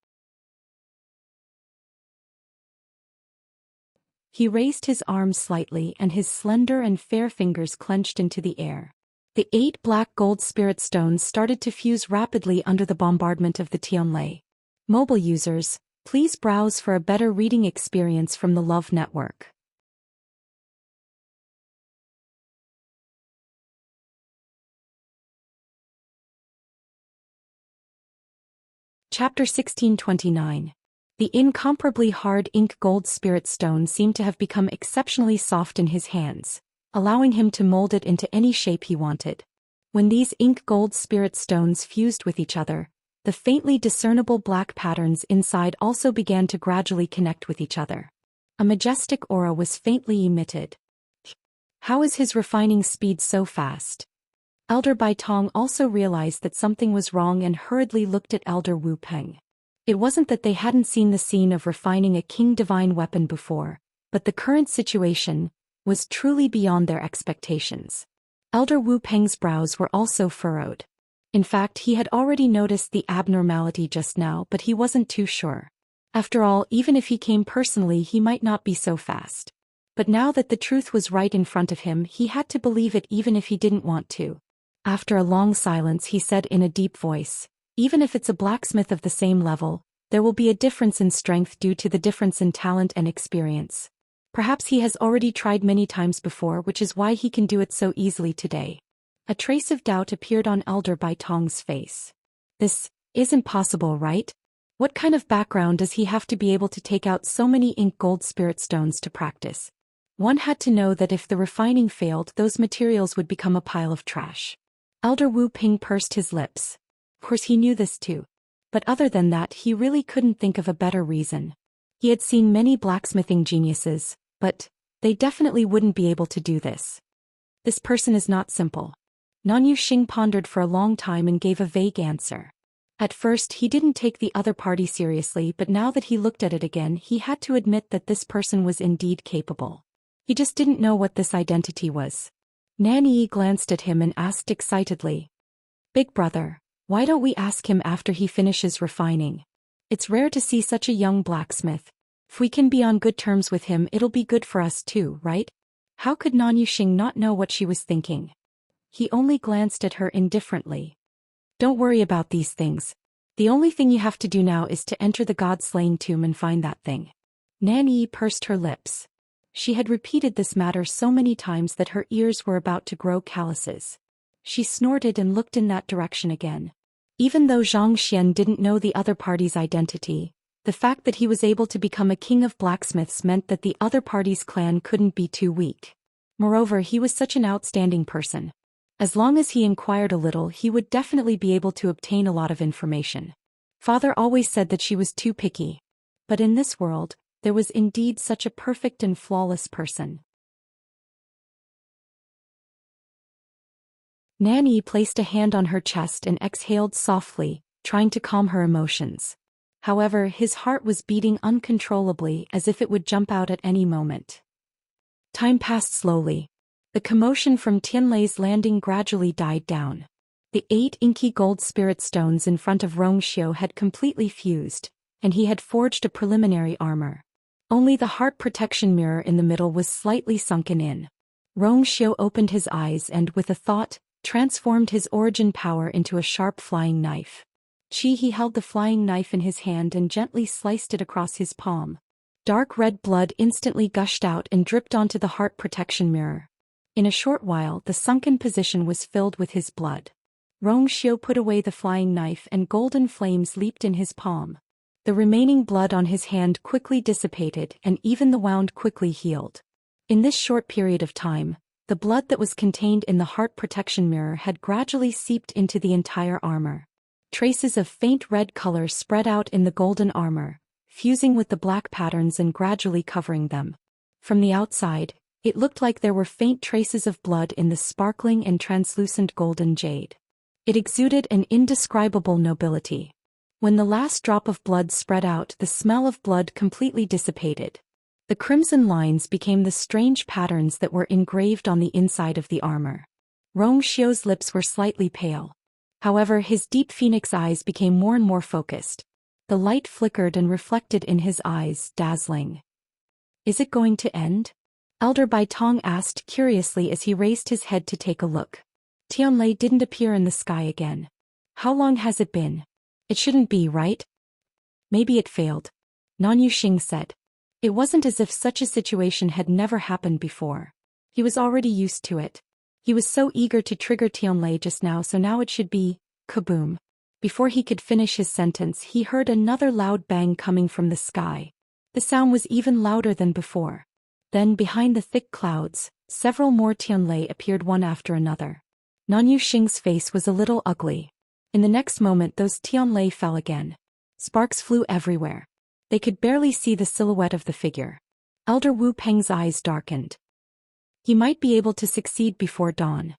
He raised his arms slightly and his slender and fair fingers clenched into the air. The 8 black gold spirit stones started to fuse rapidly under the bombardment of the Tianlei. Mobile users, please browse for a better reading experience from the Love Network. Chapter 1629. The incomparably hard ink gold spirit stone seemed to have become exceptionally soft in his hands, allowing him to mold it into any shape he wanted. When these ink gold spirit stones fused with each other, the faintly discernible black patterns inside also began to gradually connect with each other. A majestic aura was faintly emitted. How is his refining speed so fast? Elder Bai Tong also realized that something was wrong and hurriedly looked at Elder Wu Peng. It wasn't that they hadn't seen the scene of refining a king divine weapon before, but the current situation was truly beyond their expectations. Elder Wu Peng's brows were also furrowed. In fact, he had already noticed the abnormality just now, but he wasn't too sure. After all, even if he came personally, he might not be so fast. But now that the truth was right in front of him, he had to believe it even if he didn't want to. After a long silence, he said in a deep voice, "Even if it's a blacksmith of the same level, there will be a difference in strength due to the difference in talent and experience. Perhaps he has already tried many times before, which is why he can do it so easily today." A trace of doubt appeared on Elder Bai Tong's face. This isn't possible, right? What kind of background does he have to be able to take out so many ink gold spirit stones to practice? One had to know that if the refining failed, those materials would become a pile of trash. Elder Wu Ping pursed his lips. Of course he knew this too. But other than that, he really couldn't think of a better reason. He had seen many blacksmithing geniuses, but they definitely wouldn't be able to do this. This person is not simple. Nan Yuxing pondered for a long time and gave a vague answer. At first he didn't take the other party seriously, but now that he looked at it again, he had to admit that this person was indeed capable. He just didn't know what this identity was. Nan Yi glanced at him and asked excitedly, "Big brother, why don't we ask him after he finishes refining? It's rare to see such a young blacksmith. If we can be on good terms with him, it'll be good for us too, right?" How could Nan Yuxing not know what she was thinking? He only glanced at her indifferently. "Don't worry about these things. The only thing you have to do now is to enter the god-slaying tomb and find that thing." Nan Yi pursed her lips. She had repeated this matter so many times that her ears were about to grow calluses. She snorted and looked in that direction again. Even though Zhou Xian didn't know the other party's identity, the fact that he was able to become a king of blacksmiths meant that the other party's clan couldn't be too weak. Moreover, he was such an outstanding person. As long as he inquired a little, he would definitely be able to obtain a lot of information. Father always said that she was too picky. But in this world, there was indeed such a perfect and flawless person. Nanny placed a hand on her chest and exhaled softly, trying to calm her emotions. However, his heart was beating uncontrollably as if it would jump out at any moment. Time passed slowly. The commotion from Tianlei's landing gradually died down. The 8 inky gold spirit stones in front of Rongxiu had completely fused, and he had forged a preliminary armor. Only the heart protection mirror in the middle was slightly sunken in. Rongxiu opened his eyes and, with a thought, transformed his origin power into a sharp flying knife. He held the flying knife in his hand and gently sliced it across his palm. Dark red blood instantly gushed out and dripped onto the heart protection mirror. In a short while, the sunken position was filled with his blood. Rongxiu put away the flying knife and golden flames leaped in his palm. The remaining blood on his hand quickly dissipated and even the wound quickly healed. In this short period of time, the blood that was contained in the heart protection mirror had gradually seeped into the entire armor. Traces of faint red color spread out in the golden armor, fusing with the black patterns and gradually covering them. From the outside, it looked like there were faint traces of blood in the sparkling and translucent golden jade. It exuded an indescribable nobility. When the last drop of blood spread out, the smell of blood completely dissipated. The crimson lines became the strange patterns that were engraved on the inside of the armor. Rongxiu's lips were slightly pale. However, his deep phoenix eyes became more and more focused. The light flickered and reflected in his eyes, dazzling. "Is it going to end?" Elder Bai Tong asked curiously as he raised his head to take a look. Tianlei didn't appear in the sky again. "How long has it been? It shouldn't be, right?" "Maybe it failed," Nan Yuxing said. It wasn't as if such a situation had never happened before. He was already used to it. He was so eager to trigger Tianlei just now, so now it should be kaboom. Before he could finish his sentence, he heard another loud bang coming from the sky. The sound was even louder than before. Then, behind the thick clouds, several more Tianlei appeared one after another. Nan Yuxing's face was a little ugly. In the next moment, those Tianlei fell again. Sparks flew everywhere. They could barely see the silhouette of the figure. Elder Wu Peng's eyes darkened. He might be able to succeed before dawn.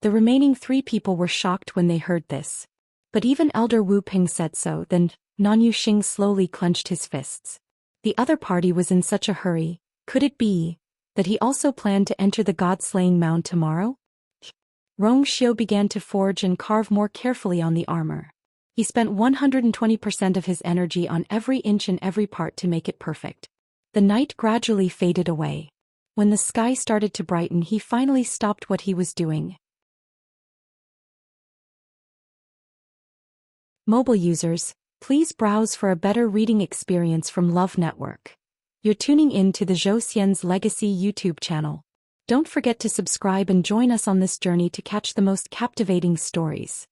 The remaining 3 people were shocked when they heard this. But even Elder Wu Peng said so. Then Nan Yuxing slowly clenched his fists. The other party was in such a hurry. Could it be that he also planned to enter the god-slaying mound tomorrow? Rongxiu began to forge and carve more carefully on the armor. He spent 120% of his energy on every inch and every part to make it perfect. The night gradually faded away. When the sky started to brighten, he finally stopped what he was doing. Mobile users, please browse for a better reading experience from Love Network. You're tuning in to the Zhou Xian's Legacy YouTube channel. Don't forget to subscribe and join us on this journey to catch the most captivating stories.